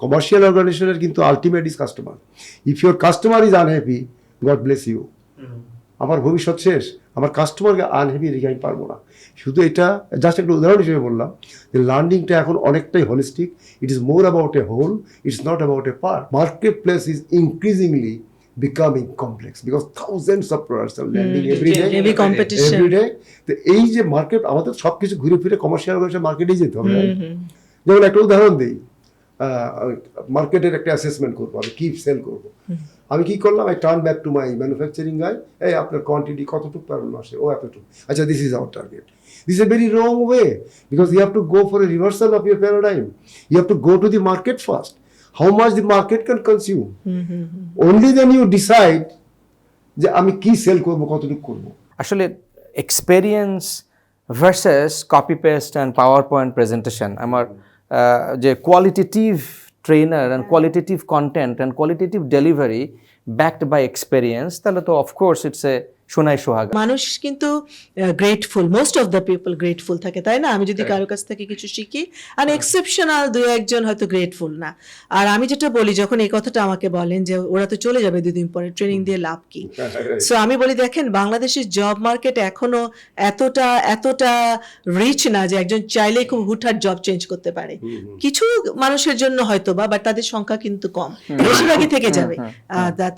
Commercial অর্গানাইজেশনের কিন্তু ultimate is customer. If your customer is unhappy, God bless you. আমার ভবিষ্যৎ শেষ, আমার কাস্টমারকে আনহ্যাপি রেখে আমি পারবো না। শুধু এটা জাস্ট একটা উদাহরণ হিসেবে বললাম যে লার্নিংটা এখন অনেকটাই holistic. It is more about a whole, it's not about a part. Market place is increasingly becoming complex because thousands of products are landing every day, heavy competition every day. তো এই যে মার্কেট, আমাদের সবকিছু ঘুরে ফিরে commercial মার্কেটেই যেতে হবে। যেমন একটা উদাহরণ দিই, মার্কেটের একটা অ্যাসেসমেন্ট করবো, আমি কি সেল করবো। আমি কি করলাম, I turn back to my manufacturing guy, এই আপনার কোয়ান্টিটি কতটুকু পার মাসে, ও এতটুকু, আচ্ছা this is our target. This is a very wrong way because you have to go for a reversal of your paradigm. You have to go to the market first. How much the market can consume. Only then you decide যে আমি কি sell করব, কতটুকু করব। আসলে experience versus copy paste and power point presentation, আমার যে qualitative trainer and qualitative content and qualitative delivery backed by experience, তাহলে তো অফকোর্স ইটস এ সোনাই সোহাগ। মানুষ কিন্তু grateful, most of the people grateful থাকে, তাই না? আমি যদি কারো কাছ থেকে কিছু শিখি, আর এক্সেপশনাল দু একজন হয়তো গ্রেটফুল না। আর আমি যেটা বলি, যখন এই কথাটা আমাকে বলেন যে ওরা তো চলে যাবে দুদিন পরে, ট্রেনিং দিয়ে লাভ কি? সো আমি বলি, দেখেন বাংলাদেশের জব মার্কেট এখনো এতটা রিচ না যে একজন চাইলে খুব হুটহাট জব চেঞ্জ করতে পারে। কিছু মানুষের জন্য হয়তো বা, বাট তাদের সংখ্যা কিন্তু কম, বেশিরভাগই থেকে যাবে।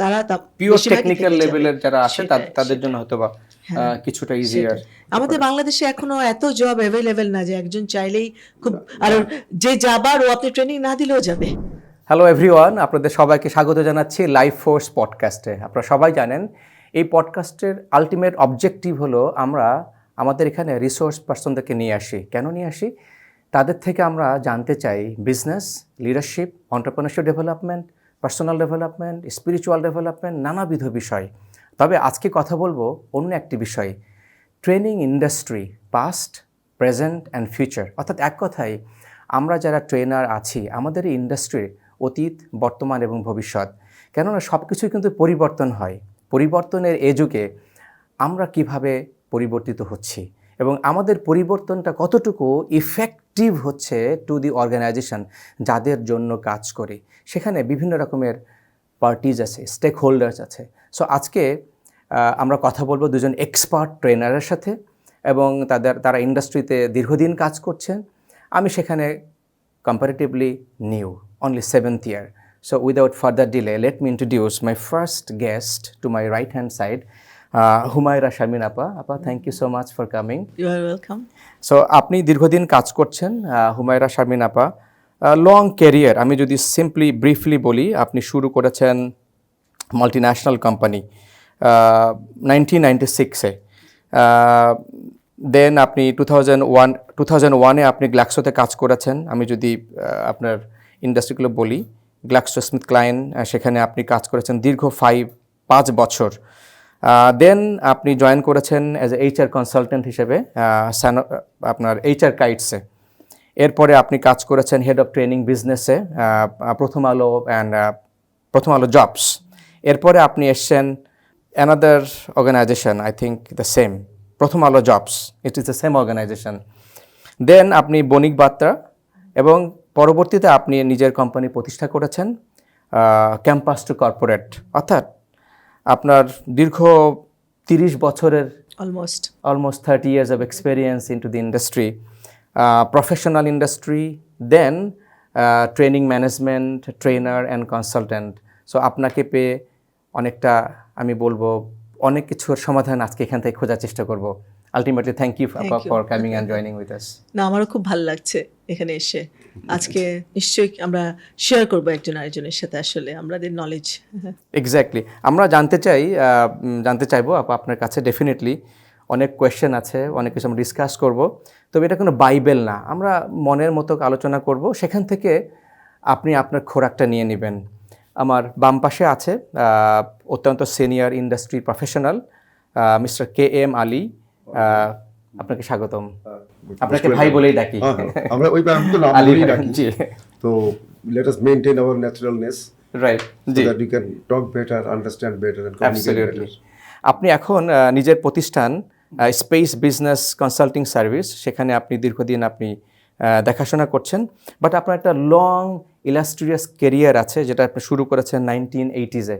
তারা পিওর টেকনিক্যাল লেভেলের যারা আসে তাদের জন্য হয়তো বা কিছুটা ইজিয়ার। আমাদের বাংলাদেশে এখনো এত জব অ্যাভেলেবেল না যে একজন চাইলেই খুব, আর যে যাবার ও আপনি ট্রেনিং না দিলেও যাবে। হ্যালো এভরিওয়ান, আপনাদের সবাইকে স্বাগত জানাচ্ছি লাইফ ফোর্স পডকাস্টে। আপনারা সবাই জানেন এই পডকাস্টের আলটিমেট অবজেক্টিভ হলো আমরা আমাদের এখানে রিসোর্স পার্সনদেরকে নিয়ে আসি। কেন নিয়ে আসি? তাদের থেকে আমরা জানতে চাই business, leadership, entrepreneurship development, personal development, spiritual development, নানাবিধ বিষয়। তবে আজকে কথা বলবো অন্য একটি বিষয়, training industry, past, present and future. অর্থাৎ এক কথায় আমরা যারা ট্রেনার আছি, আমাদের এই ইন্ডাস্ট্রির অতীত, বর্তমান এবং ভবিষ্যৎ। কেননা সব কিছুই কিন্তু পরিবর্তন হয়। পরিবর্তনের এ যুগে আমরা কিভাবে পরিবর্তিত হচ্ছি এবং আমাদের পরিবর্তনটা কতটুকু ইফেক্টিভ হচ্ছে টু দি অর্গানাইজেশন যাদের জন্য কাজ করে। সেখানে বিভিন্ন রকমের পার্টিজ আছে, স্টেক হোল্ডার্স আছে। সো আজকে আমরা কথা বলবো দুজন এক্সপার্ট ট্রেনারের সাথে, এবং তারা ইন্ডাস্ট্রিতে দীর্ঘদিন কাজ করছেন। আমি সেখানে comparatively new, only 7th year. So without further delay, let me introduce my first guest to my right hand side, Humaira Sharmin Appa. Appa, thank you so much for coming. You are welcome. So আপনি দীর্ঘদিন কাজ করছেন, হুমায়রা শারমিন আপা। Long career, আমি যদি simply briefly বলি, আপনি শুরু করেছেন মাল্টিন্যাশনাল কোম্পানি 1996-এ। দেন আপনি 2001-এ আপনি গ্ল্যাক্সোতে কাজ করেছেন। আমি যদি আপনার ইন্ডাস্ট্রিগুলো বলি, গ্ল্যাক্সো স্মিথ ক্লাইন, সেখানে আপনি কাজ করেছেন দীর্ঘ 5 বছর। দেন আপনি জয়েন করেছেন অ্যাজ এ এইচআর কনসালটেন্ট হিসেবে আপনার এইচআর কাইটসে। এরপরে আপনি কাজ করেছেন হেড অফ ট্রেনিং বিজনেসে, প্রথম আলো জবস। এরপরে আপনি এসছেন another organisation, I think the same, Prothom Alo jobs, it is the same organisation. Then আপনি বণিক বার্তা, এবং পরবর্তীতে আপনি নিজের কোম্পানি প্রতিষ্ঠা করেছেন ক্যাম্পাস টু কর্পোরেট। অর্থাৎ আপনার দীর্ঘ 30 বছরের almost 30 years of experience into the industry, professional industry, then training management, trainer and consultant. So আপনাকে পেয়ে অনেকটা, আমি বলবো অনেক কিছুর সমাধান আজকে এখান থেকে খোঁজার চেষ্টা করব। Ultimately thank you for coming and joining with us. না, আমারও খুব ভালো লাগছে এখানে এসে। আজকে নিশ্চয়ই আমরা শেয়ার করবো একজন আরেকজনের সাথে আসলে আমাদের নলেজ। এক্স্যাক্টলি, আমরা জানতে চাইবো আপনার কাছে। ডেফিনেটলি অনেক কোয়েশ্চেন আছে, অনেক কিছু আমরা ডিসকাস করব। তবে এটা কোনো বাইবেল না, আমরা মনের মতো আলোচনা করব, সেখান থেকে আপনি আপনার খোরাকটা নিয়ে নেবেন। আমার বাম পাশে আছে অত্যন্ত senior industry professional mister KM Ali. আপনাকে স্বাগতম। আপনাকে ভাই বলেই ডাকি, আমরা ওই তো নাম বলেই ডাকি। তো let us maintain our naturalness, right, so that we can talk better, understand better and communicate better. আপনি এখন নিজের প্রতিষ্ঠান স্পেস বিজনেস কনসাল্টিং সার্ভিস, সেখানে আপনি দীর্ঘদিন আপনি দেখাশোনা করছেন, বাট আপনার একটা লং ইলাস্ট্রিয়াস ক্যারিয়ার আছে, যেটা আপনি শুরু করেছেন 1980s-এ,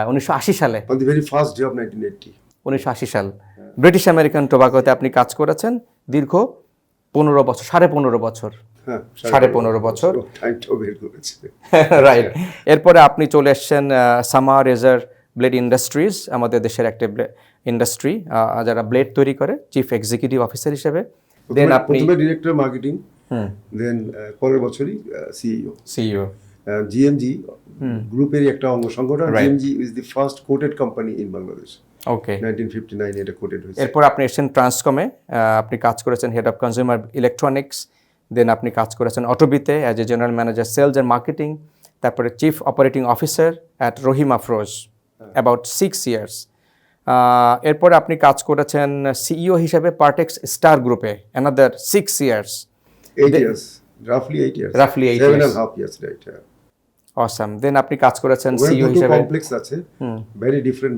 1980 সালে। On the very first day of 1980. 1980 সাল ব্রিটিশ আমেরিকান টোবাকোতে আপনি কাজ করেছেন দীর্ঘ 15 বছর, 15.5 বছর, হ্যাঁ, 15.5 বছর। টাইমটাও বের করেছে। রাইট। এরপরে আপনি চলে এসেছেন সামা রেজার ব্লেড ইন্ডাস্ট্রিজ, আমাদের দেশের একটা ইন্ডাস্ট্রি যারা ব্লেড তৈরি করে, চিফ এক্সিকিউটিভ অফিসার হিসেবে। দেন আপনি প্রথমে ডিরেক্টর মার্কেটিং, দেন পরের বছরই সিইও। জিএমজি গ্রুপেরই একটা অঙ্গ সংগঠন। Right. GMG is the first quoted company in Bangladesh. Okay. 1959 এটা কোটেড হয়েছে। এরপর আপনি এসেছেন ট্রান্সকমে, আপনি কাজ করেছেন head of consumer electronics. Then আপনি কাজ করেছেন অটোবিতে as a general manager sales and marketing. তারপরে chief operating officer at Rahim Afroz about 6 years. এরপরে আপনি কাজ করেছেন সিইও হিসেবে পার্টেক্স স্টার গ্রুপে another 6 years. 8 years, roughly 8 years. Roughly 8 7 years. and a half years, right? Yeah. Awesome. Then আপনি কাজ করেছেন ওখানে সিইও দুটো হিসেবে কমপ্লেক্স আছে, very different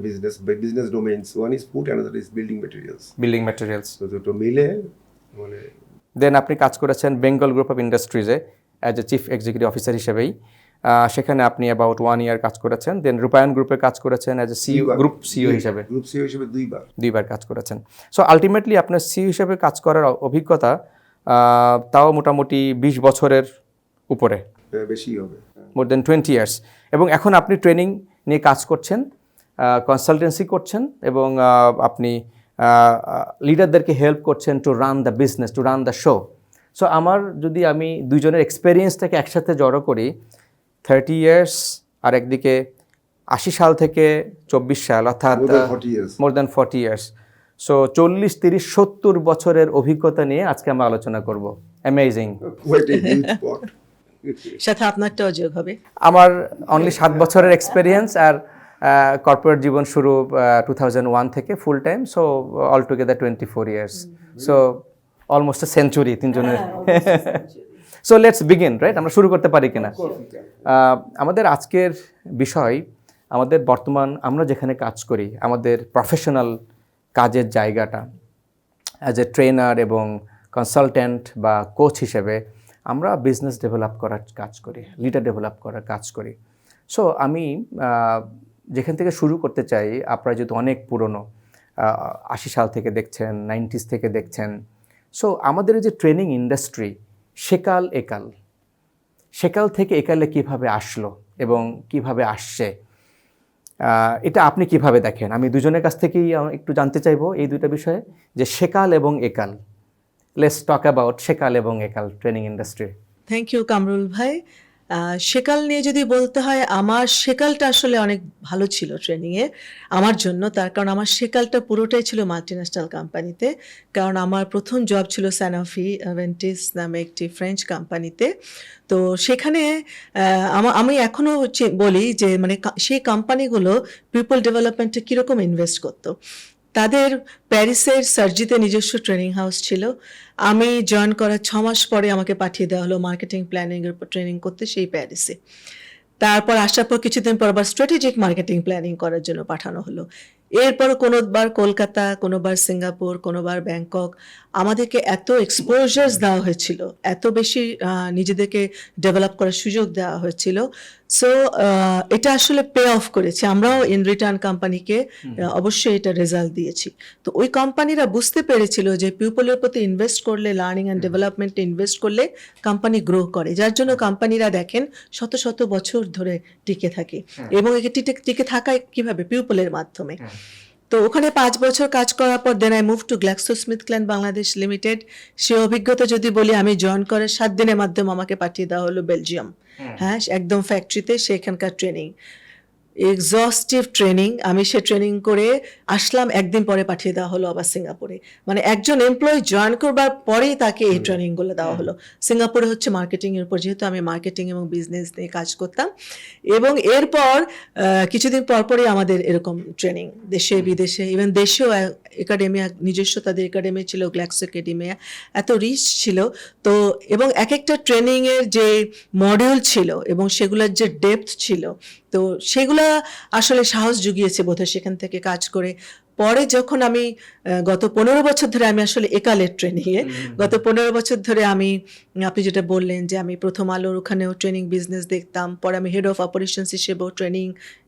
business domains. One is food, another is building materials. Building materials. তো দুটো মিলে মানে দেন আপনি কাজ করেছেন বেঙ্গল গ্রুপ অফ ইন্ডাস্ট্রিজে as a chief executive officer হিসেবেই। সেখানে আপনি অ্যাবাউট 1 ইয়ার কাজ করেছেন। দেন রূপায়ণ গ্রুপে কাজ করেছেন as a CEO, group CEO হিসেবে। গ্রুপ সিইও হিসেবে 2 বার কাজ করেছেন। সো আলটিমেটলি আপনার সিইও হিসেবে কাজ করার অভিজ্ঞতা তাও মোটামুটি 20 বছরের উপরে, বেশি হবে। মোর দেন 20 ইয়ার্স। এবং এখন আপনি ট্রেনিং নিয়ে কাজ করছেন, কনসালটেন্সি করছেন, এবং আপনি লিডারদেরকে হেল্প করছেন to run the business, to run the show. So আমি দুইজনের এক্সপেরিয়েন্সটাকে একসাথে জড়ো করি, 30 ইয়ার্স আর একদিকে 80 সাল থেকে 24 সাল, অর্থাৎ More than 40 years. More than 40 years. So 40, 30, 70 বছরের অভিজ্ঞতা নিয়ে আজকে আমরা আলোচনা করব। Amazing. Quite a huge pot. সাথে আপনারটাও যোগ হবে। আমার অনলি 7 বছরের এক্সপেরিয়েন্স, আর কর্পোরেট জীবন শুরু 2001 থেকে full time. So all together 24 years. So almost a century তিনজনের। So let's begin, right? আমরা শুরু করতে পারি কিনা? আমাদের আজকের বিষয়, আমাদের বর্তমান আমরা যেখানে কাজ করি, আমাদের প্রফেশনাল কাজের জায়গাটা অ্যাজ এ ট্রেনার এবং কনসালট্যান্ট বা কোচ হিসেবে আমরা বিজনেস ডেভেলপ করার কাজ করি, লিডার ডেভেলপ করার কাজ করি। সো আমি যেখান থেকে শুরু করতে চাই, আপনারা যেহেতু অনেক পুরনো, 80 সাল থেকে দেখছেন, 90s থেকে দেখছেন। সো আমাদের এই যে ট্রেনিং ইন্ডাস্ট্রি, সেকাল থেকে একালে কিভাবে আসলো এবং কিভাবে আসছে, এটা আপনি কিভাবে দেখেন? আমি দুজনের কাছ থেকেই একটু জানতে চাইবো এই দুইটা বিষয়ে, যে সেকাল এবং একাল। লেটস টক অ্যাবাউট সেকাল এবং একাল training industry. Thank you Kamrul ভাই। সেকাল নিয়ে যদি বলতে হয়, আমার সেকালটা আসলে অনেক ভালো ছিল ট্রেনিংয়ে আমার জন্য। তার কারণ আমার সেকালটা পুরোটাই ছিল মাল্টিন্যাশনাল কোম্পানিতে। কারণ আমার প্রথম জব ছিল স্যানোফি অ্যাভেন্টিস নামে একটি ফ্রেঞ্চ কোম্পানিতে। তো সেখানে আমি এখনও বলি যে মানে সেই কোম্পানিগুলো পিপল ডেভেলপমেন্টে কীরকম ইনভেস্ট করতো। তাদের প্যারিসের সার্জিতে নিজস্ব ট্রেনিং হাউস ছিল। আমি জয়েন করার 6 মাস পরে আমাকে পাঠিয়ে দেওয়া হলো মার্কেটিং প্ল্যানিংয়ের উপর ট্রেনিং করতে সেই প্যারিসে। তারপর আসার পর কিছুদিন পর আবার স্ট্র্যাটেজিক মার্কেটিং প্ল্যানিং করার জন্য পাঠানো হলো। এরপর কোনোবার কলকাতা, কোনোবার সিঙ্গাপুর, কোনোবার ব্যাংকক। আমাদেরকে এত এক্সপোজার্স দেওয়া হয়েছিল, এত বেশি নিজেদেরকে ডেভেলপ করার সুযোগ দেওয়া হয়েছিল। সো এটা আসলে পে অফ করেছে। আমরাও ইন রিটার্ন কোম্পানিকে অবশ্যই এটা রেজাল্ট দিয়েছি। তো ওই কোম্পানিরা বুঝতে পেরেছিল যে পিপলের প্রতি ইনভেস্ট করলে, লার্নিং অ্যান্ড ডেভেলপমেন্টে ইনভেস্ট করলে কোম্পানি গ্রো করে, যার জন্য কোম্পানিরা দেখেন শত শত বছর ধরে টিকে থাকে। এবং একে টিকে থাকায় কিভাবে? পিপলের মাধ্যমে। তো ওখানে 5 বছর কাজ করার পর then I move to GlaxoSmithKline Bangladesh limited. সে অভিজ্ঞতা যদি বলি, আমি জয়েন করার 7 দিনের মাধ্যমে আমাকে পাঠিয়ে দেওয়া হলো বেলজিয়াম। হ্যাঁ, একদম ফ্যাক্টরিতে, সেখানকার ট্রেনিং, এক্সস্টিভ ট্রেনিং। আমি সে ট্রেনিং করে আসলাম, একদিন পরে পাঠিয়ে দেওয়া হলো আবার সিঙ্গাপুরে। মানে একজন এমপ্লয়ি জয়েন করবার পরেই তাকে এই ট্রেনিংগুলো দেওয়া হলো। সিঙ্গাপুরে হচ্ছে মার্কেটিংয়ের উপর, যেহেতু আমি মার্কেটিং এবং বিজনেস নিয়ে কাজ করতাম। এবং এরপর কিছুদিন পরপরই আমাদের এরকম ট্রেনিং দেশে বিদেশে, ইভেন দেশেও একাডেমিয়া, নিজস্ব তাদের একাডেমি ছিল, গ্ল্যাক্সো একাডেমিয়া, এত রিচ ছিল। তো এবং এক একটা ট্রেনিংয়ের যে মডিউল ছিল এবং সেগুলোর যে ডেপথ ছিল, তো সেগুলা আসলে সাহস জুগিয়েছে বোধহয় সেখান থেকে কাজ করে। পরে যখন আমি গত 15 বছর ধরে আমি আসলে একালের ট্রেনিংয়ে, গত 15 বছর ধরে আমি, আপনি যেটা বললেন যে আমি প্রথম আলোর ওখানেও ট্রেনিং বিজনেস দেখতাম, পরে আমি হেড অফ অপারেশনস হিসেবেও ট্রেনিং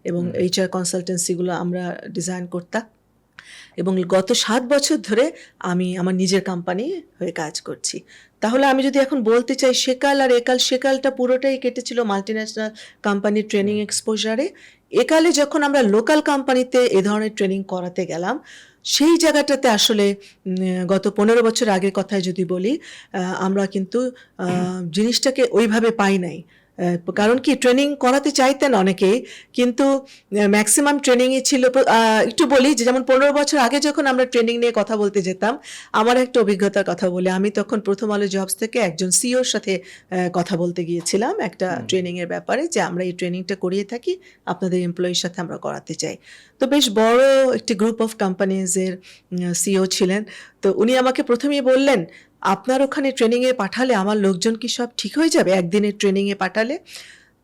এবং এইচআর কনসালটেন্সিগুলো আমরা ডিজাইন করতাম, এবং গত 7 বছর ধরে আমি আমার নিজের কোম্পানি হয়ে কাজ করছি। তাহলে আমি যদি এখন বলতে চাই সেকাল আর একাল, সেকালটা পুরোটাই কেটেছিল মাল্টিন্যাশনাল কোম্পানির ট্রেনিং এক্সপোজারে। একালে যখন আমরা লোকাল কোম্পানিতে এ ধরনের ট্রেনিং করাতে গেলাম, সেই জায়গাটাতে আসলে গত 15 বছর আগের কথায় যদি বলি, আমরা কিন্তু জিনিসটাকে ওইভাবে পাই নাই। কারণ কি, ট্রেনিং করাতে চাইতেন অনেকেই, কিন্তু ম্যাক্সিমাম ট্রেনিংই ছিল, একটু বলি যে যেমন 15 বছর আগে যখন আমরা ট্রেনিং নিয়ে কথা বলতে যেতাম, আমার একটা অভিজ্ঞতার কথা বলি। আমি তখন প্রথম আলো জবস থেকে একজন সিওর সাথে কথা বলতে গিয়েছিলাম একটা ট্রেনিংয়ের ব্যাপারে, যে আমরা এই ট্রেনিংটা করিয়ে থাকি, আপনাদের এমপ্লয়ির সাথে আমরা করাতে চাই। তো বেশ বড় একটি গ্রুপ অফ কোম্পানিজের সিও ছিলেন। তো উনি আমাকে প্রথমেই বললেন, আপনার ওখানে ট্রেনিংয়ে পাঠালে আমার লোকজন কি সব ঠিক হয়ে যাবে একদিনের ট্রেনিংয়ে পাঠালে?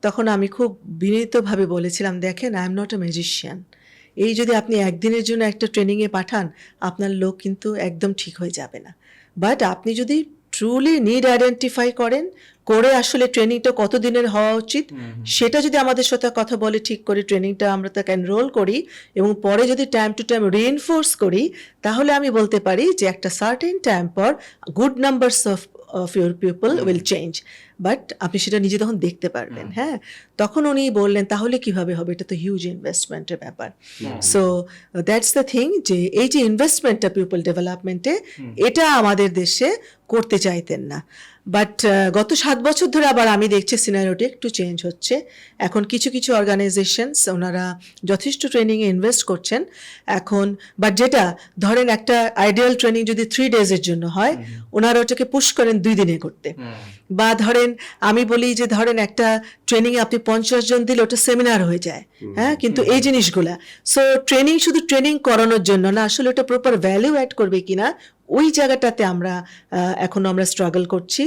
তখন আমি খুব বিনীতভাবে বলেছিলাম, দেখেন, I am not a magician. এই যদি আপনি একদিনের জন্য একটা ট্রেনিংয়ে পাঠান, আপনার লোক কিন্তু একদম ঠিক হয়ে যাবে না। বাট আপনি যদি ট্রুলি নিড আইডেন্টিফাই করেন, করে আসলে ট্রেনিংটা কত দিনের হওয়া উচিত সেটা যদি আমাদের সাথে কথা বলে ঠিক করে ট্রেনিংটা আমরা তাকে এনরোল করি, এবং পরে যদি টাইম টু টাইম রিইনফোর্স করি, তাহলে আমি বলতে পারি যে একটা সার্টেন টাইম পর good numbers of your people will change. But আপনি সেটা নিজে তখন দেখতে পারবেন। হ্যাঁ, তখন উনি বললেন, তাহলে কিভাবে হবে, এটা তো হিউজ ইনভেস্টমেন্টের ব্যাপার। সো দ্যাটস দ্য থিং, যে এই যে ইনভেস্টমেন্টটা পিপল ডেভেলপমেন্টে, এটা আমাদের দেশে করতে চাইতেন না। বাট গত 7 বছর ধরে আবার আমি দেখছি সিনারিওটি একটু চেঞ্জ হচ্ছে। এখন কিছু কিছু অর্গানাইজেশনস ওনারা যথেষ্ট ট্রেনিংয়ে ইনভেস্ট করছেন এখন। বাট যেটা ধরেন একটা আইডিয়াল ট্রেনিং যদি 3 ডেজের জন্য হয়, ওনারা ওটাকে পুশ করেন 2 দিনে করতে। বা ধরেন আমি বলি যে ধরেন একটা ট্রেনিংয়ে আপনি 50 জন দিলে ওটা সেমিনার হয়ে যায়। হ্যাঁ, কিন্তু এই জিনিসগুলা, সো ট্রেনিং শুধু ট্রেনিং করানোর জন্য না, আসলে ওটা প্রপার ভ্যালু অ্যাড করবে কিনা, ওই জায়গাটাতে আমরা এখনো আমরা স্ট্রাগল করছি।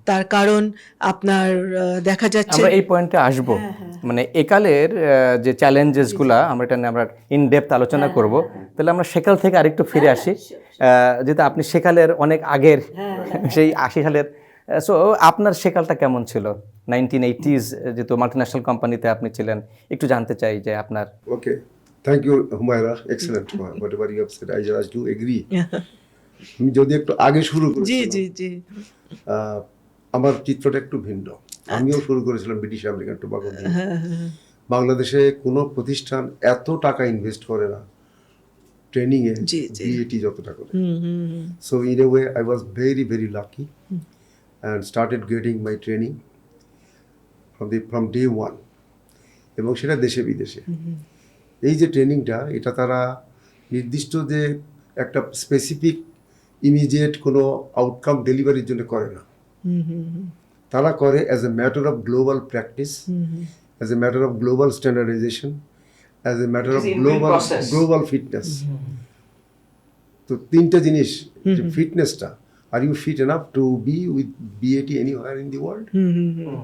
তার কারণ আপনার দেখা যাচ্ছে, আমরা এই পয়েন্টে আসবো, মানে একালের যে চ্যালেঞ্জেসগুলা আমরা এটা নিয়ে আমরা ইন ডেপথ আলোচনা করব। তাহলে আমরা সেকাল থেকে আরেকটু ফিরে আসি, যেটা আপনি সেকালের অনেক আগের, সেই 80 সালের। সো আপনার সেকালটা কেমন ছিল 1980s, যেহেতু মাল্টিন্যাশনাল কোম্পানিতে আপনি ছিলেন, একটু জানতে চাই যে আপনার। Okay, thank you Humayra, excellent, whatever you have said, I just do agree. আমি যদি একটু আগে শুরু করি, জি জি জি, আমার চিত্রটা একটু ভিন্ন। আমিও শুরু করেছিলাম ব্রিটিশ আমেরিকান টোবাকো দিয়ে। বাংলাদেশে কোনো প্রতিষ্ঠান এত টাকা ইনভেস্ট করে না ট্রেনিং এ, বিএটি যতটা করে। So in a way I was very very lucky and started getting my training from day one, এবং সেটা দেশে বিদেশে। এই যে ট্রেনিংটা, এটা তারা নির্দিষ্ট যে একটা স্পেসিফিক ইমিডিয়েট কোনো আউটকাম ডেলিভারির জন্য করে না, তারা করে as a matter of global practice, as a matter of global standardisation, as a matter of global fitness. তো 3টা জিনিস, ফিটনেসটা, are you fit enough to be with BAT anywhere in the world?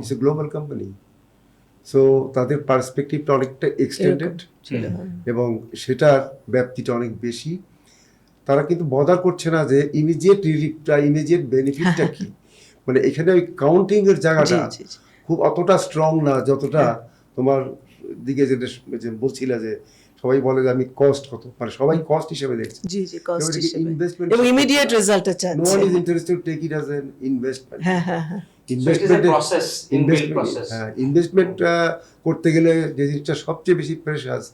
It's a global company. So তাদের পার্সপেক্টিভটা অনেকটা extended, এবং সেটার ব্যাপ্তিটা অনেক বেশি। তারা কিন্তু বদার করছে না যে ইমিডিয়েট রিলিফটা, ইমিডিয়েট বেনিফিটটা কি। মানে এখানে ওই কাউন্টিং এর জায়গাটা খুব অতটা স্ট্রং না, যতটা তোমার দিকে যেটা বলছিলা যে সবাই বলে যে আমি কস্ট কত, মানে সবাই কস্ট হিসেবে দেখছে। জি জি, কস্ট হিসেবে, ইনভেস্টমেন্ট এবং ইমিডিয়েট রেজাল্টটা চাচ্ছে। No one is interested to take it as an investment. Investment করতে গেলে যে জিনিসটা সবচেয়ে বেশি প্রেশাস,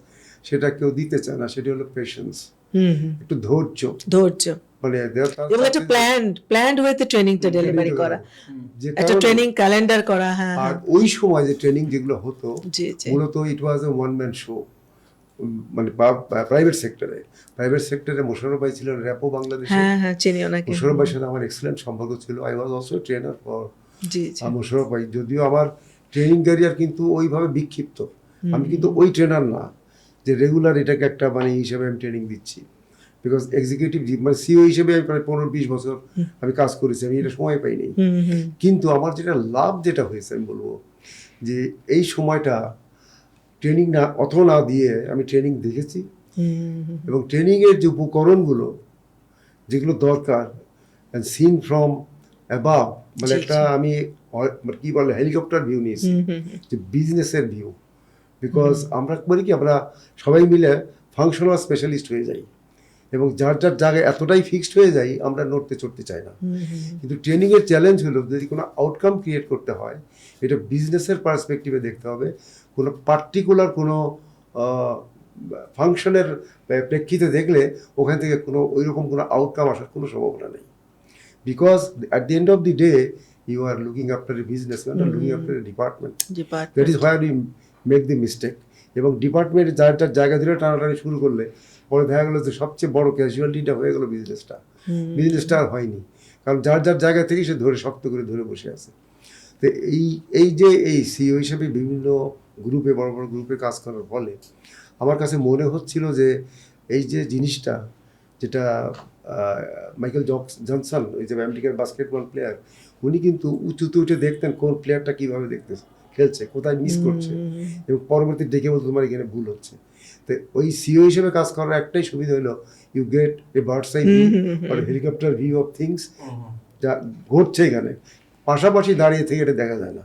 সেটা কেউ দিতে চায় না, সেটা হলো পেশেন্স, একটু ধৈর্য। মানে এবং একটা প্ল্যান্ড ওয়েতে ট্রেনিংটা ডেলিভারি করা, একটা ট্রেনিং ক্যালেন্ডার করা। হ্যাঁ, আর ওই সময় যে ট্রেনিং যেগুলো হতো, মূলত ইট ওয়াজ এ ওয়ান ম্যান শো। মানে প্রাইভেট সেক্টরে মোশাররফ ভাই ছিলেন র্যাপো বাংলাদেশে। মোশাররফ ভাইয়ের সাথে আমার এক্সেলেন্ট সম্পর্ক ছিল। I was also trainer for Mosharraf ভাই। যদিও আমার ট্রেনিং ক্যারিয়ার কিন্তু ওইভাবে বিক্ষিপ্ত, আমি কিন্তু ওই ট্রেনার না যে রেগুলার এটাকে একটা মানে হিসেবে আমি ট্রেনিং দিচ্ছি। বিকজ এক্সিকিউটিভ মানে সিও হিসেবে আমি প্রায় 15-20 বছর আমি কাজ করেছি, আমি এটা সময় পাইনি। কিন্তু আমার যেটা লাভ যেটা হয়েছে, আমি বলবো যে এই সময়টা ট্রেনিং না দিয়ে আমি ট্রেনিং দেখেছি, এবং ট্রেনিংয়ের যে উপকরণগুলো যেগুলো দরকার অ্যান্ড সিন ফ্রম অ্যাবাভ, মানে জি, একটা জি। আমি মানে কি বলে হেলিকপ্টার ভিউ নিয়েছি, যে বিজনেসের ভিউ। বিকজ আমরা করি কি, আমরা সবাই মিলে ফাংশনাল স্পেশালিস্ট হয়ে যাই এবং যার যার জায়গায় এতটাই ফিক্সড হয়ে যাই আমরা নড়তে চড়তে চাই না। কিন্তু ট্রেনিংয়ের চ্যালেঞ্জ হলো যদি কোনো আউটকাম ক্রিয়েট করতে হয় এটা বিজনেসের পার্সপেক্টিভে দেখতে হবে। কোনো পার্টিকুলার কোনো ফাংশনের প্রেক্ষিতে দেখলে ওখান থেকে কোনো ওইরকম কোনো আউটকাম আসার কোনো সম্ভাবনা নেই। Because at the end of the day you are looking after a business, looking after a department. That is where you make the mistake. এবং ডিপার্টমেন্ট যার যার জায়গা ধরে টানাটানি শুরু করলে পরে দেখা গেলো যে সবচেয়ে বড় ক্যাজুয়ালিটিটা হয়ে গেলো বিজনেসটা আর হয়নি, কারণ যার যার জায়গা থেকে সে ধরে শক্ত করে ধরে বসে আছে। তো এই যে এই সিইও হিসেবে বিভিন্ন গ্রুপে বড় বড় গ্রুপে কাজ করার ফলে আমার কাছে মনে হচ্ছিল যে এই যে জিনিসটা যেটা মাইকেল জনসন, ওই যে আমেরিকার বাস্কেটবল প্লেয়ার, উনি কিন্তু উঁচুতে উঠে দেখতেন কোন প্লেয়ারটা কীভাবে খেলছে, কোথায় মিস করছে, এবং পরবর্তী ডেকে বলতো তোমার এখানে ভুল হচ্ছে। তো ওই সিইও হিসেবে কাজ করার একটাই সুবিধা হলো you get a bird's eye view আর হেলিকপ্টার ভিউ অফ থিংস, যা ঘটছে এখানে পাশাপাশি দাঁড়িয়ে থেকে এটা দেখা যায় না,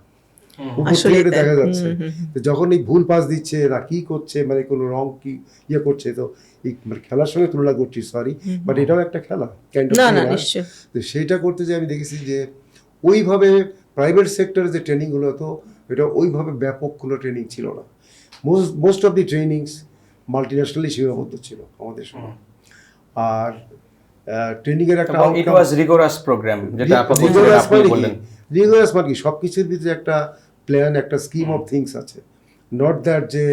উপর থেকে এটা দেখা যাচ্ছে। তো যখন এই ভুল পাস দিচ্ছে না কি করছে, মানে কোনো রং কি ইয়ে করছে, তো এই মানে খেলার সঙ্গে তুলনা করছি, সরি, বাট এটাও একটা খেলা কাইন্ড অফ। তো সেইটা করতে যে আমি দেখেছি যে ওইভাবে প্রাইভেট সেক্টরের যে ট্রেনিংগুলো হতো এটা ওইভাবে ব্যাপক কোনো ট্রেনিং ছিল না। মোস্ট অফ দি ট্রেনিংস মাল্টিন্যাশনালি সীমাবদ্ধ ছিল আমাদের সময়। আর ট্রেনিংয়ের একটা ইট ওয়াজ রিগোরাস প্রোগ্রাম, যেটা আপনি বললেন। রিগোরাস মানে কি সবকিছুর ভিতরে একটা প্ল্যান, একটা স্কিম অফ থিংস আছে। নট দ্যাট যে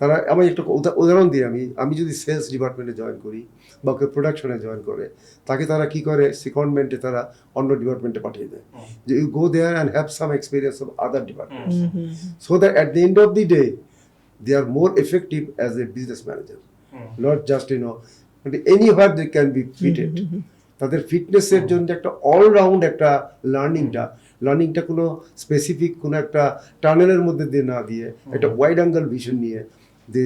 তারা, আমি একটা উদাহরণ দিই, আমি যদি সেলস ডিপার্টমেন্টে জয়েন করি বা কেউ প্রোডাকশনে জয়েন করে, তাকে তারা কি করে সেকেন্ডমেন্টে তারা অন্য ডিপার্টমেন্টে পাঠিয়ে দেয়, যে you go there and have some experience of other departments, so that at the end of the day they are more effective as a business manager, not just but anywhere they can be fitted. তাদের ফিটনেসের জন্য একটা all-round একটা লার্নিংটা কোনো specific কোনো একটা টানেলের মধ্যে দিয়ে না দিয়ে একটা ওয়াইড অ্যাঙ্গেল ভিশন নিয়ে দে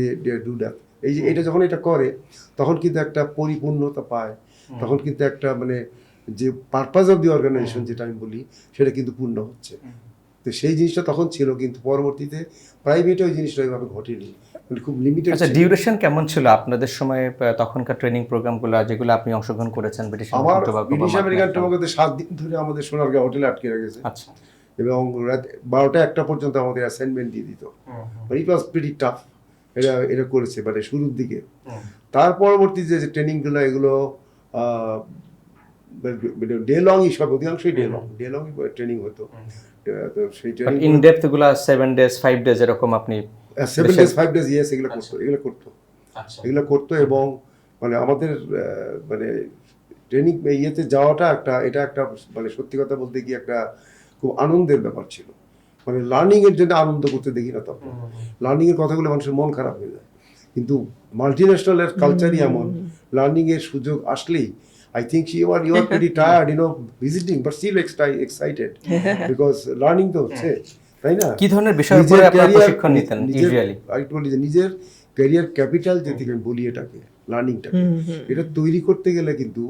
ডু দ্যাট। এই যে এটা যখন এটা করে তখন কিন্তু একটা পরিপূর্ণতা পায়, তখন কিন্তু একটা মানে যে পারপাস অফ দি অর্গানাইজেশন যেটা আমি বলি সেটা কিন্তু পূর্ণ হচ্ছে। তো সেই জিনিসটা তখন ছিল, কিন্তু পরবর্তীতে প্রাইভেটে ওই জিনিসটা ওইভাবে ঘটেনি, মানে খুব লিমিটেড। আচ্ছা, ডিউরেশন কেমন ছিল আপনাদের সময়, তখনকার ট্রেনিং প্রোগ্রামগুলো যেগুলো আপনি অংশগ্রহণ করেছেন? ব্রিটিশ আমেরিকান টোবাকোতে 7 দিন ধরে আমাদের সোনারগাঁ হোটেলে আটকে রেখেছে। আচ্ছা। এবং রাত 12টা-1টা পর্যন্ত আমাদের অ্যাসাইনমেন্ট দিয়ে দিত। ইট ওয়াজ প্রিটি টাফ। এটা করেছে মানে শুরুর দিকে। তার পরবর্তীতে যে ট্রেনিংগুলো এগুলো ডে লংই, সব অধিকাংশই ডে লং ট্রেনিং হতো। তো সেই ট্রেনিং ইন ডেপথ গুলো 7 ডেজ 5 ডেজ এরকম আপনি 7 ডেজ 5 ডেজ ইয়েস এগুলো করতো এবং মানে আমাদের মানে ট্রেনিং ইয়েতে যাওয়াটা এটা একটা মানে সত্যি কথা বলতে কি একটা খুব আনন্দের ব্যাপার ছিল। মানে লার্নিং এর জন্য আনন্দ করতে দেখি না তখন, লার্নিং এর কথাগুলো মানুষের মন খারাপ হয়ে যায়। কিন্তু মাল্টিন্যাশনালের কালচারই এমন, লার্নিং এর সুযোগ আসলেই I think you are pretty tired, visiting, but still excited because learning তো হচ্ছে, তাই না? কি ধরনের বিষয়ের উপরে আপনারা প্রশিক্ষণ নিতেন ইউজুয়ালি? আমি বলি যে নিজের ক্যারিয়ার ক্যাপিটাল যেটা আমি বলি এটাকে, লার্নিংটাকে, এটা তৈরি করতে গেলে কিন্তু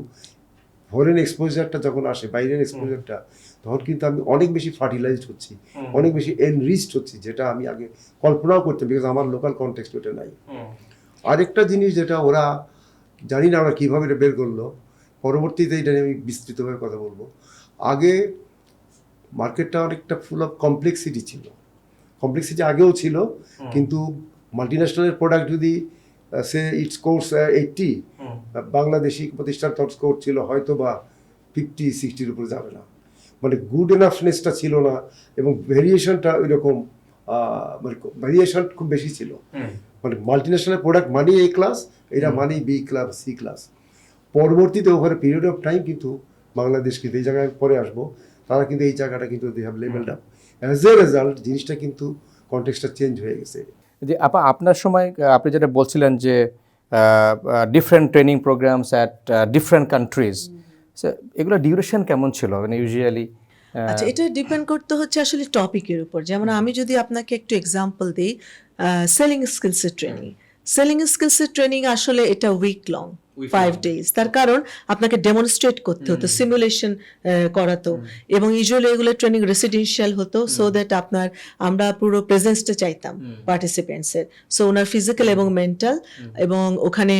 ফরেন এক্সপোজারটা যখন আসে, বাইরের এক্সপোজারটা, তখন কিন্তু আমি অনেক বেশি ফার্টিলাইজড হচ্ছি, অনেক বেশি এনরিচড হচ্ছি, যেটা আমি আগে কল্পনাও করতাম, বিকজ আমার লোকাল কনটেক্সট ওটা নাই। আরেকটা জিনিস যেটা ওরা জানি না ওরা কীভাবে এটা বের করলো, পরবর্তীতে এটা আমি বিস্তৃতভাবে কথা বলবো। আগে মার্কেটটা অনেকটা ফুল অফ কমপ্লেক্সিটি ছিল, কমপ্লেক্সিটি আগেও ছিল, কিন্তু মাল্টিন্যাশনালের প্রোডাক্ট যদি সে ইটস কোর্স 80, বাংলাদেশি প্রতিষ্ঠান স্কোর ছিল হয়তো বা 50-60-র উপরে যাবে না, মানে গুড এনাফনেসটা ছিল না, এবং ভেরিয়েশনটা ওইরকম মানে ভেরিয়েশন খুব বেশি ছিল। মানে multinational product money A class, এটা মানি B ক্লাস, C ক্লাস। পরবর্তীতে ওভার পিরিয়ড অফ টাইম কিন্তু বাংলাদেশ কিন্তু এই জায়গায় পরে আসবো, তারা কিন্তু এই জায়গাটা কিন্তু they have levelled up. As a result জিনিসটা কিন্তু কনটেক্সটটা চেঞ্জ হয়ে গেছে। যে আপনার সময় আপনি যেটা বলছিলেন যে different training programs at different countries, এগুলো ডিউরেশন কেমন ছিল মানে ইউজুয়ালি? আচ্ছা, এটা ডিপেন্ড করতে হচ্ছে আসলে টপিকের উপর। যেমন আমি যদি আপনাকে একটু এক্সাম্পল দিই, সেলিং স্কিলসের ট্রেনিং, সেলিং স্কিলসের ট্রেনিং আসলে এটা উইক লং 5 days, তার কারণ আপনাকে ডেমনস্ট্রেট করতে হতো, সিমুলেশন করাতো, এবং ইউজুয়ালি এগুলো ট্রেনিং রেসিডেন্সিয়াল হতো, সো দ্যাট আমরা পুরো প্রেজেন্সটা চাইতাম পার্টিসিপেন্টসের, সো ওনার ফিজিক্যাল এবং মেন্টাল, এবং ওখানে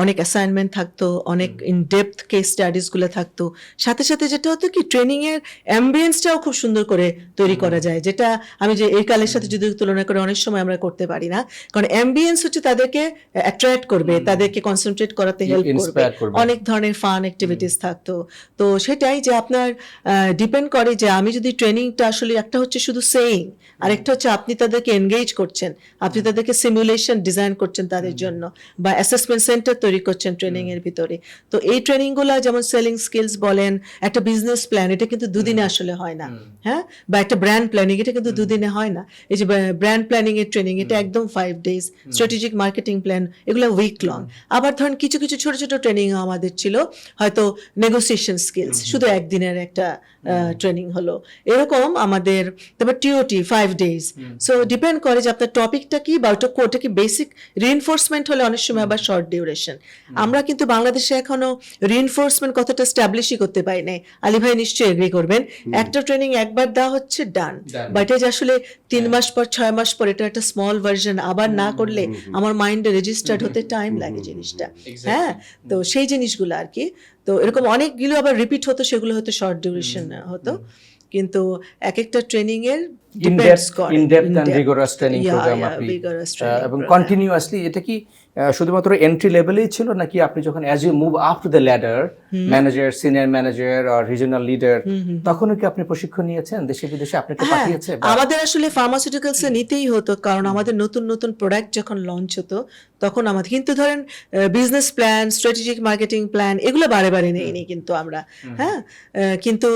অনেক অ্যাসাইনমেন্ট থাকতো, অনেক ইন ডেপথ কেস স্টাডিজগুলো থাকতো, সাথে সাথে যেটা হতো কি ট্রেনিংয়ের অ্যাম্বিয়েন্সটাও খুব সুন্দর করে তৈরি করা যায়, যেটা আমি যে এই কালের সাথে যদি তুলনা করে অনেক সময় আমরা করতে পারি না, কারণ অ্যাম্বিয়েন্স হচ্ছে তাদেরকে অ্যাট্রাক্ট করবে, তাদেরকে কনসেন্ট্রেট করাতে হেল্প করবে, অনেক ধরনের ফান অ্যাক্টিভিটিস থাকতো। তো সেটাই যে আপনার ডিপেন্ড করে যে আমি যদি ট্রেনিংটা আসলে একটা হচ্ছে শুধু সেইং, আরেকটা হচ্ছে আপনি তাদেরকে এনগেজ করছেন, আপনি তাদেরকে সিমুলেশন ডিজাইন করছেন তাদের জন্য, বা অ্যাসেসমেন্ট সেন্টার তৈরি করছেন ট্রেনিং এর ভিতরে। তো এই ট্রেনিংগুলো যেমন সেলিং স্কিলস বলেন, একটা বিজনেস প্ল্যান, এটা কিন্তু দুদিনে আসলে হয় না, হ্যাঁ, বা একটা ব্র্যান্ড প্ল্যানিং, এটা কিন্তু দুদিনে হয় না। এই যে ব্র্যান্ড প্ল্যানিং এর ট্রেনিং, এটা একদম 5 days, স্ট্র্যাটেজিক মার্কেটিং প্ল্যান, এগুলো উইক লং। আবার ধরেন কিছু কিছু ছোট ছোট ট্রেনিং আমাদের ছিল, হয়তো নেগোসিয়েশন স্কিলস, শুধু একদিনের একটা ট্রেনিং হলো, এরকম আমাদের। তারপর টিওটি 5 days, সো ডিপেন্ড করে যে আপনার টপিকটা কি, বা ওটা কি বেসিক রিইনফোর্সমেন্ট হলে অনেক সময় আবার শর্ট ডিউরেশন। আমরা কিন্তু বাংলাদেশে এখনো রিইনফোর্সমেন্ট কতটা স্ট্যাবলিশই করতে পারি নাই, আলী ভাই নিশ্চয়ই এগ্রি করবেন। একটা ট্রেনিং একবার দেওয়া হচ্ছে, ডান, বাট এটা যে আসলে 3 মাস পর 6 মাস পর এটা একটা স্মল ভার্সন আবার না করলে আমার মাইন্ডে রেজিস্টার্ড হতে টাইম লাগে জিনিসটা, হ্যাঁ। তো সেই জিনিসগুলো আর কি, তো এরকম অনেকগুলো আবার রিপিট হতো, সেগুলো হয়তো শর্ট ডিউরেশন হতো, কিন্তু এক একটা ট্রেনিং এর indepth and rigorous training programme আপনি এবং কন্টিনিউয়াসলি, এটা কি শুধুমাত্র এন্ট্রি লেভেলেই ছিল, নাকি আপনি যখন as you move up to the ladder, manager, senior manager আর রিজিওনাল লিডার, তখনও কি আপনি প্রশিক্ষণ নিয়েছেন দেশে বিদেশে? আপনাকে পাঠিয়েছে? আমাদের আসলে ফার্মাসিউটিক্যালসে নিতেই হতো, কারণ আমাদের নতুন নতুন প্রোডাক্ট যখন লঞ্চ হতো তখন আমাদের, কিন্তু ধরেন business plan, strategic marketing plan, এগুলো বারে বারে নেইনি কিন্তু আমরা, হ্যাঁ, কিন্তু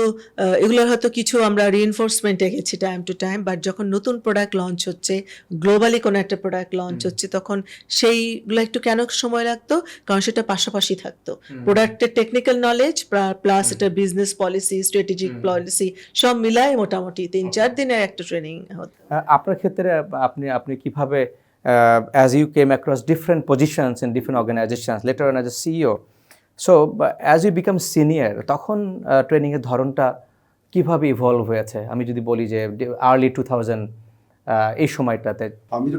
এগুলোর হয়তো কিছু আমরা রিইনফোর্সমেন্টে গেছি টাইম টু টাইম, বাট যখন নতুন প্রোডাক্ট লঞ্চ হচ্ছে, গ্লোবালি কোনো একটা প্রোডাক্ট লঞ্চ হচ্ছে, তখন সেইগুলো একটু কেন সময় লাগতো, কারণ সেটা পাশাপাশি থাকতো, প্রোডাক্টের টেকনিক্যাল নলেজ প্লাস এটা বিজনেস পলিসি, স্ট্র্যাটেজিক পলিসি সব মিলায় মোটামুটি 3-4 দিনের একটা ট্রেনিং হতো। আপনার ক্ষেত্রে আপনি কিভাবে, as you came across different positions in different organizations, later on as a CEO, so as you become senior, তখন ট্রেনিং এর ধরনটা কিভাবে ইভলভ হয়েছে? আমি যদি বলি যে আর্লি 2000 এই সময়টাতে। আমি তো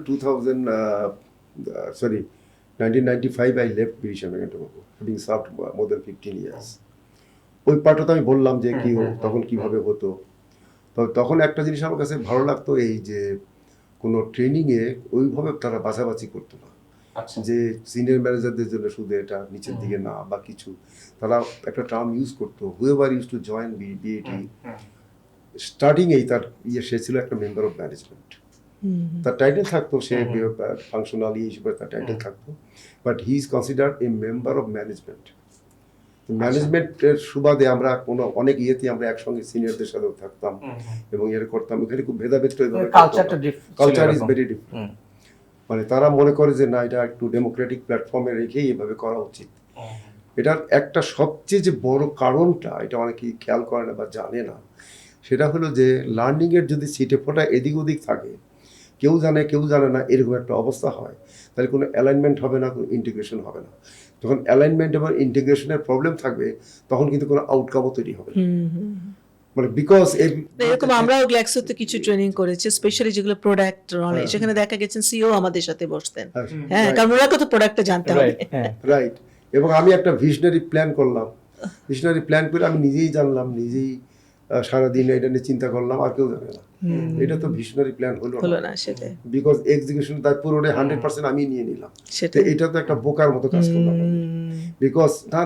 1995 I left British American Tobacco, having served more than 15 years. ওই পার্টটা তো আমি বললাম যে কি তখন কিভাবে হতো। তো তখন একটা জিনিস আমার কাছে ভালো লাগতো, এই যে কোনো ট্রেনিংয়ে ওইভাবে তারা বাছাবাছি করতো না, যে সিনিয়র ম্যানেজারদের জন্য শুধু এটা নিচের দিকে না বা কিছু, তারা একটা টার্ম ইউজ করতো, whoever use to join BAT, স্টার্টিংয়েই তার সে ছিল একটা মেম্বার অফ ম্যানেজমেন্ট, তার টাইটেল থাকতো, সে ফাংশনালি হিসেবে তার টাইটেল থাকতো, but he is considered a member of management. ম্যানেজমেন্টের সুবাদে আমরা অনেক ইয়েতে আমরা একসঙ্গে সিনিয়রদের সাথেও থাকতাম এবং এর করতাম, এখানে খুব ভেদাভেদ, কালচার ইজ ভেরি ডিফারেন্ট। মানে তারা মনে করে যে না, এটা একটু ডেমোক্রেটিক প্ল্যাটফর্মে রেখেই এভাবে করা উচিত। এটার একটা সবচেয়ে যে বড় কারণটা, এটা অনেকেই খেয়াল করে না বা জানে না, সেটা হলো যে লার্নিংয়ের যদি সিটে ফোটা এদিক ওদিক থাকে, কেউ জানে কেউ জানে না, এরকম একটা অবস্থা হয়, তাহলে কোনো অ্যালাইনমেন্ট হবে না, কোনো ইন্টিগ্রেশন হবে না। যখন অ্যালাইনমেন্ট এবং ইন্টিগ্রেশনের প্রবলেম থাকবে, তখন কিন্তু কোনো আউটকামও তৈরি হবে না। মানে বিকজ এরকম আমরাও গ্ল্যাক্সোতে কিছু ট্রেনিং করেছি, স্পেশালি যেগুলো প্রোডাক্ট নলেজ, সেখানে দেখা গেছেন সিও আমাদের সাথে বসতেন, হ্যাঁ, কারণ ওরা কত প্রোডাক্টটা জানতে হবে, রাইট। এবং আমি একটা ভিশনারি প্ল্যান করলাম, ভিশনারি প্ল্যান করে আমি নিজেই জানলাম, নিজেই সারাদিন এটা নিয়ে চিন্তা করলাম, আর কেউ জানে না। এটা তো ভিশনারি প্ল্যান হলো না, সেটাই, বিকজ এক্সিকিউশন তার পুরোটাই 100% আমি নিয়ে নিলাম। এটা তো একটা বোকার মতো কাজ করলাম, বিকজ না,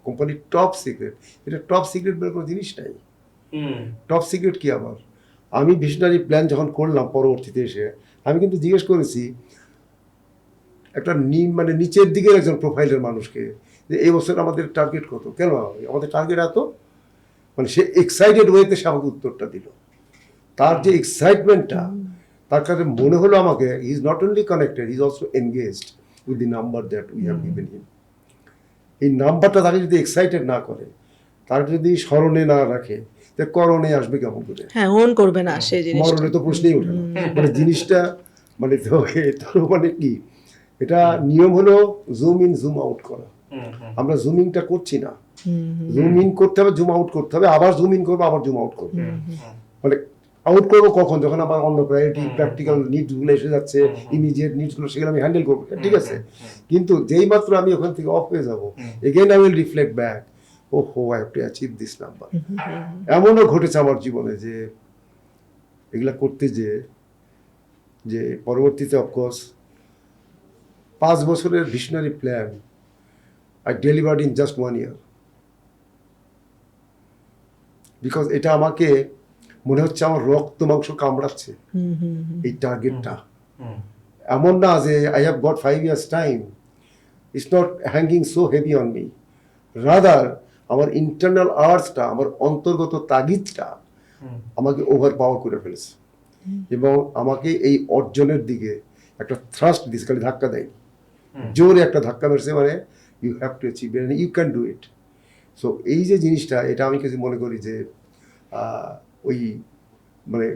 কোম্পানির টপ সিক্রেট, এটা টপ সিক্রেট বলে কোনো জিনিস নাই। টপ সিক্রেট কি আবার? আমি ভিশনারি প্ল্যান যখন করলাম পরবর্তীতে এসে, আমি কিন্তু জিজ্ঞেস করেছি একটা মানে নিচের দিকের একজন প্রোফাইলের মানুষকে, যে এই বছর আমাদের টার্গেট কত, কেন আমাদের টার্গেট এত, মানে সে এক্সাইটেড ওয়েতে সে আমাকে উত্তরটা দিল। তার যে এক্সাইটমেন্টটা, তার কাছে মনে হলো আমাকে he is not only connected, he is also engaged with the number that we have given him. এই নাম্বারটা তাকে যদি এক্সাইটেড না করে, তার যদি স্মরণে না রাখে, তা করণে আসবে কেমন করে? হ্যাঁ, ওন করবে না সেই জিনিসটা, মরণে তো প্রশ্নই ওঠে না। মানে জিনিসটা মানে মানে কি এটা নিয়ম হলো জুম ইন জুম আউট করা। আমরা জুমিংটা করছি না, জুম ইন করতে হবে, জুম আউট করতে হবে, আবার জুম ইন করবো, আবার জুম আউট করবো। মানে আউট করবো কখন? যখন আমার অন্য প্রায়োরিটি প্র্যাকটিক্যাল নিডস গুলো এসে যাচ্ছে, ইমিডিয়েট নিডস গুলো, সেগুলো আমি হ্যান্ডেল করবো, ঠিক আছে। কিন্তু যেই মাত্র আমি ওখান থেকে অফ হয়ে যাবো, again I will reflect back, ওহো I have to achieve this number. এমনও ঘটেছে আমার জীবনে যে এগুলা করতে যে পরবর্তীতে অফকোর্স 5 বছরের visionary plan I delivered in just 1 year. Because এটা আমাকে মনে হচ্ছে আমার রক্ত মাংস কামড়াচ্ছে এই টার্গেটটা। এমন না যে I have goat 5 years time, it's not hanging so heavy on me, rather আমার ইন্টারনাল আর্টসটা, আমার অন্তর্গত তাগিদটা আমাকে ওভার পাওয়ার করে ফেলেছে এবং আমাকে এই অর্জনের দিকে একটা থ্রাস্ট দিয়েছে, খালি ধাক্কা দেয়নি, জোরে একটা ধাক্কা মেরেছে, মানে you have to achieve it, you can do it. So এই যে জিনিসটা, এটা আমি কিছু মনে করি যে ওই মানে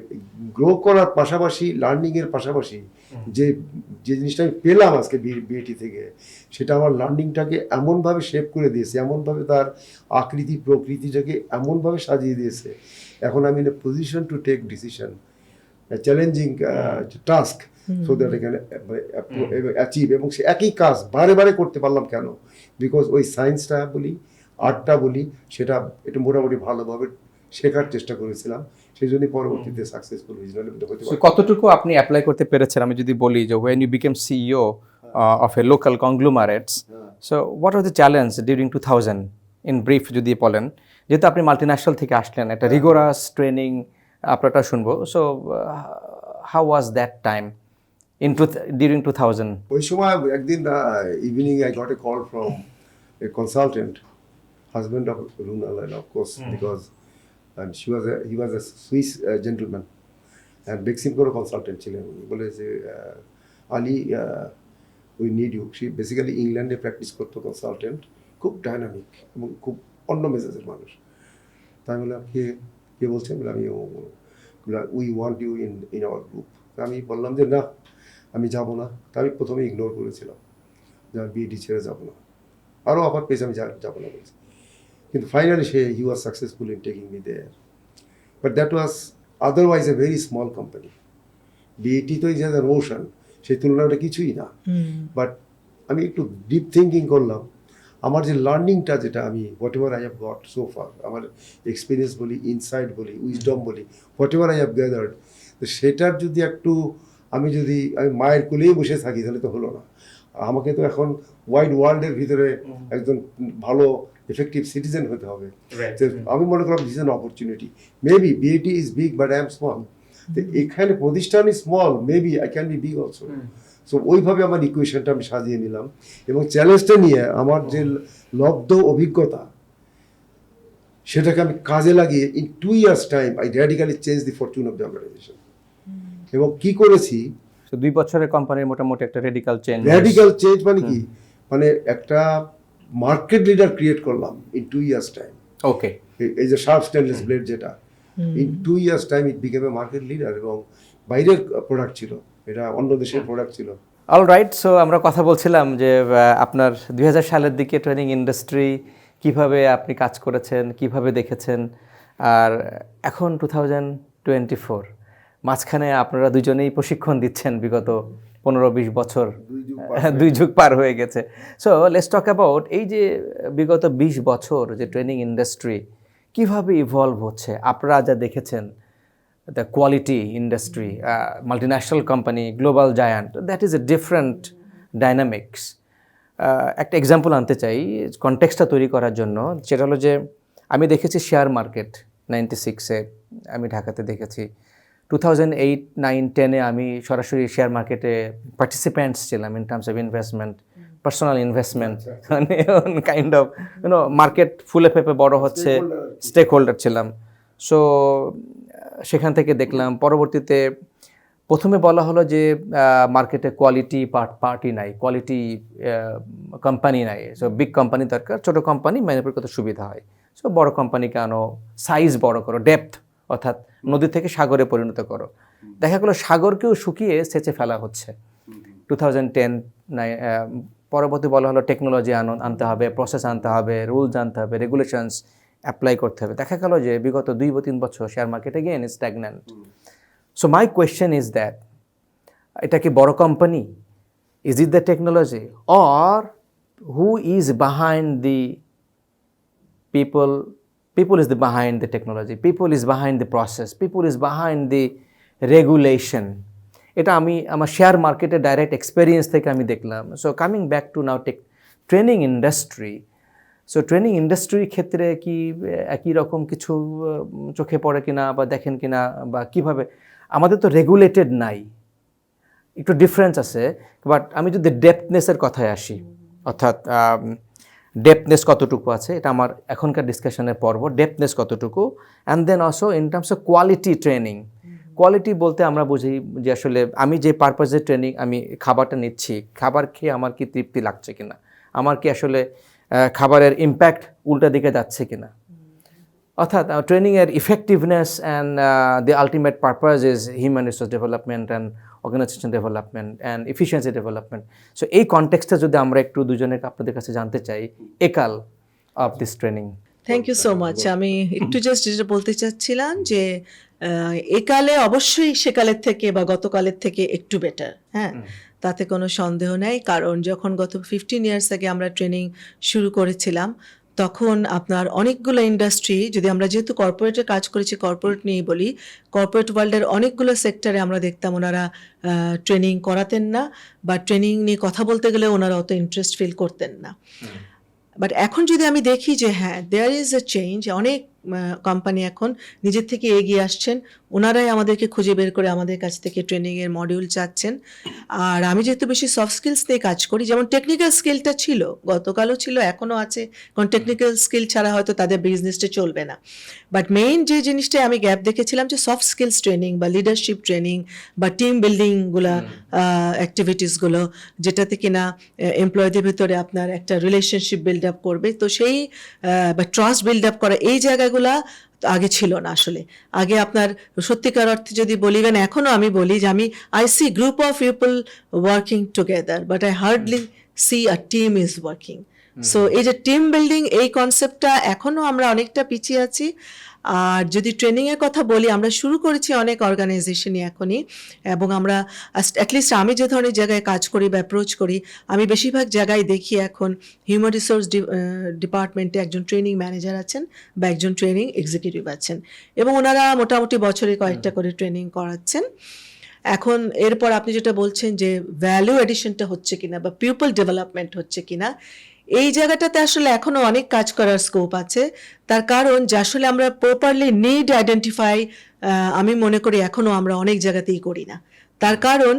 গ্রো করার পাশাপাশি, লার্নিংয়ের পাশাপাশি যে জিনিসটা আমি পেলাম আজকে বিএটি থেকে, সেটা আমার লার্নিংটাকে এমনভাবে শেপ করে দিয়েছে, এমনভাবে তার আকৃতি প্রকৃতিটাকে এমনভাবে সাজিয়ে দিয়েছে, এখন আমি in a position to take decision, challenging task, so that I can achieve. এবং সে একই কাজ বারে বারে করতে পারলাম কেন? বিকজ ওই সায়েন্সটা বলি, আর্টটা বলি, সেটা একটু মোটামুটি ভালোভাবে শেখার চেষ্টা করেছিলাম, সেই জন্যই পরবর্তীতে সাকসেসফুল হয়েছিল। কতটুকু আপনি অ্যাপ্লাই করতে পেরেছেন? আমি যদি বলি যে when you became CEO of a local conglomerates, so what was the challenge during 2000 in brief যদি বলেন, যেহেতু আপনি মাল্টিন্যাশনাল থেকে আসলেন, একটা রিগোরাস ট্রেনিং আপনারটা শুনবো, so how was that time during 2000? ওই সময় একদিন evening I got a call from a consultant, husband of Runa Laila, of course, because he was a Swiss gentleman, and Beximco করে কনসালটেন্ট ছিলেন উনি। বলে যে আলী, উই নিড ইউ। সে বেসিক্যালি ইংল্যান্ডে প্র্যাকটিস করতো কনসালটেন্ট, খুব ডাইনামিক এবং খুব অন্য মেজাজের মানুষ। তাই বললাম কে বলছেন? বলে আমি we want you in our group. আমি বললাম যে না, আমি যাব না। তা আমি প্রথমে ইগনোর করেছিলাম যে আমি বিএডি ছেড়ে যাবো না, আরও অফার পেয়েছে, আমি যাবো না বলছি। কিন্তু finally he was successful in taking me there, but that was otherwise a very small company. BAT তো ইজ এ ওশান, সেই তুলনাটা কিছুই না। বাট আমি একটু ডিপ থিঙ্কিং করলাম, আমার যে লার্নিংটা, যেটা আমি what ever I have goat so far, আমার এক্সপিরিয়েন্স বলি, ইনসাইট বলি, উইজডম বলি, what ever I have gathered, তো সেটার যদি একটু আমি মায়ের কোলেই বসে থাকি, তাহলে তো হলো না। আমাকে তো এখন ওয়াইড ওয়ার্ল্ডের ভিতরে একজন ভালো এফেক্টিভ সিটিজেন হতে হবে। আমি মনে করলাম this is an opportunity, maybe BAT is big but I am small, তো এখানে প্রতিষ্ঠানই small, maybe I can be big also. So ওইভাবে আমার ইকুয়েশনটা আমি সাজিয়ে নিলাম এবং চ্যালেঞ্জটা নিয়ে আমার যে লব্ধ অভিজ্ঞতা, সেটাকে আমি কাজে লাগিয়ে in 2 years time I radically change the fortune of the organisation. এবং কি করেছি, 2 বছরের কোম্পানির মোটামুটি একটা রেডিক্যাল চেঞ্জ মানে কি, মানে একটা মার্কেট লিডার ক্রিয়েট করলাম ইন 2 years টাইম। ওকে, এই যে শার্প স্টেনলেস ব্লেড, যেটা in 2 years time it became a market leader, এবং বাইরের প্রোডাক্ট ছিল, এটা অন্য দেশের প্রোডাক্ট ছিল। অলরাইট, সো আমরা কথা বলছিলাম যে আপনার 2000 সালের দিকে ট্রেনিং ইন্ডাস্ট্রি কিভাবে আপনি কাজ করেছেন, কিভাবে দেখেছেন, আর এখন 2024 মাঝখানে আপনারা দুজনেই প্রশিক্ষণ দিচ্ছেন বিগত 15-20 বছর, 2 যুগ পার হয়ে গেছে। সো লেটস টক অ্যাবাউট এই যে বিগত 20 বছর যে ট্রেনিং ইন্ডাস্ট্রি কিভাবে ইভলভ হচ্ছে, আপনারা যা দেখেছেন, the quality industry, multinational company, global giant, that is a different dynamics. একটা এক্সাম্পল আনতে চাই কনটেক্সটটা তৈরি করার জন্য, সেটা হলো যে আমি দেখেছি শেয়ার মার্কেট 96-এ আমি ঢাকাতে দেখেছি, 2008, 9, 10-এ আমি সরাসরি শেয়ার মার্কেটে পার্টিসিপেন্টস ছিলাম in terms of investment, personal investment, মানে কাইন্ড অফ মার্কেট ফুলে ফেপে বড় হচ্ছে, স্টেক হোল্ডার ছিলাম। সো সেখান থেকে দেখলাম, পরবর্তীতে প্রথমে বলা হলো যে মার্কেটে কোয়ালিটি পার্টি নাই, কোয়ালিটি কোম্পানি নাই, সো বিগ কোম্পানি দরকার, ছোটো কোম্পানি ম্যানেজ করতে সুবিধা হয়, সো বড় কোম্পানিকে আনো, সাইজ বড় করো, ডেপথ অর্থাৎ নদী থেকে সাগরে পরিণত করো। দেখা গেলো সাগরকেও শুকিয়ে সেচে ফেলা হচ্ছে। 2010 পরবর্তী বলা হলো টেকনোলজি আনতে হবে, প্রসেস আনতে হবে, রুলস আনতে হবে, রেগুলেশনস অ্যাপ্লাই করতে হবে। দেখা গেল যে বিগত 2 বা 3 বছর share market again is stagnant. So my question is that, এটা কি বড় company? Is it the technology? Or who is behind the people is behind the technology, people is behind the process, people is behind the regulation? এটা আমি আমার share মার্কেটের direct experience থেকে আমি দেখলাম। সো কামিং ব্যাক টু নাও training industry, so training ইন্ডাস্ট্রির ক্ষেত্রে কি একই রকম কিছু চোখে পড়ে কিনা বা দেখেন কিনা, বা কিভাবে? আমাদের তো রেগুলেটেড নাই, একটু ডিফারেন্স আছে। বাট আমি যদি ডেপথনেসের কথায় আসি, অর্থাৎ ডেপথনেস কতটুকু আছে, এটা আমার এখনকার ডিসকাশনের পর্ব, ডেপথনেস কতটুকু, and then also in terms of quality training. Quality বলতে আমরা বুঝি যে আসলে আমি যে পারপাসে ট্রেনিং আমি খাবারটা নিচ্ছি, খাবার খেয়ে আমার কি তৃপ্তি লাগছে কিনা, আমার কি আসলে খাবারের ইম্প্যাক্ট উল্টা দিকে যাচ্ছে কিনা, অর্থাৎ ট্রেনিংয়ের effectiveness and the ultimate purpose is human resource development and organisation development and efficiency development. So এই কনটেক্সটে যদি আমরা একটু দুজনের আপনাদের কাছে জানতে চাই, একাল of this training. Thank you so much. আমি একটু জাস্ট যেটা বলতে চাচ্ছিলাম যে একালে অবশ্যই সেকালের থেকে বা গতকালের থেকে একটু বেটার, হ্যাঁ, তাতে কোনো সন্দেহ নেই। কারণ যখন গত 15 ইয়ার্স আগে আমরা ট্রেনিং শুরু করেছিলাম, তখন আপনার অনেকগুলো ইন্ডাস্ট্রি, যদি আমরা যেহেতু কর্পোরেটে কাজ করেছি, কর্পোরেট নিয়েই বলি, কর্পোরেট ওয়ার্ল্ডের অনেকগুলো সেক্টরে আমরা দেখতাম ওনারা ট্রেনিং করাতেন না, বা ট্রেনিং নিয়ে কথা বলতে গেলে ওনারা অত ইন্টারেস্ট ফিল করতেন না। বাট এখন যদি আমি দেখি যে হ্যাঁ, দেয়ার ইজ এ চেঞ্জ, অনেক কোম্পানি এখন নিজের থেকে এগিয়ে আসছেন, ওনারাই আমাদেরকে খুঁজে বের করে আমাদের কাছ থেকে ট্রেনিংয়ের মডিউল চাচ্ছেন। আর আমি যেহেতু বেশি সফট স্কিলস নিয়ে কাজ করি, যেমন টেকনিক্যাল স্কিলটা ছিল, গতকালও ছিল, এখনও আছে, কারণ টেকনিক্যাল স্কিল ছাড়া হয়তো তাদের বিজনেসটা চলবে না। বাট মেইন যে জিনিসটাই আমি গ্যাপ দেখেছিলাম, যে সফট স্কিলস ট্রেনিং বা লিডারশিপ ট্রেনিং বা টিম বিল্ডিংগুলো অ্যাক্টিভিটিসগুলো, যেটাতে কিনা এমপ্লয়ীদের ভিতরে আপনার একটা রিলেশনশিপ বিল্ড আপ করবে, তো সেই বা ট্রাস্ট বিল্ড আপ করা, এই জায়গাগুলা আগে ছিল না আসলে। আগে আপনার সত্যিকার অর্থে যদি বলি, মানে এখনও আমি বলি যে আমি I see group of people working together, but I hardly see a team is working. So এই যে টিম বিল্ডিং, এই কনসেপ্টটা এখনও আমরা অনেকটা পিছিয়ে আছি। আর যদি ট্রেনিংয়ের কথা বলি, আমরা শুরু করেছি অনেক অর্গানাইজেশনই এখনই, এবং আমরা অ্যাটলিস্ট আমি যে ধরনের জায়গায় কাজ করি বা অ্যাপ্রোচ করি, আমি বেশিরভাগ জায়গায় দেখি এখন হিউম্যান রিসোর্স ডিপার্টমেন্টে একজন ট্রেনিং ম্যানেজার আছেন বা একজন ট্রেনিং এক্সিকিউটিভ আছেন, এবং ওনারা মোটামুটি বছরে কয়েকটা করে ট্রেনিং করাচ্ছেন। এখন এরপর আপনি যেটা বলছেন যে ভ্যালু এডিশনটা হচ্ছে কিনা বা পিপল ডেভেলপমেন্ট হচ্ছে কিনা, এই জায়গাটাতে আসলে এখনো অনেক কাজ করার স্কোপ আছে। তার কারণ যে আসলে আমরা প্রপারলি নিড আইডেন্টিফাই, আমি মনে করি এখনো আমরা অনেক জায়গাতেই করি না। তার কারণ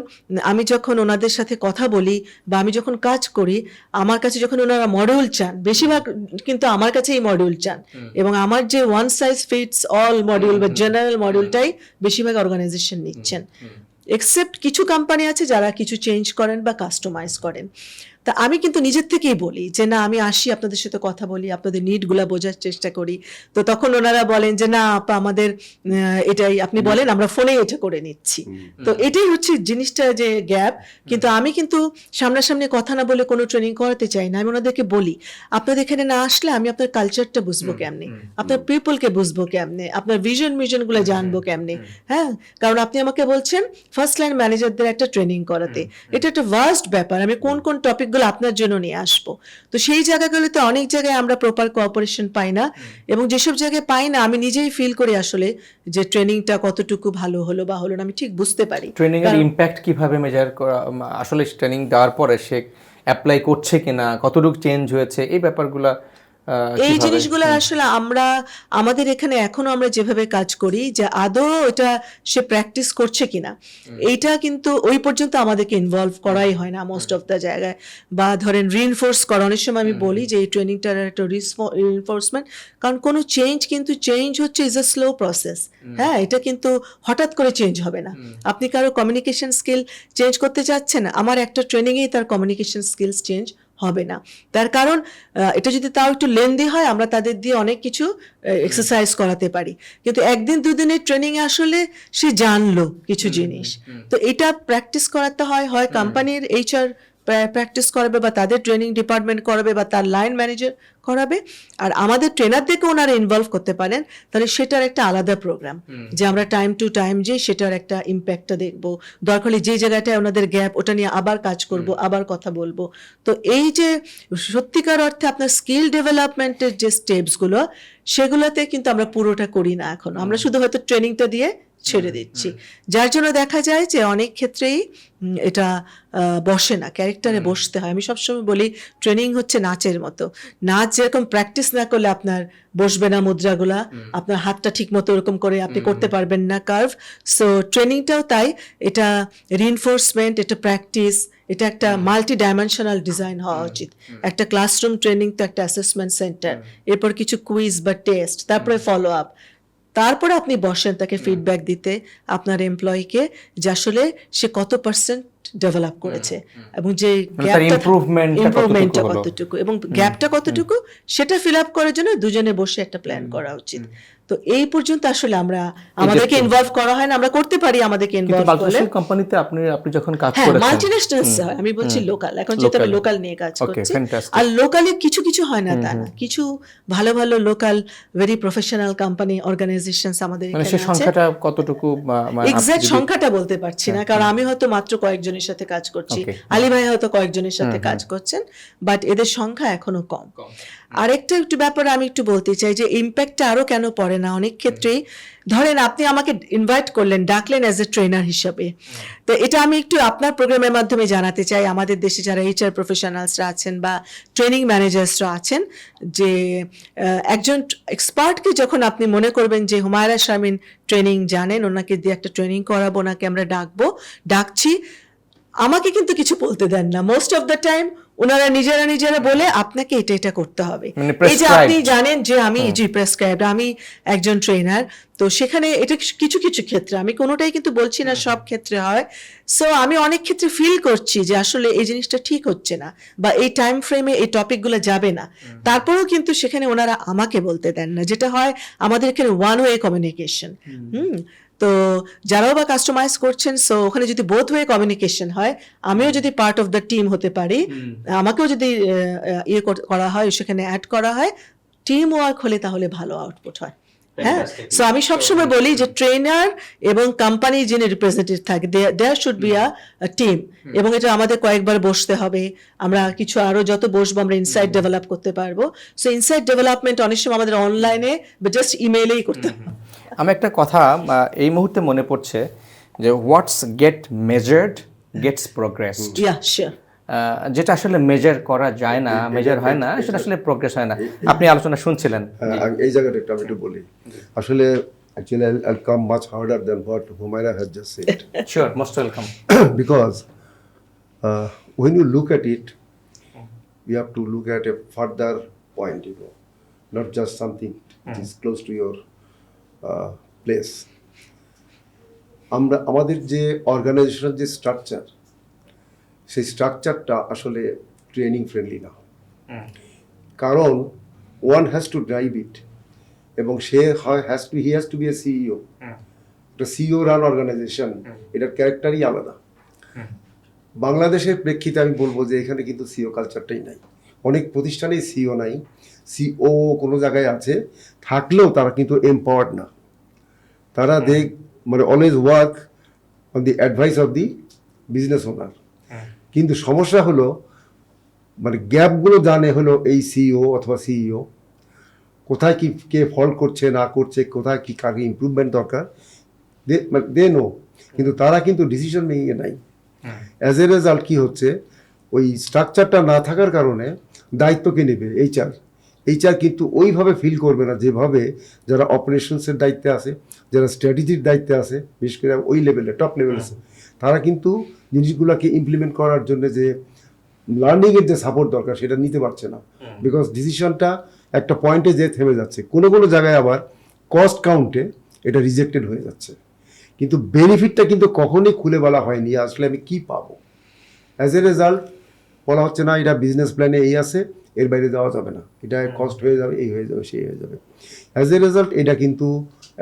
আমি যখন ওনাদের সাথে কথা বলি বা আমি যখন কাজ করি, আমার কাছে যখন ওনারা মডিউল চান, বেশিরভাগ কিন্তু আমার কাছেই মডিউল চান, এবং আমার যে one size fits all module বা জেনারেল মডিউলটাই বেশিরভাগ অর্গানাইজেশন নিচ্ছেন। এক্সেপ্ট কিছু কোম্পানি আছে যারা কিছু চেঞ্জ করেন বা কাস্টমাইজ করেন। তা আমি কিন্তু নিজের থেকেই বলি যে না, আমি আসি, আপনাদের সাথে কথা বলি, আপনাদের নিডগুলো বোঝার চেষ্টা করি। তো তখন ওনারা বলেন যে না আপা, আমাদের এটাই আপনি বলেন, আমরা ফোনে এটা করে নিচ্ছি। তো এটাই হচ্ছে জিনিসটা, যে গ্যাপ। কিন্তু আমি কিন্তু সামনাসামনি কথা না বলে কোনো ট্রেনিং করাতে চাই না। আমি ওনাদেরকে বলি, আপনাদের এখানে না আসলে আমি আপনার কালচারটা বুঝবো কেমনে, আপনার পিপলকে বুঝবো কেমনে, আপনার ভিশনগুলো জানবো কেমনে। হ্যাঁ, কারণ আপনি আমাকে বলছেন ফার্স্ট লাইন ম্যানেজারদের একটা ট্রেনিং করাতে, এটা একটা ভাস্ট ব্যাপার। আমি কোন কোন টপিক আপনার জন্য নিয়ে আসবো। তো সেই জায়গাগুলোতে অনেক জায়গায় আমরা প্রপার কোঅপারেশন পাই না, এবং যেসব জায়গায় পাই না, আমি নিজেই ফিল করি আসলে যে ট্রেনিংটা কতটুকু ভালো হলো বা হলো না, আমি ঠিক বুঝতে পারি। ট্রেনিং এর ইমপ্যাক্ট কিভাবে মেজার করা, আসলে ট্রেনিং দেওয়ার পরে সে অ্যাপ্লাই করছে কিনা, কতটুকু চেঞ্জ হয়েছে, এই ব্যাপারগুলো, এই জিনিসগুলো আসলে আমরা আমাদের এখানে এখনো আমরা যেভাবে কাজ করি, যে আদৌ এটা সে প্র্যাকটিস করছে কিনা, এইটা কিন্তু ওই পর্যন্ত আমাদেরকে ইনভলভ করাই হয় না মোস্ট অফ দ্য জায়গায়। বা ধরেন রিইনফোর্স করা, অনেক সময় আমি বলি যে এই ট্রেনিংটার একটা রিইনফোর্সমেন্ট, কারণ কোনো চেঞ্জ হচ্ছে ইজ আ স্লো প্রসেস। হ্যাঁ, এটা কিন্তু হঠাৎ করে চেঞ্জ হবে না। আপনি কারো কমিউনিকেশন স্কিল চেঞ্জ করতে চাচ্ছেন, আমার একটা ট্রেনিংয়েই তার কমিউনিকেশন স্কিলস চেঞ্জ হবে না। তার কারণ এটা যদি তাও একটু লেন্দি হয়, আমরা তাদের দিয়ে অনেক কিছু এক্সারসাইজ করাতে পারি, কিন্তু একদিন দুদিনের ট্রেনিং এ আসলে সে জানলো কিছু জিনিস। তো এটা প্র্যাকটিস করাতে হয়, হয় কোম্পানির এইচআর প্র্যাকটিস করাবে বা তাদের ট্রেনিং ডিপার্টমেন্ট করাবে বা তার লাইন ম্যানেজার করাবে, আর আমাদের ট্রেনারদেরকে ওনারা ইনভলভ করতে পারেন, তাহলে সেটার একটা আলাদা প্রোগ্রাম যে আমরা টাইম টু টাইম যে সেটার একটা ইম্প্যাক্টটা দেখবো, দরকার হলে যে জায়গাটায় ওনাদের গ্যাপ ওটা নিয়ে আবার কাজ করব, আবার কথা বলবো। তো এই যে সত্যিকার অর্থে আপনার স্কিল ডেভেলপমেন্টের যে স্টেপসগুলো, সেগুলোতে কিন্তু আমরা পুরোটা করি না এখন, আমরা শুধু হয়তো ট্রেনিংটা দিয়ে ছেড়ে দিচ্ছি, যার জন্য দেখা যায় যে অনেক ক্ষেত্রেই এটা বসে না, ক্যারেক্টারে বসতে হয়। আমি সবসময় বলি ট্রেনিং হচ্ছে নাচের মতো, নাচ যেরকম প্র্যাকটিস না করলে আপনার বসবে না মুদ্রাগুলা, আপনার হাতটা ঠিক মতো এরকম করে আপনি করতে পারবেন না কার্ভ। সো ট্রেনিংটাও তাই, এটা রিইনফোর্সমেন্ট, এটা প্র্যাকটিস, এটা একটা মাল্টি ডাইমেনশনাল ডিজাইন হওয়া উচিত। একটা ক্লাসরুম ট্রেনিং তো একটা অ্যাসেসমেন্ট সেন্টার, এরপর কিছু কুইজ বা টেস্ট, তারপরে ফলো আপ, তারপরে আপনি বসেন তাকে ফিডব্যাক দিতে আপনার এমপ্লয়িকে যে আসলে সে কত পার্সেন্ট ডেভেলপ করেছে এবং যে ইমপ্রুভমেন্টটা কতটুকু এবং গ্যাপটা কতটুকু, সেটা ফিল আপ করার জন্য দুজনে বসে একটা প্ল্যান করা উচিত। তো এই পর্যন্ত আসলে আমাদেরকে ইনভলভ করা হয় না, আমরা করতে পারি আমাদেরকে ইনভলভ করলে। কোম্পানিতে আপনি যখন কাজ হ্যাঁ, করেছেন, মাল্টিন্যাশনালস হয়, আমি বলছি লোকাল, এখন যেহেতু আমি লোকাল নিয়ে কাজ করছি। আর লোকালে কিছু কিছু হয় না তা না, কিছু ভালো ভালো local very professional company organizations আমাদের এখানে আছে। সংখ্যাটা কতটুকু? এক্সাক্ট সংখ্যাটা বলতে পারছি না, কারণ আমি হয়তো মাত্র কয়েকজনের সাথে কাজ করছি, আলী ভাই হয়তো কয়েকজনের সাথে কাজ করছেন, বাট এদের সংখ্যা এখনো কম। আরেকটা একটু ব্যাপারে আমি একটু বলতে চাই যে ইম্প্যাক্টটা আরো কেন পড়ে না অনেক ক্ষেত্রেই। ধরেন আপনি আমাকে ইনভাইট করলেন, ডাকলেন অ্যাজ এ ট্রেনার হিসাবে, তো এটা আমি একটু আপনার প্রোগ্রামের মাধ্যমে জানাতে চাই আমাদের দেশে যারা এইচআর প্রফেশনালসরা আছেন বা ট্রেনিং ম্যানেজার্সরা আছেন, যে একজন এক্সপার্টকে যখন আপনি মনে করবেন যে হুমায়রা শারমিন ট্রেনিং জানেন, ওনাকে দিয়ে একটা ট্রেনিং করাবো, ওনাকে আমরা ডাকছি, আমাকে কিন্তু কিছু বলতে দেন না। মোস্ট অফ দ্য টাইম ওনারা নিজেরা বলে আপনাকে এটা করতে হবে। এই যে আপনি জানেন যে আমি প্রেসক্রাইবড, আমি একজন ট্রেনার, তো সেখানে এটা কিছু কিছু ক্ষেত্রে, আমি কোনোটাই কিন্তু বলছি না সব ক্ষেত্রে হয়। সো আমি অনেক ক্ষেত্রে ফিল করছি যে আসলে এই জিনিসটা ঠিক হচ্ছে না বা এই টাইম ফ্রেমে এই টপিকগুলো যাবে না, তারপরেও কিন্তু সেখানে ওনারা আমাকে বলতে দেন না, যেটা হয় আমাদের এখানে ওয়ান ওয়ে কমিউনিকেশন। তো যারাও বা কাস্টমাইজ করছেন, সো ওখানে যদি বোথ ওয়ে কমিউনিকেশন হয়, আমিও যদি পার্ট অফ দ্য টিম হতে পারি, আমাকেও যদি করা হয়, সেখানে অ্যাড করা হয়, টিম ওয়ার্ক হলে তাহলে ভালো আউটপুট হয়। হ্যাঁ, সো আমি সবসময় বলি যে ট্রেনার এবং কোম্পানি যিনি রিপ্রেজেন্টেটিভ থাকে, there should be a team, এবং এটা আমাদের কয়েকবার বসতে হবে। আমরা কিছু আরো যত বসবো আমরা ইনসাইট ডেভেলপ করতে পারবো। সো ইনসাইট ডেভেলপমেন্ট অনেক সময় আমাদের অনলাইনে বা জাস্ট ইমেইলেই করতে হবে। আমি একটা কথা এই মুহূর্তে মনে পড়ছে যে হোয়াটস গেট মেজার্ড গেটস প্রোগ্রেসড। যেটা আসলে মেজার করা যায় না, মেজার হয় না, সেটা আসলে প্রোগ্রেস হয় না। আপনি আলোচনা শুনছিলেন, এই জায়গাটা একটু আমি একটু বলি। আসলে actually I'll come much harder than what Humaira has just said. Sure, most welcome. Because when you look at it, you have to look at a further point, not just something which is close to your place. আমাদের যে organisational যে structure, সেই স্ট্রাকচারটা আসলে training friendly না, কারণ one has to drive it, এবং সে he has to be a CEO. একটা সিইও রান অর্গানাইজেশন, এটার ক্যারেক্টারই আলাদা। বাংলাদেশের প্রেক্ষিতে আমি বলবো যে এখানে কিন্তু সিইও কালচারটাই নাই, অনেক প্রতিষ্ঠানেই সিইও নাই, সিও কোনো জায়গায় আছে, থাকলেও তারা কিন্তু এমপাওয়ার্ড না, তারা always work on the advice of the business owner. কিন্তু সমস্যা হলো গ্যাপগুলো জানে হলো এই সিইও অথবা সিইও, কোথায় কি কে ফল্ট করছে না করছে, কোথায় কি কাকে ইমপ্রুভমেন্ট দরকার, দে নো, কিন্তু তারা কিন্তু ডিসিশন মেকিংয়ে নাই। অ্যাজ এ রেজাল্ট কি হচ্ছে, ওই স্ট্রাকচারটা না থাকার কারণে দায়িত্ব কে নেবে? এইচআর কিন্তু ওইভাবে ফিল করবে না যেভাবে যারা অপারেশনসের দায়িত্বে আছে, যারা স্ট্র্যাটেজির দায়িত্বে আছে, বিশেষ করে ওই লেভেলে টপ লেভেল আছে, তারা কিন্তু জিনিসগুলোকে ইমপ্লিমেন্ট করার জন্য যে লার্নিংয়ের যে সাপোর্ট দরকার সেটা নিতে পারছে না, বিকজ ডিসিশনটা একটা পয়েন্টে যে থেমে যাচ্ছে। কোনো জায়গায় আবার কস্ট কাউন্টে এটা রিজেক্টেড হয়ে যাচ্ছে, কিন্তু বেনিফিটটা কিন্তু কখনোই খুলে বলা হয়নি আসলে আমি কি পাবো। অ্যাজ এ রেজাল্ট বলা হচ্ছে না এটা বিজনেস প্ল্যানে এই আছে, এর বাইরে যাওয়া যাবে না, এটা কস্ট হয়ে যাবে, এই হয়ে যাবে, সেই হয়ে যাবে। অ্যাজ এ রেজাল্ট এটা কিন্তু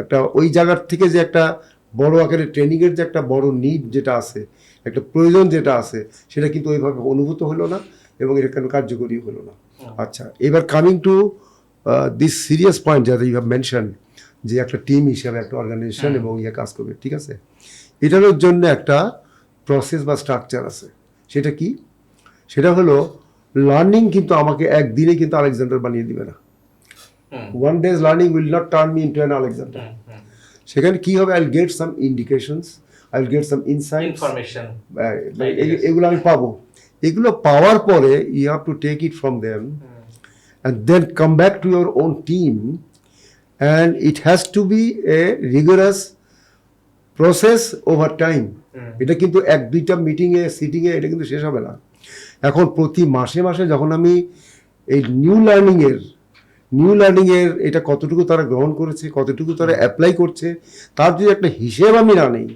একটা ওই জায়গার থেকে যে একটা বড় আকারের ট্রেনিংয়ের যে একটা বড় নিড যেটা আছে, একটা প্রয়োজন যেটা আছে, সেটা কিন্তু ওইভাবে অনুভূত হলো না এবং এটা কেন কার্যকরী হলো না। আচ্ছা, এবার coming to this serious point যাতে ইউ হ্যাভ মেনশন, যে একটা টিম হিসাবে একটা অর্গানাইজেশন এবং ইয়ে কাজ করবে, ঠিক আছে, এটার জন্য একটা প্রসেস বা স্ট্রাকচার আছে। সেটা কি? সেটা হলো লার্নিং কিন্তু আমাকে একদিনে কিন্তু আলেকজান্ডার বানিয়ে দিবে না। One day's learning will not turn me into an Alexander. সেখানে কি হবে? I will get some indications, I will get some insight, information, এগুলো আমি পাবো। এগুলো পাওয়ার পরে you have to take it from them and then come back to your own team, and it has to be a rigorous process over time. এটা কিন্তু এক দুইটা মিটিংয়ে সিটিংয়ে এটা কিন্তু শেষ হবে না। এখন প্রতি মাসে মাসে যখন আমি এই নিউ লার্নিংয়ের এটা কতটুকু তারা গ্রহণ করেছে, কতটুকু তারা অ্যাপ্লাই করছে, তার যদি একটা হিসেব আমি না নেই,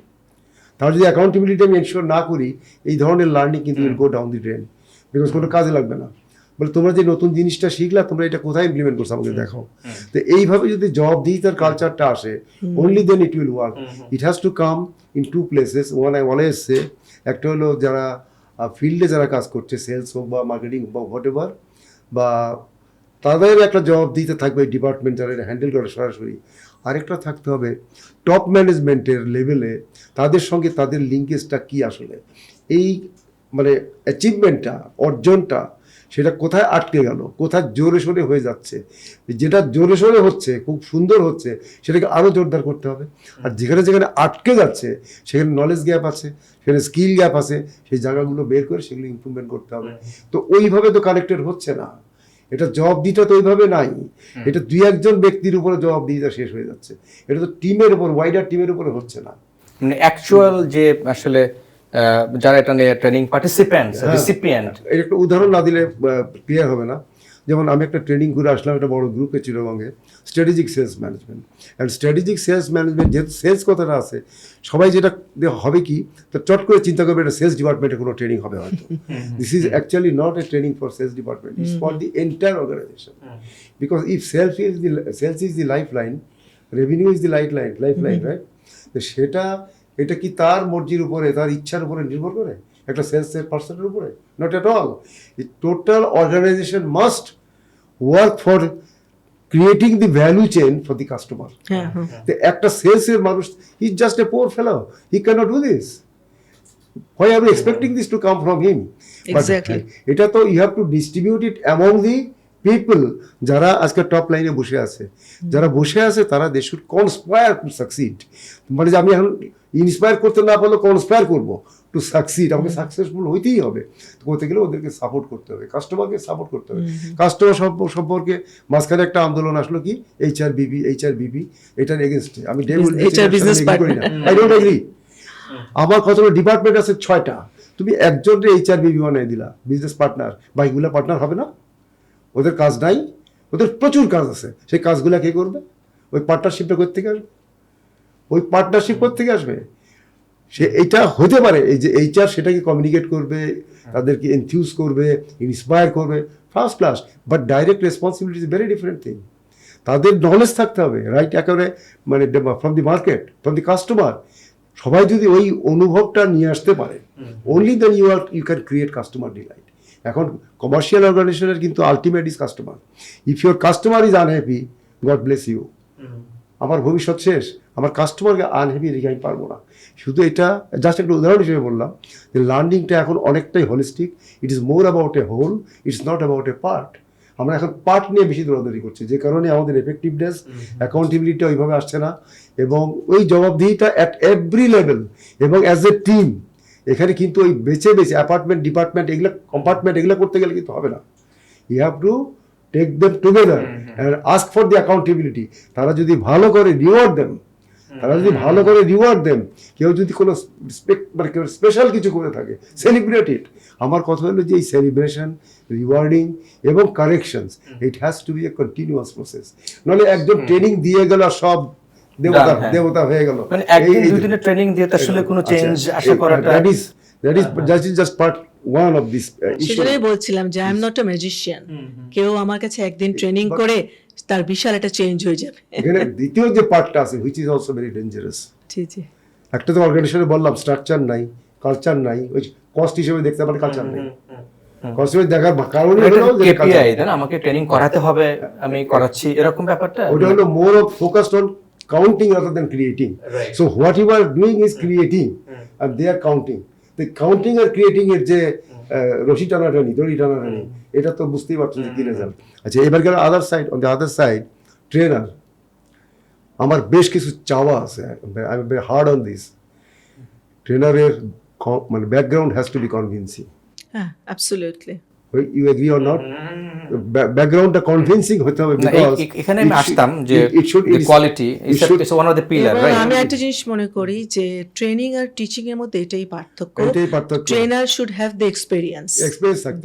তার যদি অ্যাকাউন্টেবিলিটি আমি এনশিওর না করি, এই ধরনের লার্নিং কিন্তু will go down the drain, because কোনো কাজে লাগবে না। বলে তোমরা যে নতুন জিনিসটা শিখলা, তোমরা এটা কোথায় ইমপ্লিমেন্ট করছো আমাকে দেখাও। তো এইভাবে যদি জবাবদিহিতার কালচারটা আসে, only then it will work. It has to come in two places. One এসছে, একটা হলো যারা ফিল্ডে যারা কাজ করছে, সেলস হোক বা মার্কেটিং হোক বা হোয়াট এভার, বা তাদের একটা জবাবদিহিতা থাকবে ডিপার্টমেন্ট যারা এটা হ্যান্ডেল করে সরাসরি। আরেকটা থাকতে হবে টপ ম্যানেজমেন্টের লেভেলে, তাদের সঙ্গে তাদের লিঙ্কেজটা কি আসলে, এই মানে অ্যাচিভমেন্টটা, অর্জনটা, সেটা কোথায় আটকে গেল, কোথায় জোরে সোরে হয়ে যাচ্ছে। যেটা জোরে সোরে হচ্ছে, খুব সুন্দর হচ্ছে, সেটাকে আরও জোরদার করতে হবে। আর যেখানে যেখানে আটকে যাচ্ছে, সেখানে নলেজ গ্যাপ আছে, সেখানে স্কিল গ্যাপ আছে, সেই জায়গাগুলো বের করে সেগুলো ইমপ্রুভমেন্ট করতে হবে। তো ওইভাবে তো কানেক্টেড হচ্ছে না, এটা জবাবদিহিতা তো ওইভাবে নাই। এটা দুই একজন ব্যক্তির উপরে জবাবদিহিতা শেষ হয়ে যাচ্ছে, এটা তো টিমের উপর, ওয়াইডার টিমের উপরে হচ্ছে না। মানে অ্যাকচুয়াল যে আসলে যারা এটা নিয়ে ট্রেনিং পার্টিসিপেন্টস, রিসিপিয়েন্ট, এর একটা উদাহরণ না দিলে ক্লিয়ার হবে না। যেমন আমি একটা ট্রেনিং করে আসলাম একটা বড় গ্রুপে চিটাগংয়ে, strategic sales management. And strategic sales management, যেহেতু সেলস কথাটা আছে, সবাই যেটা হবে কি, তো চট করে চিন্তা করবে এটা সেলস ডিপার্টমেন্টে কোনো ট্রেনিং হবে হয়তো। This is actually not a training for sales department, it's for the entire organization. Because if sales is the life line, revenue is the life line, right? তো এটা কি তার মর্জির উপরে, তার ইচ্ছার উপরে নির্ভর করে একটা সেলসের পার্সনের উপরে? Not at all. Total organization must work for creating the value chain for the customer. তো একটা সেলসের মানুষ, he is just a poor fellow, he can't do this. Why are we expecting this to come from him? Exactly. এটা তো you have to distribute it among the people যারা আজকে top লাইনে বসে আছে, যারা বসে আছে তারা they should conspire to succeed. মানে যে আমি এখন ইন্সপায়ার করতে না পারলে কনস্পায়ার করবো টু সাকসিড, আমাকে সাকসেসফুল হইতেই হবে। তো করতে গেলে ওদেরকে সাপোর্ট করতে হবে, কাস্টমারকে সাপোর্ট করতে হবে। কাস্টমার সম্পর্কে মাঝখানে একটা আন্দোলন আসলো কি, এইচআরবিপি, এটার এগেনস্টে আমি করি না, আই ডোন্ট এগ্রি। আমার কতগুলো ডিপার্টমেন্ট আছে 6টা, তুমি একজনকে এইচআরবিপি বানিয়ে দিলা, বিজনেস পার্টনার, বাইকগুলো পার্টনার হবে না? ওদের কাজ নাই, ওদের প্রচুর কাজ আছে, সেই কাজগুলো কে করবে? ওই পার্টনারশিপটা কোত্থেকে আসবে? সে এটা হতে পারে এই যে এইচআর সেটাকে কমিউনিকেট করবে, তাদেরকে এনথিউজ করবে, ইন্সপায়ার করবে, first class. But direct responsibility is very different thing. তাদের নলেজ থাকতে হবে, রাইট, একেবারে মানে from the market, from the customer. সবাই যদি ওই অনুভবটা নিয়ে আসতে পারে, only then you can create customer delight. এখন কমার্শিয়াল অর্গানাইজেশনের কিন্তু ultimate is customer. If your customer is unhappy, God bless you, আমার ভবিষ্যৎ শেষ। আমার কাস্টমারকে আনহ্যাপি রেখে আমি পারবো না। শুধু এটা জাস্ট একটা উদাহরণ হিসেবে বললাম যে লার্নিংটা এখন অনেকটাই holistic. It is more about a whole, it's not about a part. আমরা এখন পার্ট নিয়ে বেশি দৌড়াদৌড়ি করছি, যে কারণে আমাদের এফেক্টিভনেস, অ্যাকাউন্টেবিলিটি ওইভাবে আসছে না, এবং ওই জবাবদিহিতা অ্যাট এভরি লেভেল এবং অ্যাজ এ টিম। এখানে কিন্তু ওই বেছে ডিপার্টমেন্ট এগুলো কম্পার্টমেন্ট এগুলো করতে গেলে কিন্তু হবে না। You have to take them together and ask for the accountability. তারা যদি ভালো করে রিওয়ার্ড দেম, কেউ যদি কোনো মানে কেউ স্পেশাল কিছু করে থাকে, সেলিব্রেট ইট। আমার কথা হলো যে এই সেলিব্রেশন, রিওয়ার্ডিং এবং corrections, it has to be a continuous process. নাহলে একজন ট্রেনিং দিয়ে গেল সব দেবতা হয়ে গেল, মানে একদিন দুই দিনের ট্রেনিং দিয়ে আসলে কোনো চেঞ্জ আশা করাটা that is just part one of this issue. সেটাই বলছিলাম যে I am not a magician, কেউ আমার কাছে একদিন ট্রেনিং করে তার বিশাল একটা চেঞ্জ হয়ে যাবে। এখানে দ্বিতীয় যে পার্টটা আছে which is also very dangerous. জি জি, একটা তো অর্গানাইজেশনে বললাম স্ট্রাকচার নাই, কালচার নাই, ওই কস্ট হিসেবে দেখতে পারে কালচার নেই। কস্ট হিসেবে দেখার কারণই হলো যে কেপিআই তাই না, আমাকে ট্রেনিং করাতে হবে, আমি করাচ্ছি, এরকম ব্যাপারটা। ওটা হলো more of focused on counting rather than creating. Right. So what you are doing is creating and they are counting. The counting R creating এর যে রশি টানাটানি, দড়ি টানাটানি, এটা তো বুঝতেই পারছেন যে কি রেজাল্ট। আচ্ছা, এবার গেল other side, on the other side trainer. আমার বেশ কিছু চাওয়া আছে, I am very hard on this. ট্রেনারের মানে background has to be convincing. হ্যাঁ absolutely. You agree or not? ব্যাকগ্রাউন্ডটা কনভিন্সিং হতে হবে, না, বিকজ এখানে আমি আসতাম যে quality is one of the pillar, এবং রাইট? আমি একটা জিনিস মনে করি যে ট্রেনিং আর টিচিং এর মধ্যে এটাই পার্থক্য। এটাই পার্থক্য। Trainer should have the experience.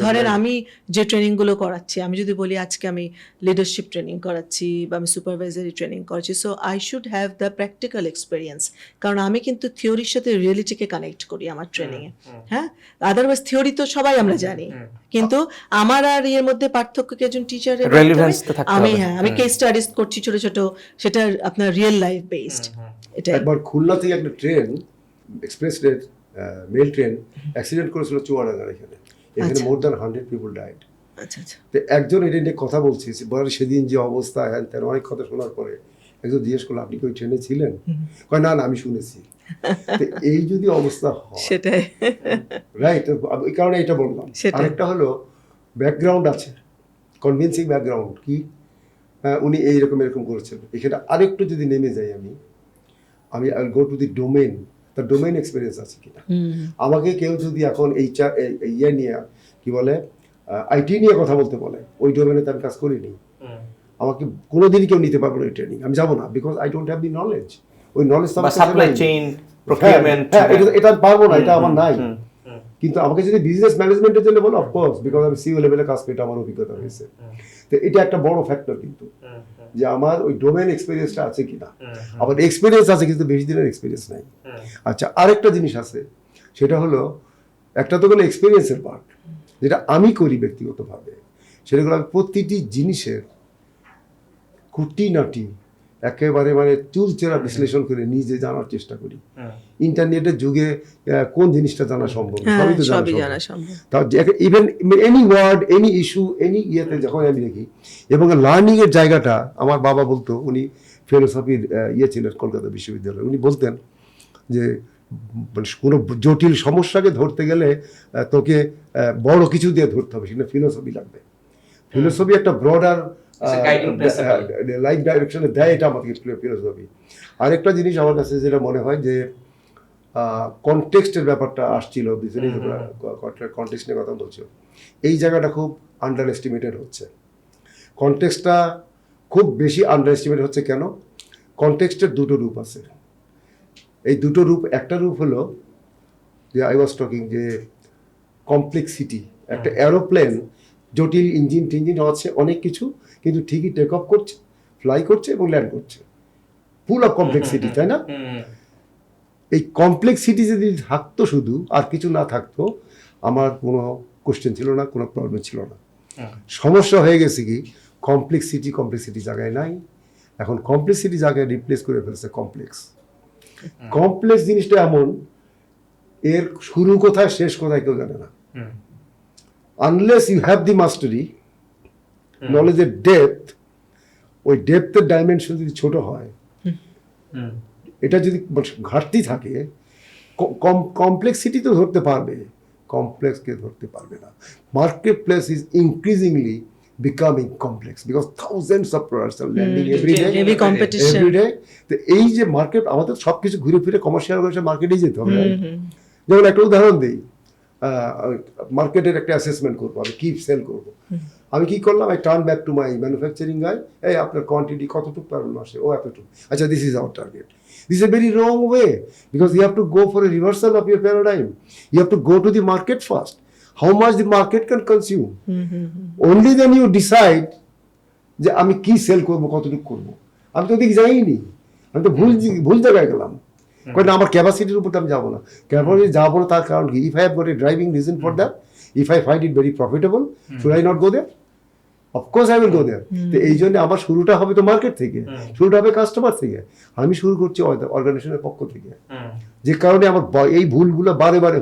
ধরেন আমি যে ট্রেনিং গুলো করাচ্ছি, আমি যদি বলি আজকে আমি লিডারশিপ ট্রেনিং করাচ্ছি বা আমি সুপারভাইজারি ট্রেনিং করাচ্ছি, so I should have the practical experience, কারণ আমি কিন্তু থিওরির সাথে রিয়েলিটিকে কানেক্ট করি আমার ট্রেনিং এ। হ্যাঁ, আদারওয়াইজ থিওরি তো সবাই আমরা জানি, কিন্তু আমার আর এর মধ্যে পার্থক্য কি একজন টিচারের Relevance তো থাকতে আমি হবে। হ্যাঁ আমি কেস স্টাডিজ করছি ছোট ছোট, সেটা আপনার রিয়েল লাইফ বেসড। এটা একবার খুলনা থেকে একটা train, express train, mail train accident করেছিল চুয়াডাঙ্গার এখানে। এখানে মোর দ্যান 100 পিপল ডাইড। আচ্ছা আচ্ছা, তো একজন এটা নিয়ে কথা বলছি, বলে সেদিন যে অবস্থা, হ্যাঁ তার অনেক কথা শোনার পরে একজন জিজ্ঞেস করলো, আপনি কি ওই ট্রেনে ছিলেন? কয় না না, আমি শুনেছি। তো এই যদি অবস্থা হয়, সেটাই রাইট, এই কারণে এটা বললাম। সেটাই। আরেকটা হলো ব্যাকগ্রাউন্ড আছে, কনভিন্সিং ব্যাকগ্রাউন্ড কি, উনি এইরকম এরকম করেছেন। এখানে আরেকটু যদি নেমে যাই, আমি I go to the domain, তার ডোমেন এক্সপিরিয়েন্স আছে কিনা। আমাকে কেউ যদি এখন ইয়ে নিয়ে কি বলে আইটি নিয়ে কথা বলতে বলে, ওই ডোমেনে তো আমি কাজ করিনি, আমাকে কোনোদিনই কেউ নিতে পারবে না ওই ট্রেনিং, আমি যাবো না, because I don't have the knowledge. ওই নলেজ তো আমার সাপ্লাই চেইন, প্রকিউরমেন্ট, এটা পারবো না, এটা আমার নাই। কিন্তু আমাকে যদি বিজনেস ম্যানেজমেন্টের জন্য বলো, অফকোর্স, বিকজ আমি সিও লেভেলে কাজ পেতে আমার অভিজ্ঞতা হয়েছে। তো এটা একটা বড় ফ্যাক্টর কিন্তু, যে আমার ওই ডোমেন এক্সপিরিয়েন্সটা আছে কিনা। আবার এক্সপিরিয়েন্স আছে কিন্তু বেশি দিনের এক্সপিরিয়েন্স নাই। আচ্ছা, আরেকটা জিনিস আছে, সেটা হলো একটা তো কোনো এক্সপিরিয়েন্সের পার্ট, যেটা আমি করি ব্যক্তিগতভাবে, সেটা হলো আমি প্রতিটি জিনিসের খুঁটিনাটি একেবারে মানে চুলচেরা বিশ্লেষণ করে নিজে জানার চেষ্টা করি। ইন্টারনেটের যুগে কোন জিনিসটা জানা সম্ভব, সবই তো জানা সম্ভব। তাও even any word, any issue, any ইয়েতে যখন আমি দেখি, এবং লার্নিং এর জায়গাটা, আমার বাবা বলতো, উনি ফিলোসফির ইয়ে ছিলেন কলকাতা বিশ্ববিদ্যালয়ে, উনি বলতেন যে কোনো জটিল সমস্যাকে ধরতে গেলে তোকে বড় কিছু দিয়ে ধরতে হবে, সেখানে ফিলোসফি লাগবে। ফিলোসফি একটা ব্রডার লাইফ ডাইরেকশনে দেয়, এটা আমাকে ফিলোসফি। আরেকটা জিনিস আমার কাছে যেটা মনে হয় যে কনটেক্সটের ব্যাপারটা আসছিল, কনটেক্সট নিয়ে কথা বলছো, এই জায়গাটা খুব আন্ডার এস্টিমেটেড হচ্ছে। কনটেক্সটটা খুব বেশি আন্ডার এস্টিমেট হচ্ছে। কেন? কনটেক্সটের দুটো রূপ আছে। এই দুটো রূপ, একটা রূপ হলো যে আই ওয়াজ টকিং, যে কমপ্লেক্সিটি। একটা এরোপ্লেন জটিল ইঞ্জিন টিঞ্জিন হচ্ছে, অনেক কিছু, কিন্তু ঠিকই টেক অফ করছে, ফ্লাই করছে এবং ল্যান্ড করছে, ফুল অফ কমপ্লেক্সিটি, তাই না? এই কমপ্লেক্সিটি যদি থাকতো শুধু, আর কিছু না থাকতো, আমার কোনো কোশ্চেন ছিল না, কোনো প্রবলেম ছিল না। সমস্যা হয়ে গেছে কি, কমপ্লেক্সিটি জায়গায় নাই, এখন কমপ্লেক্সিটি জায়গায় রিপ্লেস করে ফেলছে কমপ্লেক্স। কমপ্লেক্স জিনিসটা এমন, এর শুরু কোথায় শেষ কোথায় কেউ জানে না। আনলেস ইউ হ্যাভ দি মাস্টারি, নলেজের ডেপথ, ওই ডেপথের ডাইমেনশন যদি ছোট হয়, এটা যদি ঘাটতি থাকে, কমপ্লেক্সিটি তো ধরতে পারবে, কমপ্লেক্সকে ধরতে পারবে না। Market place is increasingly becoming complex because thousands of products are landing every day, heavy competition every day. তো এই যে মার্কেট, আমাদের সবকিছু ঘুরে ফিরে কমার্শিয়াল মার্কেটেই যেতে হবে। যেমন একটা উদাহরণ দিই, মার্কেটের একটা অ্যাসেসমেন্ট করবো, আমি কি সেল করবো। আমি কি করলাম, I turn back to my manufacturing guy, এই আপনার কোয়ান্টিটি কতটুকু পার মাসে, ও এতটুকু, আচ্ছা this is our target. This is a very wrong way, because you have to go for a reversal of your paradigm. You have to go to the market first. How much the market can consume. Only then you decide যে আমি কি sell করবো, কতটুকু করবো। আমি তো দিকে যাইনি, আমি তো ভুল জায়গায় গেলাম। কারণ আমার ক্যাপাসিটির উপর তো আমি যাবো না, ক্যাপাসিটি যাবো না তার কারণ কি, if I have got a driving reason for that, if I find it very profitable, should I not go there? Of course I will go there. তো এই জন্য আমার শুরুটা হবে তো মার্কেট থেকে, শুরুটা হবে কাস্টমার থেকে। আমি শুরু করছি অর্গানাইজেশনের পক্ষ থেকে, যে কারণে আমার এই ভুলগুলো বারে বারে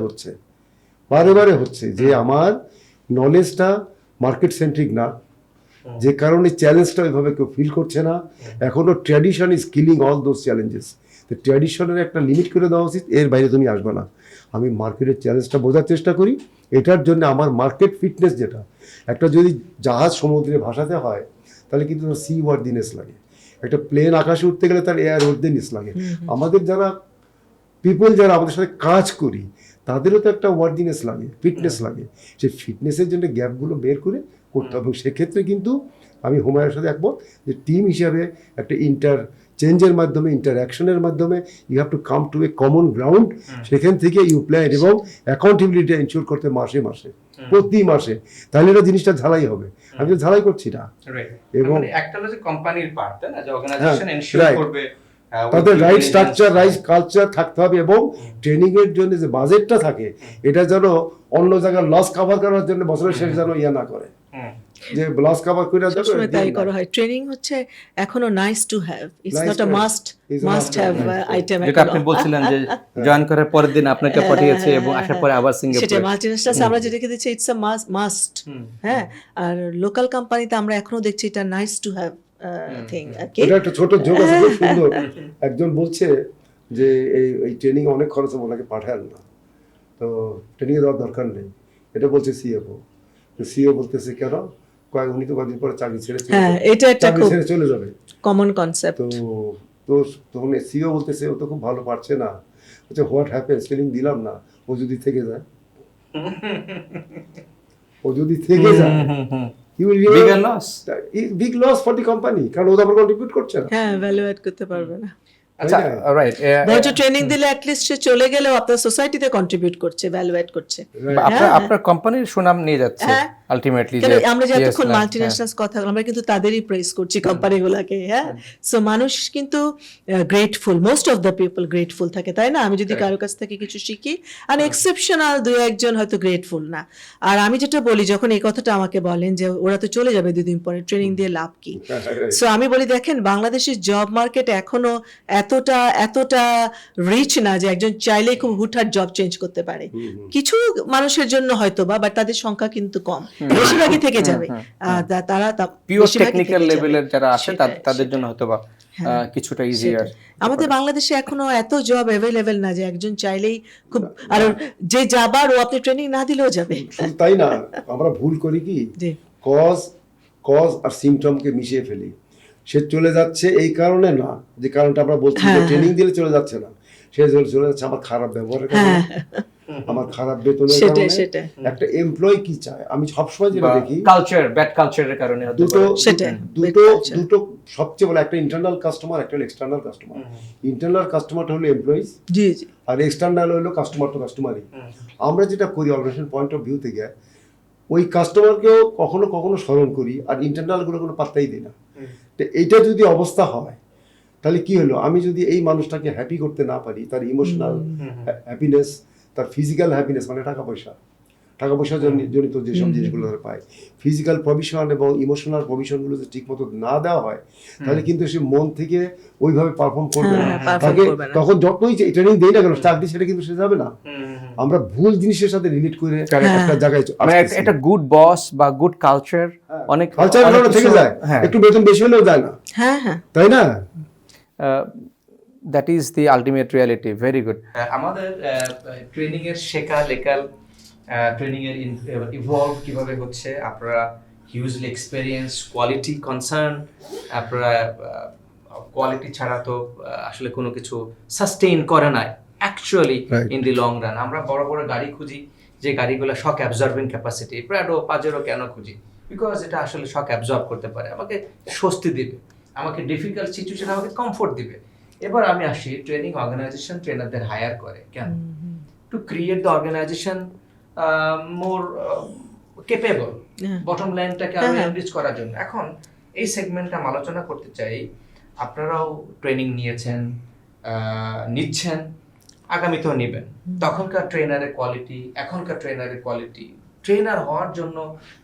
হচ্ছে যে আমার নলেজটা মার্কেট সেন্ট্রিক না, যে কারণে চ্যালেঞ্জটা ওইভাবে কেউ ফিল করছে না। এখনো tradition is killing all those challenges. তো ট্র্যাডিশনের একটা লিমিট করে দেওয়া উচিত, এর বাইরে তুমি আসবে না। আমি মার্কেটের চ্যালেঞ্জটা বোঝার চেষ্টা করি। এটার জন্য আমার মার্কেট ফিটনেস, যেটা একটা যদি জাহাজ সমুদ্রে ভাসাতে হয় তাহলে কিন্তু সি ওয়ার্দিনেস লাগে, একটা প্লেন আকাশে উঠতে গেলে তার এয়ার ওয়ার্দিনেস লাগে। আমাদের যারা পিপল, যারা আমাদের সাথে কাজ করি, তাদেরও তো একটা ওয়ার্দিনেস লাগে, ফিটনেস লাগে। সেই ফিটনেসের জন্য গ্যাপগুলো বের করে করতে হবে। সেক্ষেত্রে কিন্তু আমি হুমায়ুনের সাথে একমত যে টিম হিসাবে একটা চেঞ্জের মাধ্যমে, ইন্টারঅ্যাকশনের মাধ্যমে you have to come to a common ground. সেখান থেকে ইউ প্ল্যান এবং অ্যাকাউন্টেবিলিটি ইনশিওর করতে মাসে প্রতি মাসে, তাহলে এটা জিনিসটা ঝালাই হবে। আমি তো ঝালাই করছি না। এবং একটা হলো যে কোম্পানির পার্ট, তাই না, যে অর্গানাইজেশন এনশিওর করবে তাদের রাইট স্ট্রাকচার, রাইট কালচার থাকতে হবে, এবং ট্রেনিং এর জন্য যে বাজেটটা থাকে এটা যেন অন্য জায়গায় লস কভার করার জন্য বছরের শেষে যেন ইয়া না করে, যে লস কভার করে সবসময় তাই করা হয়। ট্রেনিং হচ্ছে এখনো nice to have, it's not a must have item. যেটা আপনি বলছিলেন যে জয়েন করার পরের দিন আপনাকে পাঠিয়েছে এবং আসার পরে আবার সিঙ্গাপুরে, সেটা মাল্টিন্যাশনালস আমরা যেটাকে দিচ্ছি ইটস আ মাস্ট। হ্যাঁ, আর লোকাল কোম্পানিতে আমরা এখনো দেখছি এটা নাইস টু হ্যাভ থিং। এটা একটা ছোট যোগ আছে, খুব সুন্দর। একজন বলছে যে এই ট্রেনিং অনেক খরচ হবে, ওনাকে পাঠান না, তো ট্রেনিং এ দেওয়ার দরকার নেই, এটা বলছে সিএফও। সিএফ বলতেছে কেন, উনি তো কদিন পরে চাকরি ছেড়ে চলে যাবে, কমন কনসেপ্ট। তো তখন সিও বলতেছে ও তো খুব ভালো পারছে না, বলছে হোয়াট হ্যাপেন্স, ট্রেনিং দিলাম না, ও যদি থেকে যায় big loss for the company, কারণ ও তো আবার কন্ট্রিবিউট করছে না। হ্যাঁ, ভ্যালু অ্যাড করতে পারবে না। আচ্ছা, রাইট। বড় ট্রেনিং দিলে অ্যাট লিস্ট সে চলে গেলেও আপনার সোসাইটিতে কন্ট্রিবিউট করছে, ভ্যালু অ্যাড করছে, আপনার কোম্পানির সুনাম নিয়ে যাচ্ছে আলটিমেটলি। যে আমরা যতক্ষণ মাল্টিন্যাশনালস কথা বললাম, আমরা কিন্তু তাদেরই প্রেজ করছি কোম্পানিগুলোকে। হ্যাঁ, সো মানুষ কিন্তু grateful, most of the people grateful থাকে, তাই না? আমি যদি কারো কাছ থেকে কিছু শিখি, আর এক্সেপশনাল দুই একজন হয়তো গ্রেটফুল না। আর আমি যেটা বলি, যখন এই কথাটা আমাকে বলেন যে ওরা তো চলে যাবে দুদিন পরে, ট্রেনিং দিয়ে লাভ কি? সো আমি বলি, দেখেন বাংলাদেশের জব মার্কেট এখনো এতটা রিচ না যে একজন চাইলেই খুব হুটহাট জব চেঞ্জ করতে পারে। কিছু মানুষের জন্য হয়তো বা, বাট তাদের সংখ্যা কিন্তু কম, বেশিরভাগই থেকে যাবে। তারা পিওর টেকনিক্যাল লেভেলের যারা আছে তাদের জন্য হয়তো বা কিছুটা ইজিয়ার। আমাদের বাংলাদেশে এখনো এত জব অ্যাভেলেবেল না যে একজন চাইলেই খুব, আর যে যাবার ও আপনি ট্রেনিং না দিলেও যাবে। তাই না, আমরা ভুল করি কি, কজ আর সিমটমকে মিশিয়ে ফেলি। সে চলে যাচ্ছে এই কারণে না, যে কারণটা আমরা বলছি ট্রেনিং দিলে চলে যাচ্ছে না, সে চলে যাচ্ছে আমার খারাপ ব্যবহারের কারণে, আমার খারাপ বেতনের কারণে। একটা এমপ্লয়ি কি চায়, আমি সবসময় যেটা দেখি ব্যাড কালচারের কারণে দুটো সবচেয়ে বড়, একটা ইন্টারনাল কাস্টমার, একটা এক্সটার্নাল কাস্টমার। ইন্টারনাল কাস্টমারটা হলো এমপ্লয়িজ, আর এক্সটার্নাল হলো কাস্টমার টু কাস্টমারই। আমরা যেটা করি অর্গানাইজেশন পয়েন্ট অফ ভিউ থেকে, ওই কাস্টমারকেও কখনো কখনো স্মরণ করি, আর ইন্টারনাল গুলো কোনো পাত্তাই দিই না। তো এইটা যদি অবস্থা হয়, তাহলে কি হলো, আমি যদি এই মানুষটাকে হ্যাপি করতে না পারি, তার ইমোশনাল হ্যাপিনেস, তার ফিজিক্যাল হ্যাপিনেস, মানে টাকা পয়সা জনিত যেসব জিনিসগুলো পায়, ফিজিক্যাল প্রভিশন এবং ইমোশনাল প্রভিশনগুলো যদি ঠিক মতো না দেওয়া হয়, তাহলে কিন্তু সে মন থেকে ওইভাবে পারফর্ম করবে না। তাকে তখন যতই ট্রেনিং দেই না কেন, চাকরি সেটা কিন্তু সে যাবে না। আমরা ভুল জিনিসের সাথে রিলেট করে একটা জায়গায়, একটা গুড বস বা গুড কালচার, অনেক কালচার থেকে যায়, একটু বেতন বেশি হলেও যায় না, তাই না? That is the ultimate reality. Very good. আমাদের ট্রেনিং এর শেখা লেখা, ট্রেনিং এর ইভলভ কিভাবে হচ্ছে, আপনারা হিউজলি এক্সপেরিয়েন্স, কোয়ালিটি কনসার্ন, আপনারা কোয়ালিটি ছাড়া তো আসলে কোনো কিছু সাস্টেইন করে না actually in the long run. আমরা বড় বড় গাড়ি খুঁজি, যে গাড়িগুলো শক অ্যাবজর্বিং ক্যাপাসিটি, প্রাডো পাজেরো কেন খুঁজি? বিকজ এটা আসলে শক অ্যাবজর্ব করতে পারে, আমাকে স্বস্তি দিবে, আমাকে ডিফিকাল্ট সিচুয়েশন আমাকে কমফোর্ট দিবে। এবার আমি আসি, ট্রেনিং অর্গানাইজেশন ট্রেনারদের হায়ার করে কেন? To create the organization more capable, bottom লাইনটাকে আমি এনরিচ করার জন্য। এখন এই সেগমেন্টটা আমি আলোচনা করতে চাই। আপনারাও ট্রেনিং নিয়েছেন, নিচ্ছেন, আগামীতেও নেবেন, তখনকার ট্রেনারের কোয়ালিটি, এখনকার ট্রেনারের কোয়ালিটি, ট্রেনার হওয়ার জন্য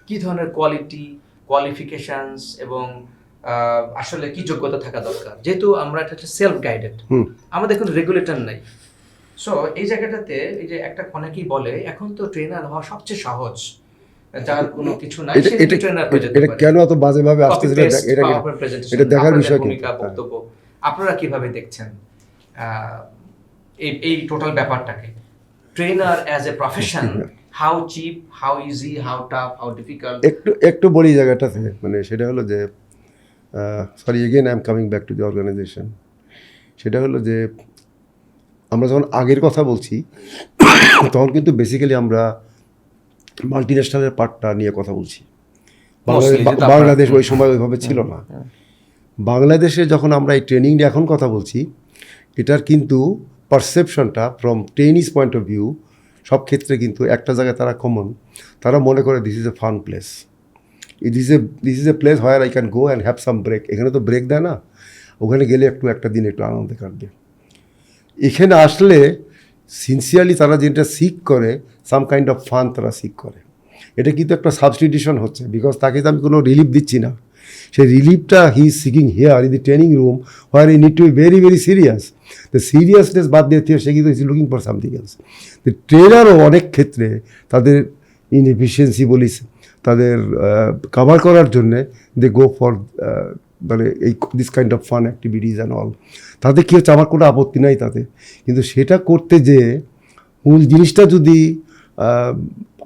কি ধরনের কোয়ালিটি, কোয়ালিফিকেশনস এবং আসলে কি যোগ্যতা থাকা দরকার, যেহেতু আমরা এটা সেলফ গাইডেড, আমাদের কোনো রেগুলেটর নাই। সো এই জায়গাটাতে এই যে একটা অনেকেই বলে এখন তো ট্রেনার হওয়া সবচেয়ে সহজ, যার কোনো কিছু নাই সে ট্রেনার হয়ে যেতে এটা পারে। কেন এত বাজেভাবে আসতেছে এটা দেখার বিষয় ভূমিকা, বক্তব্য আপনারা কিভাবে দেখছেন এই টোটাল ব্যাপারটাকে? Trainer as a profession, how cheap, how easy, how tough, how difficult? একটু বলি জায়গাটাতে, মানে সেটা হলো যে sorry again I am coming back to the organization. সেটা হলো যে আমরা যখন আগের কথা বলছি তখন কিন্তু বেসিক্যালি আমরা মাল্টিন্যাশনালের পার্টটা নিয়ে কথা বলছি। বাংলাদেশ ওই সময় ওইভাবে ছিল না। বাংলাদেশে যখন আমরা এই ট্রেনিং নিয়ে এখন কথা বলছি, এটার কিন্তু পারসেপশনটা from trainee's point of view সব ক্ষেত্রে কিন্তু একটা জায়গায় তারা কমন, তারা মনে করে this is a fun place, this is a place where I can go and have some break. এখানে তো ব্রেক দেয় না, ওখানে গেলে একটা দিন একটু আনন্দে কাটবে। এখানে আসলে সিনসিয়ারলি তারা যেটা সিক করে, সাম কাইন্ড অফ ফান তারা সিক করে। এটা কিন্তু একটা সাবস্টিটিউশন হচ্ছে, বিকজ তাকে তো আমি কোনো রিলিফ দিচ্ছি না। সেই রিলিফটা he is seeking here in the training room where he need to be very very serious. The seriousness বাদ দিয়ে সে কিন্তু is looking for something else. The ট্রেনারও অনেক ক্ষেত্রে তাদের ইনএফিসিয়েন্সি বলিস, তাদের কাভার করার জন্যে দে গো ফর মানে এই this kind of fun activities and all. তাতে কী হচ্ছে, আমার কোনো আপত্তি নাই তাতে, কিন্তু সেটা করতে যে মূল জিনিসটা যদি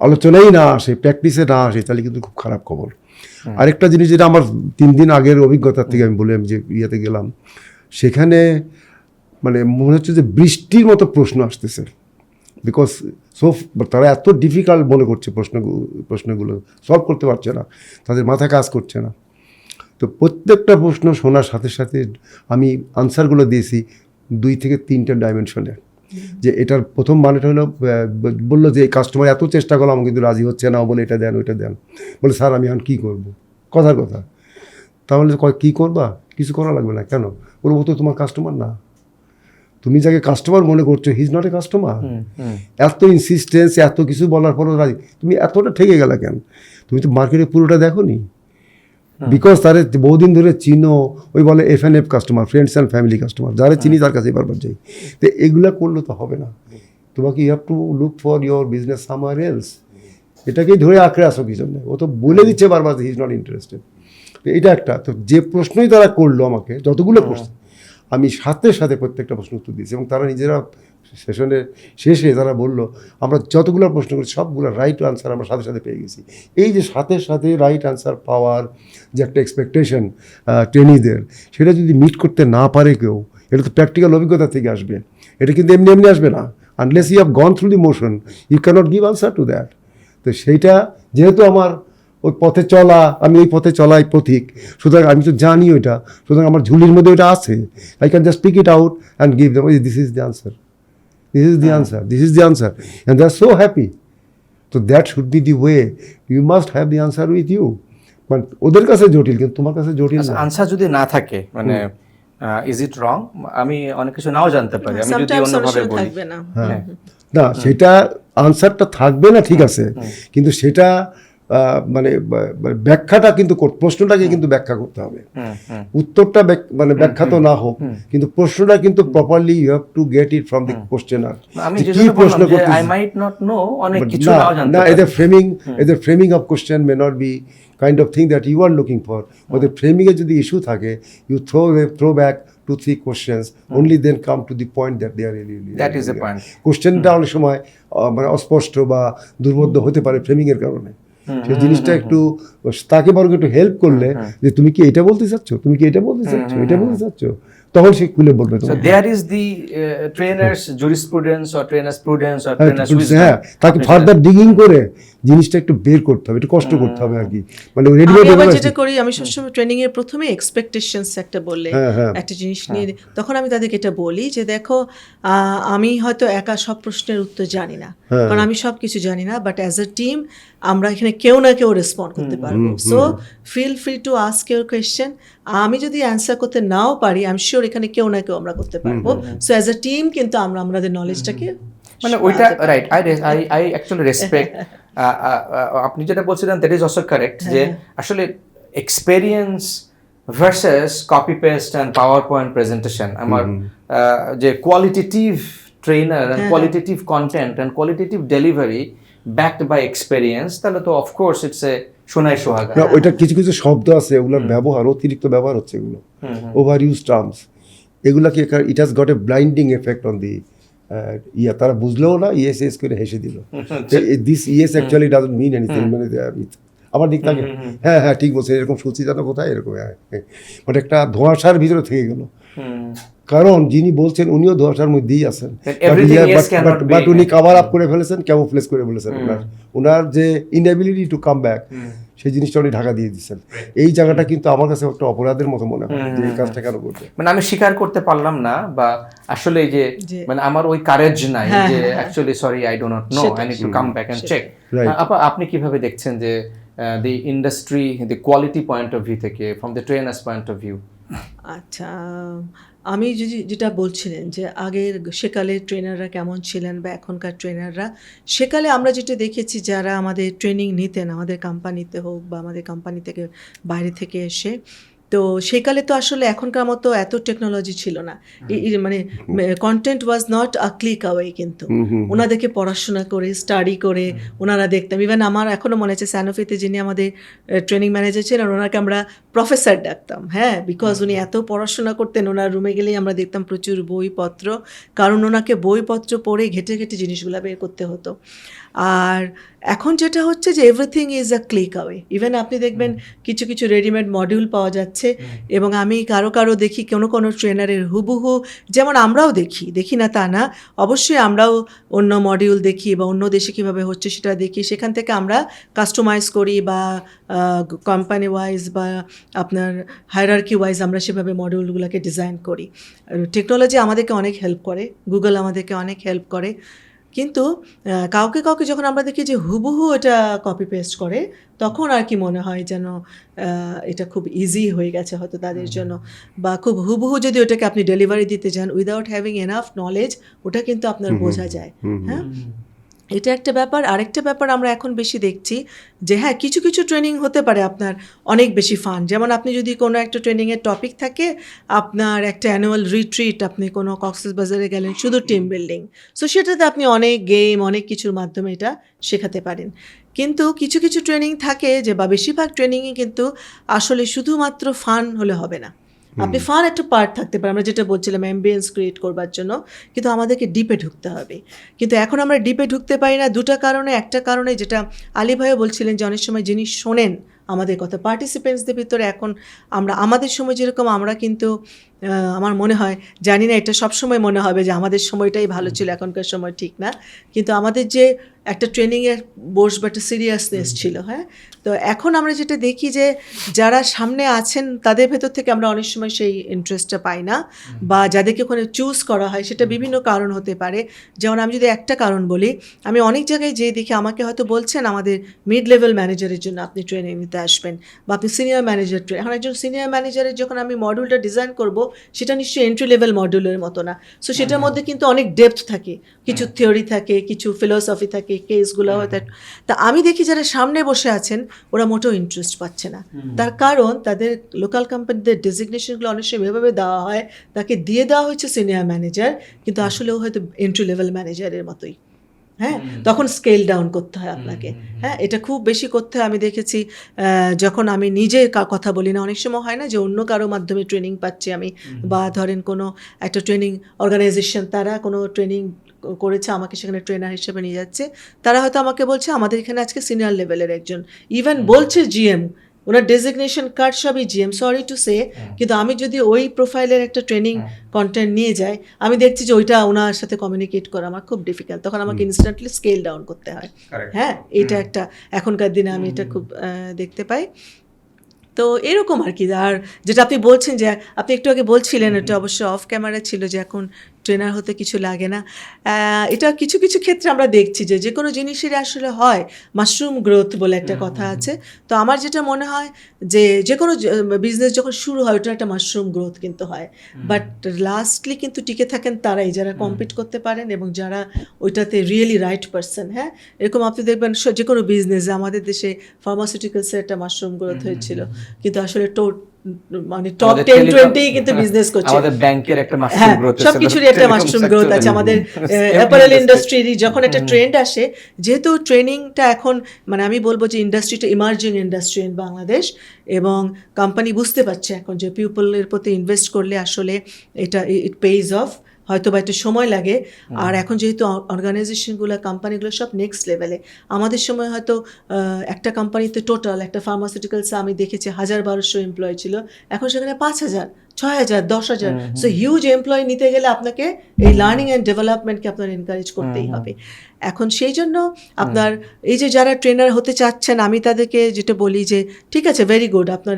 আলোচনাই না আসে, প্র্যাকটিসে না আসে, তাহলে কিন্তু খুব খারাপ খবর। আরেকটা জিনিস যেটা আমার 3 দিন আগের অভিজ্ঞতার থেকে আমি বললাম, যে ইয়েতে গেলাম, সেখানে মানে মনে হচ্ছে যে বৃষ্টির মতো প্রশ্ন আসতেছে, বিকজ তারা এত ডিফিকাল্ট মনে করছে প্রশ্নগুলো সলভ করতে পারছে না, তাদের মাথা কাজ করছে না। তো প্রত্যেকটা প্রশ্ন শোনার সাথে সাথে আমি আনসারগুলো দিয়েছি 2 থেকে 3টা ডাইমেনশনে। যে এটার প্রথম মানেটা হলো, বললো যে এই কাস্টমার এত চেষ্টা করলাম কিন্তু রাজি হচ্ছে না, বলে এটা দেন ওইটা দেন, বলে স্যার আমি এখন কী করবো, কথার কথা। তাহলে কী করবা, কিছু করা লাগবে না। কেন? বলবো তো তোমার কাস্টমার না, তুমি যাকে কাস্টমার মনে করছো he is not a customer. এত ইনসিস্টেন্স, এত কিছু বলার পরও রাজি, তুমি এতটা ঠেকে গেলা কেন? তুমি তো মার্কেটে পুরোটা দেখো নি। বিকজ তারে বহুদিন ধরে চিনো, ওই বলে FNF customer, friends and family customer, যারা চিনি তার কাছে বারবার যাই। তো এগুলা করলে তো হবে না, তোমাকে you have to look for your business somewhere else. এটাকেই ধরে আঁকড়ে আসো কি জন্য? ও তো বলে দিচ্ছে বারবার হি ইজ নট ইন্টারেস্টেড। তো এটা একটা, তো যে প্রশ্নই তারা করলো আমাকে, যতগুলো প্রশ্ন, আমি সাথে সাথে প্রত্যেকটা প্রশ্ন উত্তর দিয়েছি, এবং তারা নিজেরা সেশনের শেষে তারা বললো আমরা যতগুলো প্রশ্ন করি সবগুলো রাইট আনসার আমরা সাথে সাথে পেয়ে গেছি। এই যে সাথে সাথে রাইট আনসার পাওয়ার যে একটা এক্সপেকটেশন ট্রেনিদের, সেটা যদি মিট করতে না পারে কেউ, এটা তো প্র্যাকটিক্যাল অভিজ্ঞতা থেকে আসবে, এটা কিন্তু এমনি এমনি আসবে না। Unless you have gone through the motion you can't give answer to that. তো সেইটা যেহেতু আমার ওই পথে চলা, আমি ওই পথে চলাই পথিক, সুতরাং আমি তো জানি ওইটা, সুতরাং আমার ঝুলির মধ্যে ওইটা আছে। I can just pick it out and give them, this is the answer, this is the answer, this is the answer, and they are so happy. So that should be the way. You must have the answer with you. But ওদের কাছে জটিল, কিন্তু তোমার কাছে জটিল না। Answer যদি না থাকে, মানে ইজ ইট রং, আমি অনেক কিছু নাও জানতে পারি, আমি যদি অন্যভাবে বলি না, সেটা আনসারটা থাকবে না, ঠিক আছে, কিন্তু সেটা মানে ব্যাখ্যাটা কিন্তু প্রশ্নটাকে কিন্তু ব্যাখ্যা করতে হবে। উত্তরটা মানে ব্যাখ্যা তো না হোক, কিন্তু প্রশ্নটা কিন্তু properly you have to get it from the questioner. আমি কি প্রশ্ন করতে, আই মাইট নট নো, অনেক কিছু নাও জানতে পারি। এদের framing of question may not be kind of thing that you are looking for. ওদের ফ্রেমিংয়ে যদি ইস্যু থাকে, you throw back 2-3 questions, only then come to the point that they are really that is the point. কোশ্চেনটা অনেক সময় মানে অস্পষ্ট বা দুর্বোধ্য হতে পারে ফ্রেমিংয়ের কারণে। সেই জিনিসটা একটু তাকে বরং একটু হেল্প করলে, যে তুমি কি এটা বলতে চাচ্ছ, তুমি কি এটা বলতে চাচ্ছ, এটা বলতে চাচ্ছ, তখন সে খুলে বলবে। So there is the trainers jurisprudence or trainers prudence or trainers wisdom. হ্যাঁ, তাকে ফার্দার ডিগিং করে জিনিসটা একটু বের করতে হবে, একটু কষ্ট করতে হবে আর কি, মানে আমি রেডিমেড আবার যেটা করি, আমি সবসময় ট্রেনিং এর প্রথমে এক্সপেকটেশনস একটা বললে একটা জিনিস নিয়ে, তখন আমি তাদেরকে এটা বলি যে দেখো আমি হয়তো একা সব প্রশ্নের উত্তর জানি না, কারণ আমি সব কিছু জানি না, বাট অ্যাজ এ টিম আমরা এখানে কেউ না কেউ রেসপন্ড করতে পারবো, so feel free to ask your question. আমি যদি অ্যান্সার করতে নাও পারি, আই এম শিওর এখানে কেউ না কেউ আমরা করতে পারবো, সো অ্যাজ এ টিম কিন্তু আমরা আমাদের নলেজটাকে মানে ওইটা রাইট, আই অ্যাকচুয়ালি রেসপেক্ট। আপনি যেটা বলছিলেন দ্যাট ইজ অলসো কারেক্ট, যে আসলে experience versus copy paste and power point presentation, আমার যে qualitative trainer and qualitative content and qualitative delivery backed by experience, তাহলে তো অফকোর্স ইটস এ সোনায় সোহাগা। না, ওইটা কিছু কিছু শব্দ আছে ওগুলোর ব্যবহার, অতিরিক্ত ব্যবহার হচ্ছে, এগুলো ওভার ইউজ টার্মস, এগুলাকে it has got a blinding effect on the তারা বুঝলেও না, ইএস করে হেসে দিল, this yes actually doesn't mean anything, মানে আমার দিক থাকে, হ্যাঁ হ্যাঁ ঠিক বলছে, এরকম শুনছি জানো কোথায়, এরকম বাট একটা ধোঁয়াশার ভিতরে থেকে গেল, কারণ যিনি বলছেন উনিও ধোঁয়াশার মধ্যেই আছেন, বাট উনি কাভার আপ করে ফেলেছেন, ক্যামোফ্লেজ করে ফেলেছেন, ওনার যে ইনএবিলিটি টু কাম ব্যাক, সেই জিনিসটা উনি ঢাকা দিয়ে দিচ্ছেন। এই জায়গাটা কিন্তু আমার কাছে একটা অপরাধের মতো মনে হয়, যে এই কাজটা কেন করবে, মানে আমি স্বীকার করতে পারলাম না, বা আসলে যে মানে আমার ওই কারেজ নাই যে actually sorry I do not know, I need to come back and check. আপনি কিভাবে দেখছেন যে the industry, the quality point of view থেকে, from the trainer's point of view? আচ্ছা, আমি যেটা বলছিলেন যে আগের সেকালের ট্রেনাররা কেমন ছিলেন বা এখনকার ট্রেনাররা, সেকালে আমরা যেটা দেখেছি যারা আমাদের ট্রেনিং নিতেন আমাদের কোম্পানিতে হোক বা আমাদের কোম্পানি থেকে বাইরে থেকে এসে, তো সেকালে তো আসলে এখনকার মতো এত টেকনোলজি ছিল না, মানে content was not a click away, কিন্তু ওনাদেরকে পড়াশোনা করে স্টাডি করে ওনারা দেখতাম। ইভেন আমার এখনও মনে আছে স্যানোফিতে যিনি আমাদের ট্রেনিং ম্যানেজার ছিলেন, ওনাকে আমরা প্রফেসর ডাকতাম, হ্যাঁ, বিকজ উনি এত পড়াশোনা করতেন, ওনার রুমে গেলেই আমরা দেখতাম প্রচুর বইপত্র, কারণ ওনাকে বইপত্র পড়ে ঘেটে ঘেটে জিনিসগুলো বের করতে হতো। আর এখন যেটা হচ্ছে যে everything is a click away, even আপনি দেখবেন কিছু কিছু রেডিমেড মডিউল পাওয়া যাচ্ছে, এবং আমি কারো দেখি কোনো ট্রেনারের হুবহু, যেমন আমরাও দেখি না তা না, অবশ্যই আমরাও অন্য মডিউল দেখি বা অন্য দেশে কীভাবে হচ্ছে সেটা দেখি, সেখান থেকে আমরা কাস্টমাইজ করি বা কোম্পানি ওয়াইজ বা আপনার হায়ারার্কি ওয়াইজ আমরা সেভাবে মডিউলগুলোকে ডিজাইন করি। টেকনোলজি আমাদেরকে অনেক হেল্প করে, গুগল আমাদেরকে অনেক হেল্প করে, কিন্তু কাউকে যখন আমরা দেখি যে হুবহু এটা কপি পেস্ট করে, তখন আর কি মনে হয় যেন এটা খুব ইজি হয়ে গেছে হয়তো তাদের জন্য, বা খুব হুবহু যদি ওটাকে আপনি ডেলিভারি দিতে চান উইদাউট হ্যাভিং এনাফ নলেজ, ওটা কিন্তু আপনার বোঝা যায়, হ্যাঁ, এটা একটা ব্যাপার। আরেকটা ব্যাপার আমরা এখন বেশি দেখছি যে হ্যাঁ, কিছু কিছু ট্রেনিং হতে পারে আপনার অনেক বেশি ফান, যেমন আপনি যদি কোনো একটা ট্রেনিংয়ের টপিক থাকে, আপনার একটা অ্যানুয়াল রিট্রিট, আপনি কোনো কক্সবাজারে গেলেন শুধু টিম বিল্ডিং, সো সেটাতে আপনি অনেক গেম অনেক কিছুর মাধ্যমে এটা শেখাতে পারেন। কিন্তু কিছু কিছু ট্রেনিং থাকে যে, বা বেশিরভাগ ট্রেনিংয়ে কিন্তু আসলে শুধুমাত্র ফান হলে হবে না, আপনি ফান একটা পার্ট থাকতে পারে, আমরা যেটা বলছিলাম অ্যাম্বিয়েন্স ক্রিয়েট করবার জন্য, কিন্তু আমাদেরকে ডিপে ঢুকতে হবে। কিন্তু এখন আমরা ডিপে ঢুকতে পারি না দুটা কারণে। একটা কারণে যেটা আলী ভাইও বলছিলেন যে অনেক সময় যিনি শোনেন আমাদের কথা পার্টিসিপেন্টসদের ভিতরে, এখন আমাদের সময় যেরকম আমরা কিন্তু আমার মনে হয়, জানি না এটা সবসময় মনে হবে যে আমাদের সময়টাই ভালো ছিল, এখনকার সময় ঠিক না, কিন্তু আমাদের যে একটা ট্রেনিংয়ের বসবা একটা সিরিয়াসনেস ছিল, হ্যাঁ, তো এখন আমরা যেটা দেখি যে যারা সামনে আছেন তাদের ভেতর থেকে আমরা অনেক সময় সেই ইন্টারেস্টটা পাই না, বা যাদেরকে ওখানে চুজ করা হয় সেটা বিভিন্ন কারণ হতে পারে। যেমন আমি যদি একটা কারণ বলি, আমি অনেক জায়গায় যেয়ে দেখি আমাকে হয়তো বলছেন আমাদের মিড লেভেল ম্যানেজারের জন্য আপনি ট্রেনিং নিতে আসবেন, বা আপনি সিনিয়র ম্যানেজার এখন একজন সিনিয়র ম্যানেজারের যখন আমি মডিউলটা ডিজাইন করব, সেটা নিশ্চয়ই এন্ট্রি লেভেল মডিউলের মতো না, সো সেটার মধ্যে কিন্তু অনেক ডেপথ থাকে, কিছু থিওরি থাকে, কিছু ফিলোসফি থাকে, কেসগুলো হয়তো। তা আমি দেখি যারা সামনে বসে আছেন ওরা মোটেও ইন্টারেস্ট পাচ্ছে না, তার কারণ তাদের লোকাল কোম্পানিদের ডেজিগনেশনগুলো অনেক সময় এভাবে দেওয়া হয়, তাকে দিয়ে দেওয়া হচ্ছে সিনিয়র ম্যানেজার, কিন্তু আসলেও হয়তো এন্ট্রি লেভেল ম্যানেজারের মতোই, হ্যাঁ, তখন স্কেল ডাউন করতে হয় আপনাকে, হ্যাঁ, এটা খুব বেশি করতে হয়। আমি দেখেছি যখন আমি নিজে কথা বলি না, অনেক সময় হয় না যে অন্য কারো মাধ্যমে ট্রেনিং পাচ্ছি আমি, বা ধরেন কোনো একটা ট্রেনিং অর্গানাইজেশন তারা কোনো ট্রেনিং করেছে, আমাকে সেখানে ট্রেনার হিসেবে নিয়ে যাচ্ছে, তারা হয়তো আমাকে বলছে আমাদের এখানে আজকে সিনিয়র লেভেলের একজন, ইভেন বলছে জিএম ওনার ডেজিগনেশন কার্ড সবই জি, এম সরি টু সে, কিন্তু আমি যদি ওই প্রোফাইলের একটা ট্রেনিং কন্টেন্ট নিয়ে যাই, আমি দেখছি যে ওইটা ওনার সাথে কমিউনিকেট করা আমার খুব ডিফিকাল্ট, তখন আমাকে ইনস্ট্যান্টলি স্কেল ডাউন করতে হয়। হ্যাঁ, এটা একটা এখনকার দিনে আমি এটা খুব দেখতে পাই। তো এরকম আর কি। আর যেটা আপনি বলছেন, যে আপনি একটু আগে বলছিলেন, এটা অবশ্য অফ ক্যামেরা ছিল, যে এখন ট্রেনার হতে কিছু লাগে না। এটা কিছু কিছু ক্ষেত্রে আমরা দেখছি যে কোনো জিনিসেরই আসলে হয় মাশরুম গ্রোথ বলে একটা কথা আছে। তো আমার যেটা মনে হয় যে কোনো বিজনেস যখন শুরু হয় ওটা একটা মাশরুম গ্রোথ কিন্তু হয়, বাট লাস্টলি কিন্তু টিকে থাকেন তারাই যারা কম্পিট করতে পারেন এবং যারা ওইটাতে রিয়েলি রাইট পারসন। হ্যাঁ, এরকম আপনি দেখবেন যে কোনো বিজনেস, আমাদের দেশে ফার্মাসিউটিক্যালসের একটা মাশরুম গ্রোথ হয়েছিল, কিন্তু আসলে মানে টপ 10-20 কিন্তু বিজনেস করছে। আমাদের ব্যাংকের একটা মাশরুম হ্যাঁ, গ্রোথ সবকিছুরই একটা মাশরুম গ্রোথ আছে। আমাদের অ্যাপারেল ইন্ডাস্ট্রির যখন একটা ট্রেন্ড আসে, যেহেতু ট্রেনিংটা এখন মানে আমি বলবো যে ইন্ডাস্ট্রিটা ইমার্জিং ইন্ডাস্ট্রি ইন বাংলাদেশ, এবং কোম্পানি বুঝতে পারছে এখন যে পিপলের প্রতি ইনভেস্ট করলে আসলে এটা ইট পেইজ অফ। হয়তো বা একটু সময় লাগে, আর এখন যেহেতু অর্গানাইজেশনগুলো কোম্পানিগুলো সব নেক্সট লেভেলে, আমাদের সময় হয়তো একটা কোম্পানিতে টোটাল একটা ফার্মাসিউটিক্যালসে আমি দেখেছি 1000-1200 এমপ্লয়ি ছিল, এখন সেখানে 5000, 6000, 10,000। সো হিউজ এমপ্লয়ি নিতে গেলে আপনাকে এই লার্নিং অ্যান্ড ডেভেলপমেন্টকে আপনার এনকারেজ করতেই হবে। এখন সেই জন্য আপনার এই যে যারা ট্রেনার হতে চাচ্ছেন, আমি তাদেরকে যেটা বলি যে ঠিক আছে, ভেরি গুড, আপনার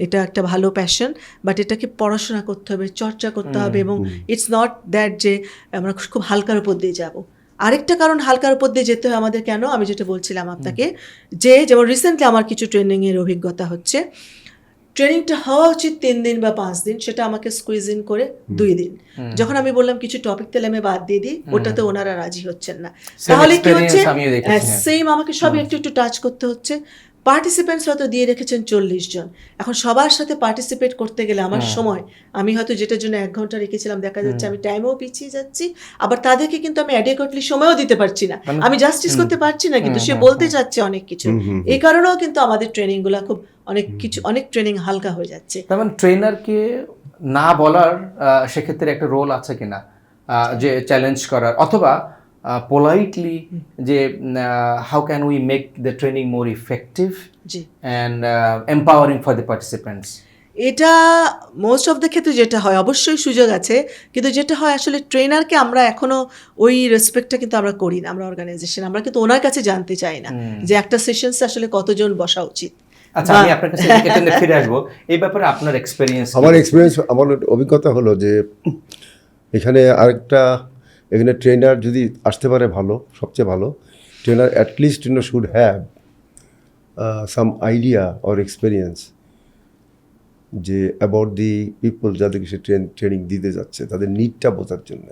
এটা একটা ভালো প্যাশন, বাট এটাকে পড়াশোনা করতে হবে, চর্চা করতে হবে, এবং ইটস নট দ্যাট যে আমরা খুব হালকার উপর দিয়ে যাব। আরেকটা কারণ হালকার উপর দিয়ে যেতে হয় আমাদের কেন, আমি যেটা বলছিলাম আপনাকে, যে যেমন রিসেন্টলি আমার কিছু ট্রেনিংয়ের অভিজ্ঞতা হচ্ছে, ট্রেনিংটা হওয়া উচিত 3 দিন বা 5 দিন, সেটা আমাকে স্কুইজ ইন করে 2 দিন। যখন আমি বললাম কিছু টপিক তাহলে আমি বাদ দিয়ে দিই, ওটাতে ওনারা রাজি হচ্ছেন না। তাহলে কি হচ্ছে, সেম আমাকে সবই একটু একটু টাচ করতে হচ্ছে। পার্টিসিপেন্টস হয়তো দিয়ে রেখেছেন 40 জন, এখন সবার সাথে পার্টিসিপেট করতে গেলে আমার সময়, আমি হয়তো যেটার জন্য 1 ঘন্টা রেখেছিলাম, দেখা যাচ্ছে আমি টাইমেও পিছিয়ে যাচ্ছি, আবার তাদেরকে কিন্তু আমি অ্যাডিকুয়েটলি সময়ও দিতে পারছি না, আমি জাস্টিস করতে পারছি না, কিন্তু সে বলতে চাচ্ছে অনেক কিছু। এই কারণেও কিন্তু আমাদের ট্রেনিংগুলো খুব অনেক ট্রেনিং হালকা হয়ে যাচ্ছে। তার মানে ট্রেনারকে না বলার সেক্ষেত্রে একটা রোল আছে কিনা, যে চ্যালেঞ্জ করার, অথবা পোলাইটলি যে how can we make the training more effective and empowering for the participants. এটা মোস্ট অফ দ্য ক্ষেত্রে যেটা হয়, অবশ্যই সুযোগ আছে, কিন্তু যেটা হয় আসলে ট্রেনারকে আমরা এখনো ওই রেসপেক্টটা কিন্তু আমরা করি না, আমরা অর্গানাইজেশন, আমরা কিন্তু ওনার কাছে জানতে চাই না যে একটা সেশনসে আসলে কতজন বসা উচিত। আচ্ছা, আমি আপনার কাছে এটা নিয়ে ফিরে আসবো। এই ব্যাপারে আপনার এক্সপেরিয়েন্স? আমার অভিজ্ঞতা হলো যে এখানে ট্রেনার যদি আসতে পারে ভালো, সবচেয়ে ভালো। Trainer at least should have some idea or experience যে অ্যাবাউট দি পিপল যাদেরকে সে ট্রেনিং দিতে যাচ্ছে, তাদের নিডটা বোঝার জন্য।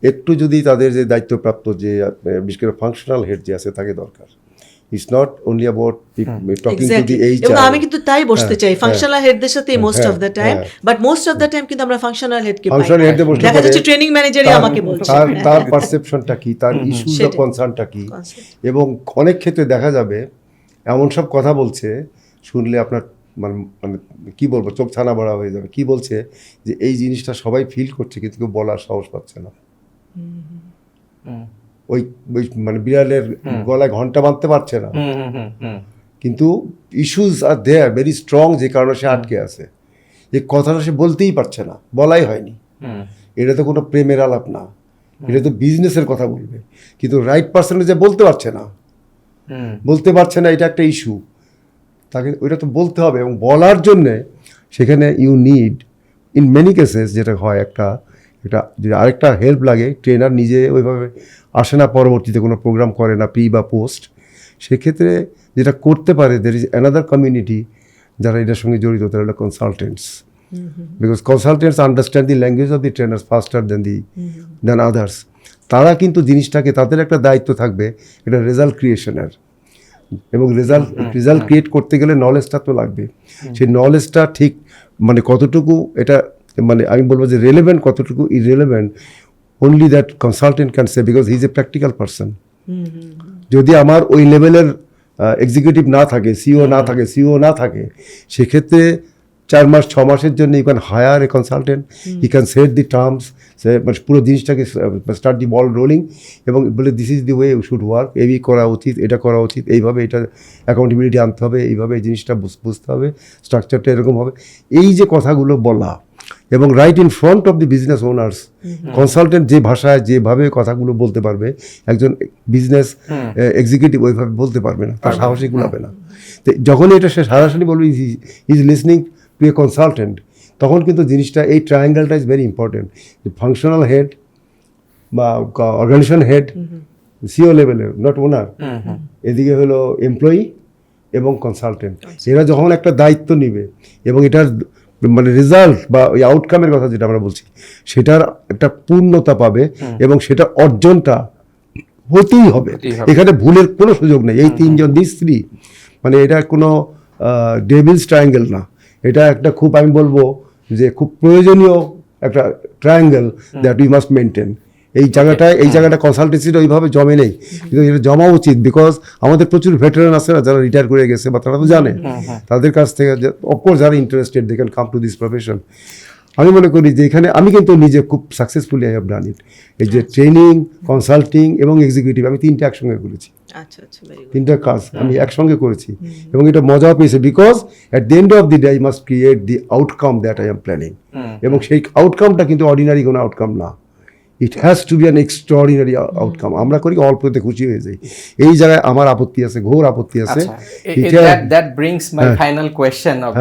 একটু যদি তাদের যে দায়িত্বপ্রাপ্ত যে বিশেষ করে ফাংশনাল হেড যে আছে তাকে দরকার। It's not only about talking to the HR. এবং আমি কিন্তু তাই বসতে চাই ফাংশনাল হেডদের সাথে most of the time, but most of the time কিন্তু আমরা ফাংশনাল হেডকে পাই, দেখা যাচ্ছে ট্রেনিং ম্যানেজারই আমাকে বলছে তার পারসেপশনটা কি, তার ইস্যুস বা কনসার্নটা কি। এবং অনেক ক্ষেত্রে দেখা যাবে এমন সব কথা বলছে, শুনলে আপনার মানে কি বলবো, চোখ ছানা বড়া হয়ে যাবে। কি বলছে যে এই জিনিসটা সবাই ফিল করছে, কিন্তু কেউ বলার সাহস পাচ্ছে না। ওই মানে বিড়ালের গলায় ঘন্টা বাঁধতে পারছে না, কিন্তু issues R there very strong, যে কারণে সে আটকে আছে। যে কথাটা সে বলতেই পারছে না, বলাই হয়নি। এটা তো কোনো প্রেমের আলাপ না, এটা তো বিজনেসের কথা বলবে, কিন্তু রাইট পার্সনে যে বলতে পারছে না, এটা একটা ইস্যু। তাকে ওইটা তো বলতে হবে, এবং বলার জন্যে সেখানে you need in many cases যেটা হয় এটা যদি আরেকটা হেল্প লাগে, ট্রেনার নিজে ওইভাবে আসে না, পরবর্তীতে কোনো প্রোগ্রাম করে না, প্রি বা পোস্ট, সেক্ষেত্রে যেটা করতে পারে, দের ইজ অ্যানাদার কমিউনিটি যারা এটার সঙ্গে জড়িত, তারা হলো consultants. Because consultants understand the language of the trainers faster than others. তারা কিন্তু জিনিসটাকে, তাদের একটা দায়িত্ব থাকবে এটা রেজাল্ট ক্রিয়েশনের, এবং রেজাল্ট ক্রিয়েট করতে গেলে নলেজটা তো লাগবে। সেই নলেজটা ঠিক মানে কতটুকু এটা মানে আমি বলবো যে রেলেভেন্ট, কতটুকু irrelevant, only that consultant can say, because he is a practical person. যদি আমার ওই লেভেলের এক্সিকিউটিভ না থাকে, সিও না থাকে, সেক্ষেত্রে 4 মাস 6 মাসের জন্য you can hire a consultant, you can set the terms, মানে পুরো জিনিসটাকে স্টার্ট দি বল রোলিং এবং বলে this is the way you should work, এই করা উচিত, এটা করা উচিত, এইভাবে এটা অ্যাকাউন্টেবিলিটি আনতে হবে, এইভাবে এই জিনিসটা বুঝতে হবে, স্ট্রাকচারটা এরকম হবে, এই যে কথাগুলো বলা এবং right in front of the business owners, consultant যে ভাষায় যেভাবে কথাগুলো বলতে পারবে একজন বিজনেস এক্সিকিউটিভ ওইভাবে বলতে পারবে না, তার সাহসী গুলাবে না। তো যখন এটা সে সরাসরি বলবে is listening to a consultant, তখন কিন্তু জিনিসটা এই ট্রায়াঙ্গেলটা is very important. Functional head বা অর্গানাইজেশন হেড সিও লেভেলের, নট ওনার, এদিকে হলো এমপ্লয়ি এবং কনসালটেন্ট, এরা যখন একটা দায়িত্ব নিবে এবং এটার মানে রেজাল্ট বা ওই আউটকামের কথা যেটা আমরা বলছি সেটার একটা পূর্ণতা পাবে এবং সেটা অর্জনটা হতেই হবে, এখানে ভুলের কোনো সুযোগ নেই। এই তিনজন স্ত্রী মানে এটা কোনো ডেভিলস ট্রায়াঙ্গেল না, এটা একটা খুব আমি বলবো যে খুব প্রয়োজনীয় একটা triangle that we must maintain. এই জায়গাটা কনসালটেন্সিটা ওইভাবে জমে নেই, কিন্তু এটা জমা উচিত, বিকজ আমাদের প্রচুর ভেটারান আছে না যারা রিটায়ার করে গেছে বা তারা তো জানে, তাদের কাছ থেকে অফকোর্স যারা interested they can come to this profession. আমি মনে করি যে এখানে আমি কিন্তু নিজে খুব successfully I have done it. এই যে ট্রেনিং, কনসাল্টিং এবং এক্সিকিউটিভ আমি তিনটা একসঙ্গে করেছি, তিনটা কাজ আমি একসঙ্গে করেছি এবং এটা মজা পেয়েছে, because at the end of the day I must create the outcome that I am planning, এবং সেই আউটকামটা কিন্তু অর্ডিনারি কোনো আউটকাম না, ইট has to be an extraordinary outcome. আমরা করি অল্পতে খুশি হয়ে যাই, এই জায়গায় আমার আপত্তি আছে, ঘোর আপত্তি আছে। That brings my final question of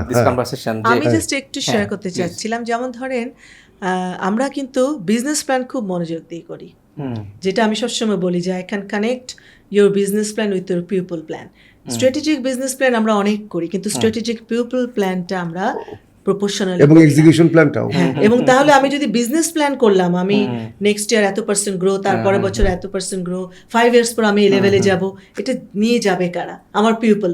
this conversation. আমি জাস্ট একটু শেয়ার করতে চাচ্ছিলাম, যেমন ধরেন আমরা কিন্তু বিজনেস প্ল্যান খুব মনোযোগ দিয়ে করি, যেটা আমি সবসময় বলি যে I can connect your business plan with your people plan. Strategic business plan আমরা অনেক করি, কিন্তু স্ট্র্যাটেজিক পিপল প্ল্যানটা আমরা প্রপোর্শনাল এবং এক্সিকিউশন প্ল্যানটাও। এবং তাহলে আমি যদি বিজনেস প্ল্যান করলাম আমি নেক্সট ইয়ার এত% গ্রো, তারপরে বছর এত% গ্রো, 5 ইয়ার্স পর আমি এই লেভেলে যাব, এটা নিয়ে যাবে কারা? আমার পিপল।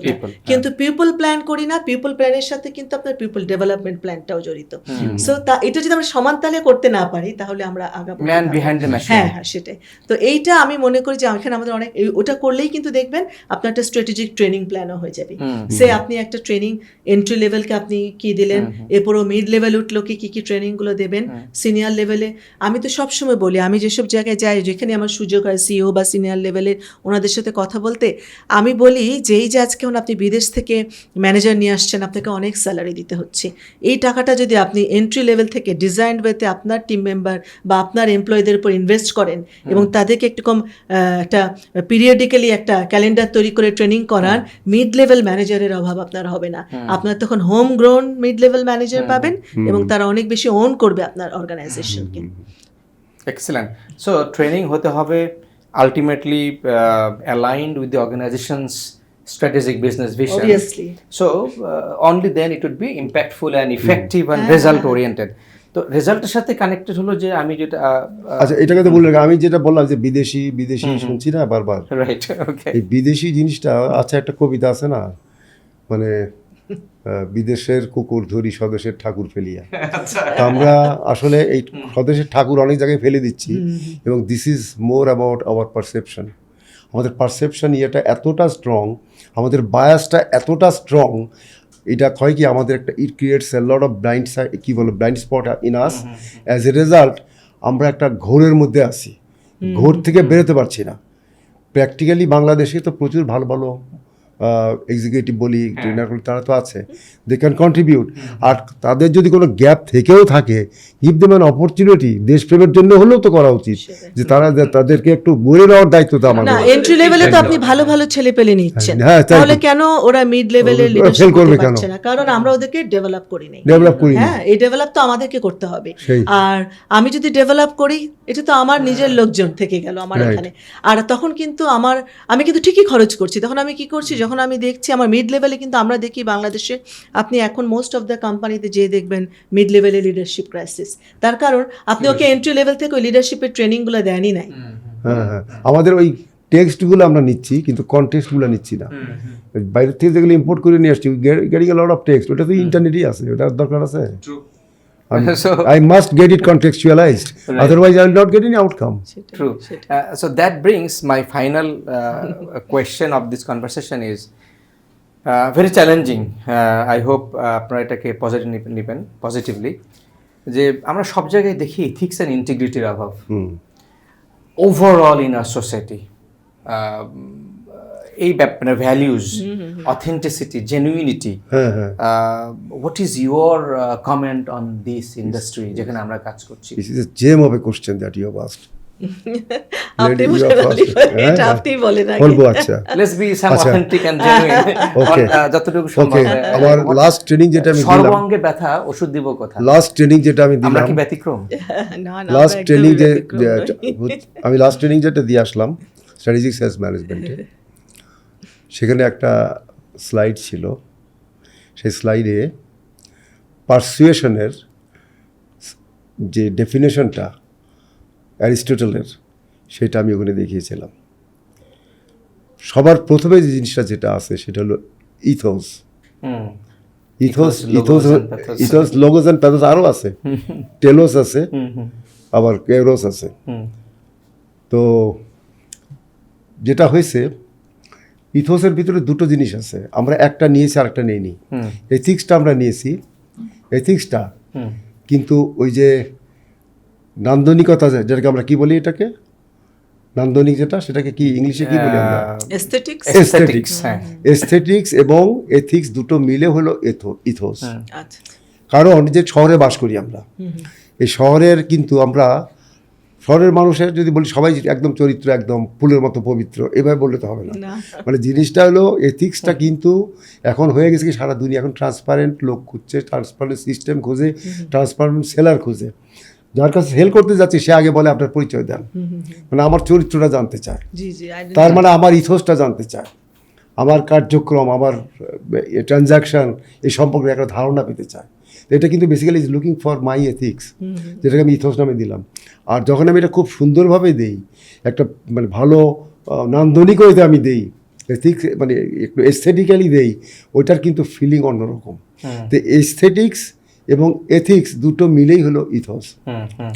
কিন্তু পিপল প্ল্যান করি না, পিপল প্ল্যানের সাথে কিন্তু আপনার পিপল ডেভেলপমেন্ট প্ল্যানটাও জড়িত। সো এটা যদি আমরা সমান তালে করতে না পারি তাহলে আমরা আগাবো। হ্যাঁ, সেটাই। তো এইটা আমি মনে করি যে এখানে আমাদের অনেক, ওটা করলেই কিন্তু দেখবেন আপনার একটা স্ট্র্যাটেজিক ট্রেনিং প্ল্যানও হয়ে যাবে। সে আপনি একটা ট্রেনিং এন্ট্রি লেভেলকে আপনি কি দিলেন, এরপরও মিড লেভেল উঠলো কি ট্রেনিংগুলো দেবেন, সিনিয়র লেভেলে। আমি তো সবসময় বলি, আমি যেসব জায়গায় যাই যেখানে আমার সুযোগ হয় সিইও বা সিনিয়র লেভেলের ওনাদের সাথে কথা বলতে, আমি বলি যে এই যে আজকে আপনি বিদেশ থেকে ম্যানেজার নিয়ে আসছেন, আপনাকে অনেক স্যালারি দিতে হচ্ছে, এই টাকাটা যদি আপনি এন্ট্রি লেভেল থেকে ডিজাইন ওয়েতে আপনার টিম মেম্বার বা আপনার এমপ্লয়ীদের উপর ইনভেস্ট করেন এবং তাদেরকে একটু কম একটা পিরিয়ডিক্যালি একটা ক্যালেন্ডার তৈরি করে ট্রেনিং করান, মিড লেভেল ম্যানেজারের অভাব আপনার হবে না। আপনার তখন home grown mid level manager পাবেন এবং তারা অনেক বেশি ওন করবে আপনার অর্গানাইজেশনকে। এক্সেলেন্ট। সো ট্রেনিং হতে হবে ultimately aligned with the organization's strategic business vision. Obviously. So only then it would be impactful and effective and result oriented. তো রেজাল্টের সাথে কানেক্টেড হলো যে আমি যেটা আচ্ছা এটাকে তো বললাম, আমি যেটা বললাম যে বিদেশি শুনছি না বারবার, রাইট? ওকে, এই বিদেশি জিনিসটা আচ্ছা একটা কবিতা আছে না, মানে বিদেশের কুকুর ধরি স্বদেশের ঠাকুর ফেলিয়া। আমরা আসলে এই স্বদেশের ঠাকুর অনেক জায়গায় ফেলে দিচ্ছি এবং this is more about our perception. আমাদের পারসেপশন ইয়েটা এতটা স্ট্রং, আমাদের বায়াসটা এতটা স্ট্রং, এটা হয় কি আমাদের একটা it creates A lot of blind কি বলো blind spot in us. As a result আমরা একটা ঘোরের মধ্যে আছি, ঘোর থেকে বেরোতে পারছি না। প্র্যাকটিক্যালি বাংলাদেশে তো প্রচুর ভালো ভালো এক্সিকিউটিভ বলি, ট্রেনার বলি, তারা তো আছে, দে ক্যান কন্ট্রিবিউট। আর তাদের যদি কোনো গ্যাপ থেকেও থাকে, গিভ দেম অ্যান অপরচুনিটি, দেশপ্রেমের জন্য হলেও তো করা উচিত, যে তারা তাদেরকে একটু গড়ে নেওয়ার দায়িত্ব তো আমাদের। না, এন্ট্রি লেভেলে তো আপনি ভালো ভালো ছেলে পেলে নিচ্ছেন, তাহলে কেন ওরা মিড লেভেলে লিডারশিপ করতে পারছে না? কারণ আমরা ওদেরকে ডেভেলপ করি নাই। হ্যাঁ, এই ডেভেলপ তো আমাদেরকে করতে হবে। আর আমি যদি ডেভেলপ করি, এটা তো আমার নিজের লোকজন থেকে গেল আমার এখানে। আর তখন কিন্তু আমি কিন্তু ঠিকই খরচ করছি। তখন আমি কি করছি, যখন আমি দেখছি আমার মিড লেভেলে, কিন্তু আমরা দেখি বাংলাদেশে আপনি এখন মোস্ট অফ দ্য কোম্পানিতে যে দেখবেন মিড লেভেলে লিডারশিপ ক্রাইসিস। তার কারণ আপনি ওকে এন্ট্রি লেভেল থেকে ওই লিডারশিপের ট্রেনিংগুলো দেনই নাই। হ্যাঁ, আমাদের ওই টেক্সটগুলো আমরা নিচ্ছি কিন্তু কনটেক্সটগুলো নিচ্ছি না। বাইরে থেকে যেগুলো ইম্পোর্ট করে নিয়ে আসছি, getting a lot of text, ওটা তো ইন্টারনেটই আছে, ওটার দরকার আছে। I must get it contextualized, otherwise I will not get any outcome. True. So that brings my final question of this conversation is, very challenging. I hope আপনারা এটাকে নেবেন positively, যে আমরা সব জায়গায় দেখি এথিক্স অ্যান্ড ইন্টিগ্রিটির অভাব ওভারঅল ইন আর সোসাইটি। এই মানে values, authenticity, genuinity, what is your comment on this industry যেখানে আমরা কাজ করছি? This is a gem of a question that you have asked. আপনি Lady, you বলেন, are first. এটা আপনি বলেন আগে। বলবো, আচ্ছা। লেটস বি সাম আচ্ছা। Authentic and genuine, Okay. যতটুকু সম্ভব। ওকে, আমার লাস্ট ট্রেনিং যেটা আমি দিলাম, সর্বাঙ্গে ব্যথা ওষুধ দিব কথা। লাস্ট ট্রেনিং যেটা আমি আমরা দিলাম, কি ব্যতিক্রম? না, না, লাস্ট আমরা ট্রেনিং একদমই ব্যতিক্রম নই। আমি লাস্ট ট্রেনিং যেটা দিয়ে আসলাম স্ট্র্যাটেজিক সেলস ম্যানেজমেন্টে, সেখানে একটা স্লাইড ছিল। সেই স্লাইডে পারসুয়েশনের যে ডেফিনেশনটা অ্যারিস্টটলের, সেটা আমি ওখানে দেখিয়েছিলাম। সবার প্রথমে যে জিনিসটা যেটা আছে সেটা হলো ethos. Ethos logos and pathos. Ethos, logos and pathos আরও আছে, টেলোস আছে, আবার কেরোস আছে। তো যেটা হয়েছে, ইথোসের ভিতরে দুটো জিনিস আছে, আমরা একটা নিয়েছি আর একটা নেইনি। এথিক্সটা আমরা নিয়েছি, এথিক্সটা কিন্তু ওই যে নান্দনিকতা, যেটাকে আমরা কি বলি, এটাকে নান্দনিক যেটা, সেটাকে কি ইংলিশে কি বলি আমরা? Aesthetics? Aesthetics, হ্যাঁ। এস্থেটিক্স এবং এথিক্স দুটো মিলে হলো ইথোস। আচ্ছা। কারণ যে শহরে বাস করি আমরা, এই শহরের কিন্তু আমরা শহরের মানুষের যদি বলি সবাই একদম চরিত্র একদম ফুলের মতো পবিত্র, এভাবে বললে তো হবে না। না। মানে জিনিসটা হলো এথিক্সটা কিন্তু এখন হয়ে গেছে কি, সারা দুনিয়া এখন ট্রান্সপারেন্ট লোক খুঁজছে, ট্রান্সপারেন্ট সিস্টেম খোঁজে, ট্রান্সপারেন্ট সেলার খোঁজে। যার কাছে সেল করতে যাচ্ছি সে আগে বলে আপনার পরিচয় দেন, মানে আমার চরিত্রটা জানতে চায়, জি, জি, identity। তার মানে আমার ইথোসটা জানতে চায়, আমার কার্যক্রম, আমার ট্রানজাকশন, এই সম্পর্কে একটা ধারণা পেতে চায়। তো এটা কিন্তু basically is looking for my ethics, যেটাকে আমি ইথোস নামে দিলাম। আর যখন আমি এটা খুব সুন্দরভাবে দেই, একটা মানে ভালো নান্দনিক হইতে আমি দেই, এথিক্স মানে একটু এস্থেটিক্যালি দেই, ওইটার কিন্তু ফিলিং অন্যরকম। তো এস্থেটিক্স এবং এথিক্স দুটো মিলেই হলো ইথোস।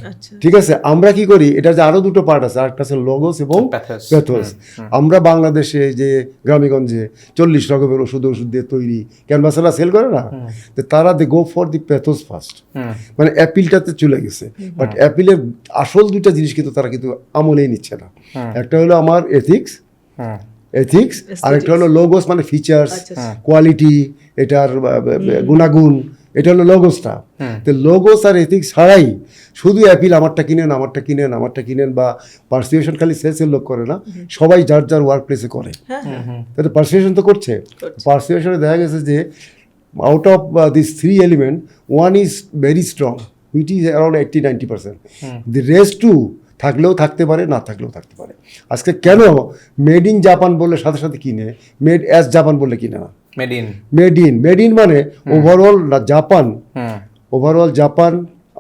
আচ্ছা। ঠিক আছে, আমরা কি করি, এটা যে আরো দুটো পার্ট আছে, একটা আছে লগোস এবং Pathos। প্যাথোস। আমরা বাংলাদেশে যে গ্রামেগঞ্জে 40 রকমের ওষুধ দিয়ে তৈরি ক্যানভাসেলা সেল করে না, তো তারা they go for the pathos first, মানে অ্যাপিলটাতে চলে গেছে। বাট অ্যাপিলের আসল দুইটা জিনিস কিন্তু তারা কিন্তু আমলেই নিচ্ছে না। একটা হলো আমার এথিক্স, আর একটা হলো লোগোস, মানে ফিচার্স, কোয়ালিটি, এটার গুণাগুণ, এটা হলো লোগোসটা। তো লোগোস আর এথিক্স ছাড়াই শুধু অ্যাপিল আমারটা কিনেন, আমারটা কিনেন, আমারটা কিনেন, বা পারসুয়েশন খালি সেলসের লোক করে না, সবাই যার যার ওয়ার্ক প্লেসে করে। তাহলে পারসুয়েশন তো করছে। পারসুয়েশনে দেখা গেছে যে out of this 3 element, one is very strong, which is around 80-90%। The rest two থাকলেও থাকতে পারে, না থাকলেও থাকতে পারে। আজকে কেন মেড ইন জাপান বললে সাথে সাথে কিনে, মেড অ্যাজ জাপান বললে কিনে না? মেড ইন মানে ওভারঅল জাপান, ওভারঅল জাপান।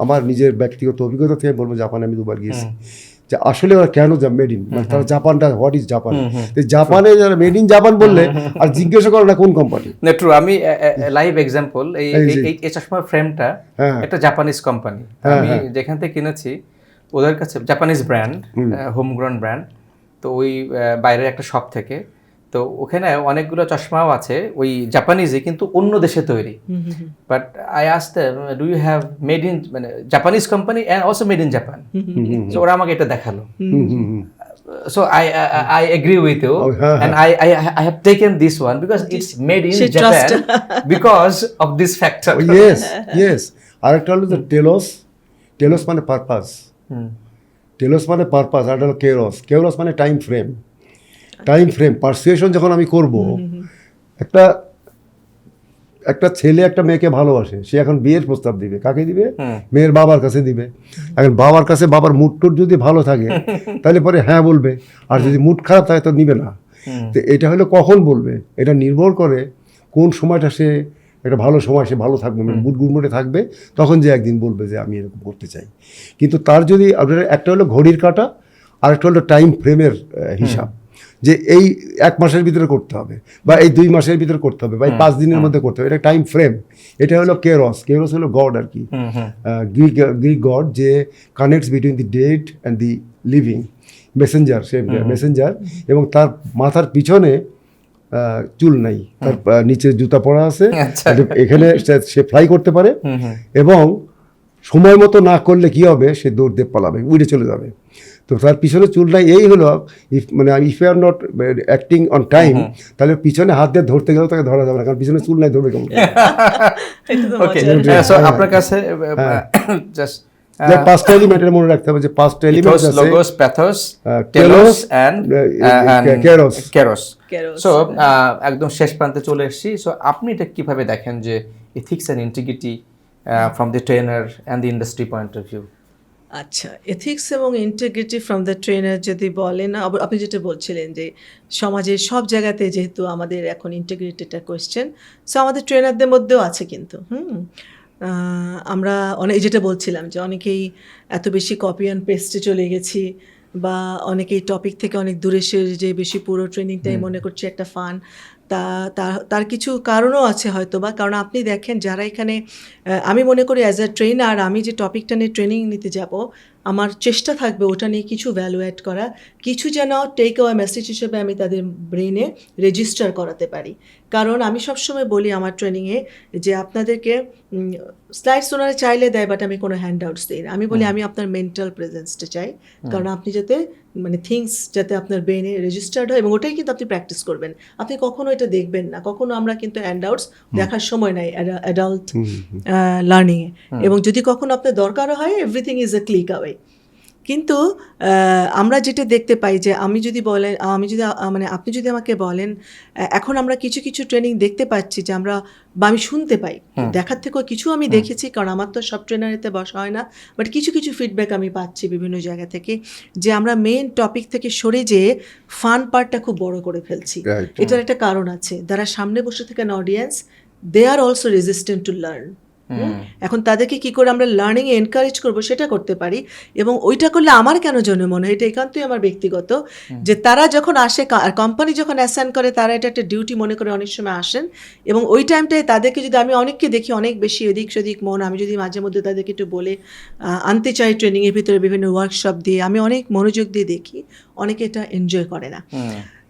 আমার নিজের ব্যক্তিগত অভিজ্ঞতা থেকে বলবো, জাপানে আমি 2বার গিয়েছি, যে আসলে ওরা কেন মেড ইন, মানে তারা জাপানটা, হোয়াট ইজ জাপান, জাপানে যারা মেড ইন জাপান বললে আর জিজ্ঞাসা করো না কোন কোম্পানি। ট্রু, আমি লাইভ এক্সাম্পল, এই চশমার ফ্রেমটা একটা জাপানিজ কোম্পানি, আমি যেখান থেকে কিনেছি ওদের কাছে, জাপানিজ ব্র্যান্ড, হোমগ্রোন ব্র্যান্ড। তো ওই বাইরের একটা শপ থেকে, তো ওখানে অনেকগুলো চশমাও আছে ওই জাপানিজে, কিন্তু অন্য দেশে তৈরি। But I asked them, do you have made in, মানে Japanese company and also made in Japan? So ওরা আমাকে এটা দেখালো। So I agree with you, and I have taken this one because it's made in Japan because of this factor. Yes. আরেকটা হলো যে Telos মানে purpose, Telos মানে purpose, আর হলো কেরোস মানে টাইম ফ্রেম। পারসুয়েশন যখন আমি করব, একটা ছেলে একটা মেয়েকে ভালোবাসে, সে এখন বিয়ের প্রস্তাব দিবে, কাকে দিবে? মেয়ের বাবার কাছে দিবে। এখন বাবার কাছে বাবার মুড টুড যদি ভালো থাকে তাহলে পরে হ্যাঁ বলবে, আর যদি মুড খারাপ থাকে তো নিবে না। তো এটা হলো কখন বলবে, এটা নির্ভর করে কোন সময়টা সে, একটা ভালো সময় সে ভালো থাকবে, মানে গুড মুডে থাকবে, তখন যে একদিন বলবে যে আমি এরকম করতে চাই। কিন্তু তার যদি একটা হলো ঘড়ির কাঁটা, আর একটা হলো টাইম ফ্রেমের হিসাব, যে এই 1 মাসের ভিতরে করতে হবে, বা এই 2 মাসের ভিতরে করতে হবে, বা এই 5 দিনের মধ্যে করতে হবে, এটা টাইম ফ্রেম। এটা হলো কেরোস হলো গড আর কি, গ্রিক গড, যে connects between the dead and the living, Messenger, say Messenger, এবং তার মাথার পিছনে চুল নাই, তার নিচে জুতা পরা আছে, আচ্ছা। এখানে সে ফ্লাই করতে পারে, এবং সময় মতো না করলে কি হবে, সে দৌড় দিয়ে পালাবে, উড়ে চলে যাবে। তো তার পিছনে চুল নাই, এই হলো if you are not acting on time, তাহলে পিছনে হাত দিয়ে ধরতে গেলেও তাকে ধরা যাবে না, কারণ পিছনে চুল নাই, ধরবে কেমন? এটা তো ওকে, মজার। সো আপনার কাছে জাস্ট পাঁচটা এলিমেন্টের মনে রাখতে হবে, যে পাঁচটা এলিমেন্ট আছে, logos, pathos, telos, telos and kairos. Kairos. Keros, so একদম শেষ প্রান্তে চলে এসেছি। সো আপনি এটা কিভাবে দেখেন যে ethics and integrity from the trainer and the industry point of view? আচ্ছা, এথিক্স এবং ইন্টিগ্রিটি ফ্রম দ্য ট্রেনার যদি বলেন, আপনি যেটা বলছিলেন যে সমাজের সব জায়গাতে যেহেতু আমাদের এখন ইন্টিগ্রিটিটা কোয়েশ্চেন, সো আমাদের ট্রেনারদের মধ্যেও আছে কিন্তু আমরা অনেক, যেটা বলছিলাম যে অনেকেই এত বেশি কপি অ্যান্ড পেস্টে চলে গেছি, বা অনেকেই টপিক থেকে অনেক দূরে সরে যে বেশি পুরো ট্রেনিংটাই মনে করছে একটা ফান। তার কিছু কারণও আছে হয়তো বা, কারণ আপনি দেখেন যারা এখানে, আমি মনে করি অ্যাজ আ ট্রেনার আমি যে টপিকটা নিয়ে ট্রেনিং নিতে যাব, আমার চেষ্টা থাকবে ওটা নিয়ে কিছু ভ্যালু অ্যাড করা, কিছু যেন টেক অ্যাওয়ে মেসেজ হিসেবে আমি তাদের ব্রেনে রেজিস্টার করাতে পারি। কারণ আমি সবসময় বলি আমার ট্রেনিংয়ে যে আপনাদেরকে স্লাইডস ওনারা চাইলে দেয়, বাট আমি কোনো হ্যান্ড আউটস দিই না। আমি বলি আমি আপনার মেন্টাল প্রেজেন্সটা চাই, কারণ আপনি যাতে থিংস যাতে আপনার ব্রেনে রেজিস্টার্ড হয়, এবং ওটাই কিন্তু আপনি প্র্যাকটিস করবেন। আপনি কখনো এটা দেখবেন না, কখনো আমরা কিন্তু হ্যান্ড আউটস দেখার সময় নাই অ্যাডাল্ট লার্নিংয়ে, এবং যদি কখনো আপনার দরকারও হয়, everything is a click away. কিন্তু আমরা যেটা দেখতে পাই যে আপনি যদি আমাকে বলেন, এখন আমরা কিছু কিছু ট্রেনিং দেখতে পাচ্ছি যে আমরা, বা আমি শুনতে পাই, দেখার থেকেও কিছু আমি দেখেছি, কারণ আমার তো সব ট্রেনারেতে বসা হয় না, বাট কিছু কিছু ফিডব্যাক আমি পাচ্ছি বিভিন্ন জায়গা থেকে, যে আমরা মেইন টপিক থেকে সরে যেয়ে ফান পার্টটা খুব বড় করে ফেলছি। এটার একটা কারণ আছে, যারা সামনে বসে থাকেন audience, they are also resistant to learn. এখন তাদেরকে কি করে আমরা লার্নিং এ এনকারেজ করবো সেটা করতে পারি, এবং ওইটা করলে আমার কেন জন্য মনে হয়, এটা একান্তই আমার ব্যক্তিগত, যে তারা যখন আসে, কোম্পানি যখন অ্যাসাইন করে, তারা এটা একটা ডিউটি মনে করে অনেক সময় আসেন, এবং ওই টাইমটায় তাদেরকে যদি, আমি অনেককে দেখি অনেক বেশি এদিক সেদিক মন, আমি যদি মাঝে মধ্যে তাদেরকে একটু বলে আনতে চাই ট্রেনিংয়ের ভিতরে বিভিন্ন ওয়ার্কশপ দিয়ে, আমি অনেক মনোযোগ দিয়ে দেখি, অনেকে এটা এনজয় করে না।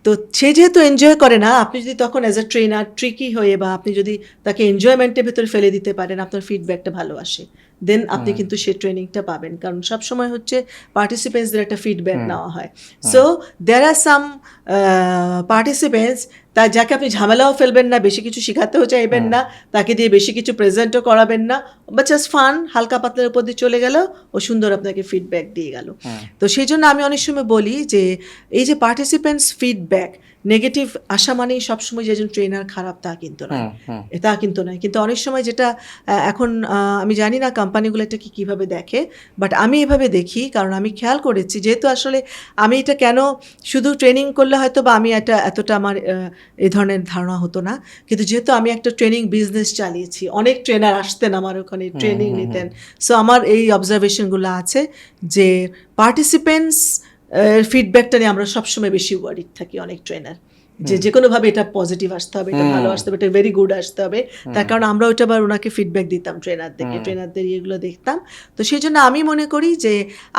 তো সে যেহেতু এনজয় করে না, আপনি যদি তখন অ্যাজ আ ট্রেনার ট্রিকি হয়ে, বা আপনি যদি তাকে এনজয়মেন্টের ভেতরে ফেলে দিতে পারেন, আপনার ফিডব্যাকটা ভালো আসে, দেন আপনি কিন্তু সেই ট্রেনিংটা পাবেন। কারণ সবসময় হচ্ছে পার্টিসিপেন্টসদের একটা ফিডব্যাক নেওয়া হয়। So there R some participants, যাকে আপনি ঝামেলাও ফেলবেন না, বেশি কিছু শেখাতেও চাইবেন না, তাকে দিয়ে বেশি কিছু প্রেজেন্টও করাবেন না, বা জাস্ট ফান হালকা পাতলার উপর দিয়ে চলে গেল, ও সুন্দর আপনাকে ফিডব্যাক দিয়ে গেল। তো সেই জন্য আমি অনেক সময় বলি যে এই যে পার্টিসিপেন্টস ফিডব্যাক নেগেটিভ আসা মানেই সবসময় যে একজন ট্রেনার খারাপ, তা কিন্তু নয়, কিন্তু অনেক সময় যেটা এখন আমি জানি না কোম্পানিগুলো এটাকে কীভাবে দেখে, বাট আমি এভাবে দেখি, কারণ আমি খেয়াল করেছি, যেহেতু আসলে আমি এটা কেন শুধু ট্রেনিং করলে হয়তো বা আমি এতটা আমার এই ধরনের ধারণা হতো না, কিন্তু যেহেতু আমি একটা ট্রেনিং বিজনেস চালিয়েছি, অনেক ট্রেনার আসতেন আমার ওখানে ট্রেনিং নিতেন, সো আমার এই অবজারভেশনগুলো আছে যে পার্টিসিপেন্টস ফিডব্যাকটা নিয়ে আমরা সবসময় বেশি ওয়ারিড থাকি অনেক ট্রেনার, যে কোনোভাবে এটা পজিটিভ আসতে হবে, এটা ভালো আসতে হবে, এটা ভেরি গুড আসতে হবে। তার কারণ আমরা ওইটা আবার ওনাকে ফিডব্যাক দিতাম, ট্রেনারদের ইয়েগুলো দেখতাম। তো সেই জন্য আমি মনে করি যে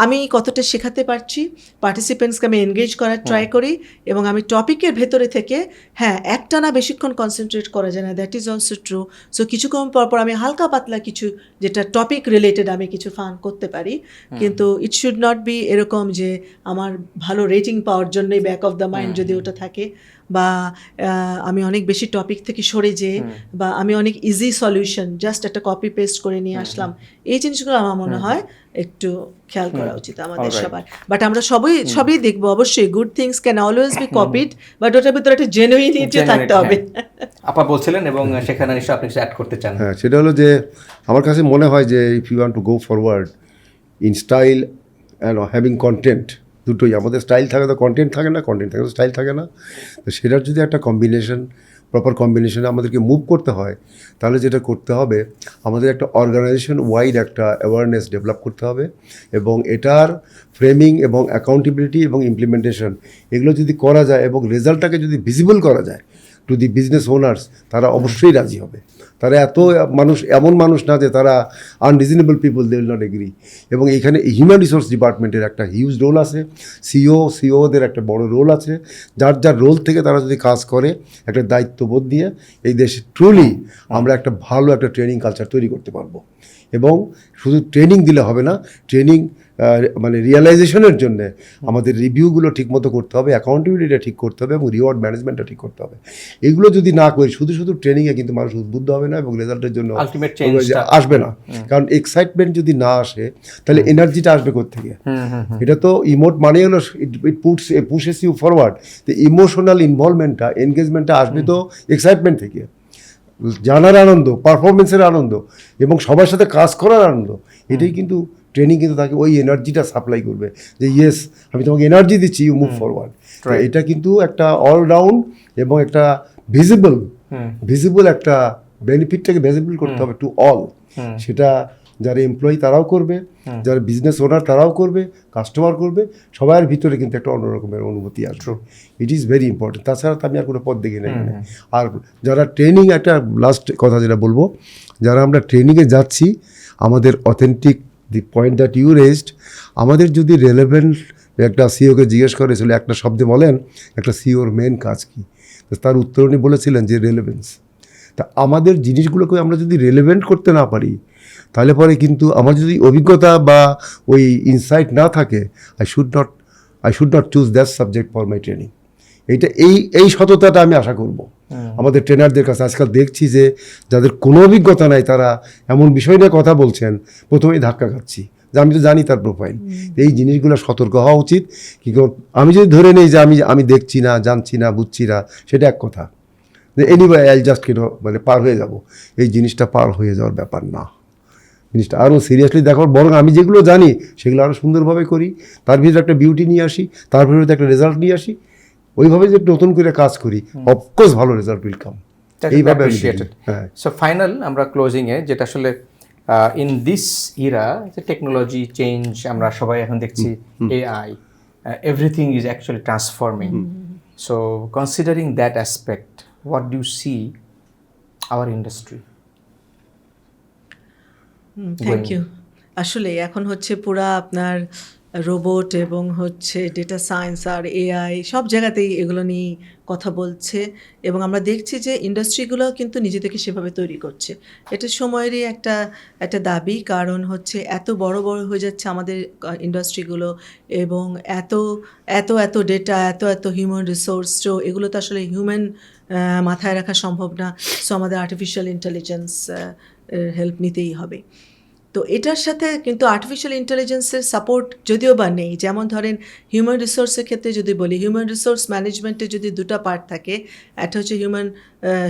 আমি কতটা শেখাতে পারছি, পার্টিসিপেন্টসকে আমি এনগেজ করার ট্রাই করি, এবং আমি টপিকের ভেতরে থেকে, হ্যাঁ একটা না বেশিক্ষণ কনসেন্ট্রেট করা যায় না, that is also true. So কিছুক্ষণ পর আমি হালকা পাতলা কিছু যেটা টপিক রিলেটেড আমি কিছু ফান করতে পারি, কিন্তু ইট শুড নট বি এরকম যে আমার ভালো রেটিং পাওয়ার জন্যই ব্যাক অফ দ্য মাইন্ড যদি ওটা থাকে, বা আমি অনেক বেশি টপিক থেকে সরে যেয়ে, বা আমি অনেক ইজি সলিউশন জাস্ট একটা কপি পেস্ট করে নিয়ে আসলাম, এই জিনিসগুলো আমার মনে হয় একটু খেয়াল করা উচিত আমাদের সবার। বাট আমরা সবই দেখবো, অবশ্যই good things can always be copied, but ওটার ভিতরে একটা জেনুইনিটি থাকতে হবে। আপা বলছিলেন, এবং সেখানে নিশ্চয়ই আপনি কিছু অ্যাড করতে চান। হ্যাঁ, সেটা হলো যে আমার কাছে মনে হয় যে if you want to go forward in style and having content, দুটোই, আমাদের স্টাইল থাকে তো কন্টেন্ট থাকে না, কন্টেন্ট থাকে তো স্টাইল থাকে না, তো সেটার যদি একটা প্রপার কম্বিনেশনে আমাদেরকে মুভ করতে হয়, তাহলে যেটা করতে হবে, আমাদের একটা অর্গানাইজেশন ওয়াইড একটা অ্যাওয়ারনেস ডেভেলপ করতে হবে, এবং এটার ফ্রেমিং এবং অ্যাকাউন্টেবিলিটি এবং ইমপ্লিমেন্টেশন এগুলো যদি করা যায়, এবং রেজাল্টটাকে যদি ভিজিবল করা যায় টু দি বিজনেস ওনার্স, তারা অবশ্যই রাজি হবে। তারা এমন মানুষ না যে তারা unreasonable people, they will not agree. এবং এখানে হিউম্যান রিসোর্স ডিপার্টমেন্টের একটা হিউজ রোল আছে, সিওদের একটা বড় রোল আছে। যার রোল থেকে তারা যদি কাজ করে একটা দায়িত্ববোধ দিয়ে, এই দেশে ট্রুলি আমরা একটা ভালো একটা ট্রেনিং কালচার তৈরি করতে পারবো। এবং শুধু ট্রেনিং দিলে হবে না, ট্রেনিং মানে রিয়েলাইজেশনের জন্য আমাদের রিভিউগুলো ঠিকমতো করতে হবে, অ্যাকাউন্টেবিলিটিটা ঠিক করতে হবে এবং রিওয়ার্ড ম্যানেজমেন্টটা ঠিক করতে হবে। এগুলো যদি না করি, শুধু ট্রেনিংয়ে কিন্তু মানুষ উদ্বুদ্ধ হবে না এবং রেজাল্টের জন্য আসবে না। কারণ এক্সাইটমেন্ট যদি না আসে তাহলে এনার্জিটা আসবে কোত্থেকে? এটা তো ইমোট মানে হলো ইট পুশেস ইউ ফরওয়ার্ড। তো ইমোশনাল ইনভলভমেন্টটা, এনগেজমেন্টটা আসবে তো এক্সাইটমেন্ট থেকে, জানার আনন্দ, পারফরমেন্সের আনন্দ এবং সবার সাথে কাজ করার আনন্দ। এটাই কিন্তু ট্রেনিং কিন্তু তাকে ওই এনার্জিটা সাপ্লাই করবে যে ইয়েস আমি তোমাকে এনার্জি দিচ্ছি, ইউ মুভ ফরওয়ার্ড। এটা কিন্তু একটা অলরাউন্ড এবং একটা ভিজিবল একটা বেনিফিটটাকে ভিজিবল করতে হবে টু অল। সেটা যারা এমপ্লয়ি তারাও করবে, যারা বিজনেস ওনার তারাও করবে, কাস্টমার করবে, সবার ভিতরে কিন্তু একটা অন্যরকমের অনুভূতি আসবে। It is very important. তাছাড়া তো আমি আর কোনো পথ দেখি না এখানে। আর যারা ট্রেনিং, একটা লাস্ট কথা যেটা বলবো, যারা আমরা ট্রেনিংয়ে যাচ্ছি, আমাদের authentic the point that you raised, আমাদের যদি রেলেভেন্ট, একটা সিওকে জিজ্ঞেস করেছিল একটা শব্দে বলেন একটা সিওর মেন কাজ কী, তার উত্তর উনি বলেছিলেন যে রেলেভেন্স। তা আমাদের জিনিসগুলোকে আমরা যদি রেলেভেন্ট করতে না পারি, তাহলে পরে কিন্তু আমার যদি অভিজ্ঞতা বা ওই ইনসাইট না থাকে, I should not choose that subject for my training. এই সততাটা আমি আশা করব আমাদের ট্রেনারদের কাছে। আজকাল দেখছি যে যাদের কোনো অভিজ্ঞতা নাই তারা এমন বিষয় নিয়ে কথা বলছেন, প্রথমেই ধাক্কা খাচ্ছি যে আমি তো জানি তার প্রোফাইল। এই জিনিসগুলো সতর্ক হওয়া উচিত। কি আমি যদি ধরে নেই যে আমি দেখছি না, জানছি না, বুঝছি না, সেটা এক কথা। যে এনিওয়ে আই জাস্ট মানে পার হয়ে যাব, এই জিনিসটা পার হয়ে যাওয়ার ব্যাপার না। জিনিসটা আরও সিরিয়াসলি দেখো, বরং আমি যেগুলো জানি সেগুলো আরও সুন্দরভাবে করি, তার ভিতরে একটা বিউটি নিয়ে আসি, তার ভিতরে একটা রেজাল্ট নিয়ে আসি, ওইভাবে যে নতুন করে কাজ করি, অফকোর্স ভালো রেজাল্ট উইল কাম। এইভাবে সো ফাইনাল আমরা ক্লোজিংয়ে যেটা আসলে ইন দিস ইরা যে টেকনোলজি চেঞ্জ, আমরা সবাই এখন দেখছি AI, everything is actually transforming. So considering that aspect, what do you see our industry? Thank you. আসলে এখন হচ্ছে পুরা আপনার রোবট এবং হচ্ছে ডেটা সায়েন্স আর এআই সব জায়গাতেই এগুলো নিয়ে কথা বলছে এবং আমরা দেখছি যে ইন্ডাস্ট্রিগুলো কিন্তু নিজে থেকে সেভাবে তৈরি করছে। এটা সময়েরই একটা দাবি, কারণ হচ্ছে এত বড় হয়ে যাচ্ছে আমাদের ইন্ডাস্ট্রিগুলো এবং এত ডেটা, এত হিউম্যান রিসোর্স, তো এগুলো তো আসলে হিউম্যান মাথায় রাখা সম্ভব না। সো আমাদের আর্টিফিশিয়াল ইন্টেলিজেন্স হেল্প নিতেই হবে। তো এটার সাথে কিন্তু আর্টিফিশিয়াল ইন্টেলিজেন্সের সাপোর্ট যদিও বা নেই। যেমন ধরেন হিউম্যান রিসোর্সের ক্ষেত্রে যদি বলি, হিউম্যান রিসোর্স ম্যানেজমেন্টের যদি দুটো পার্ট থাকে, একটা হচ্ছে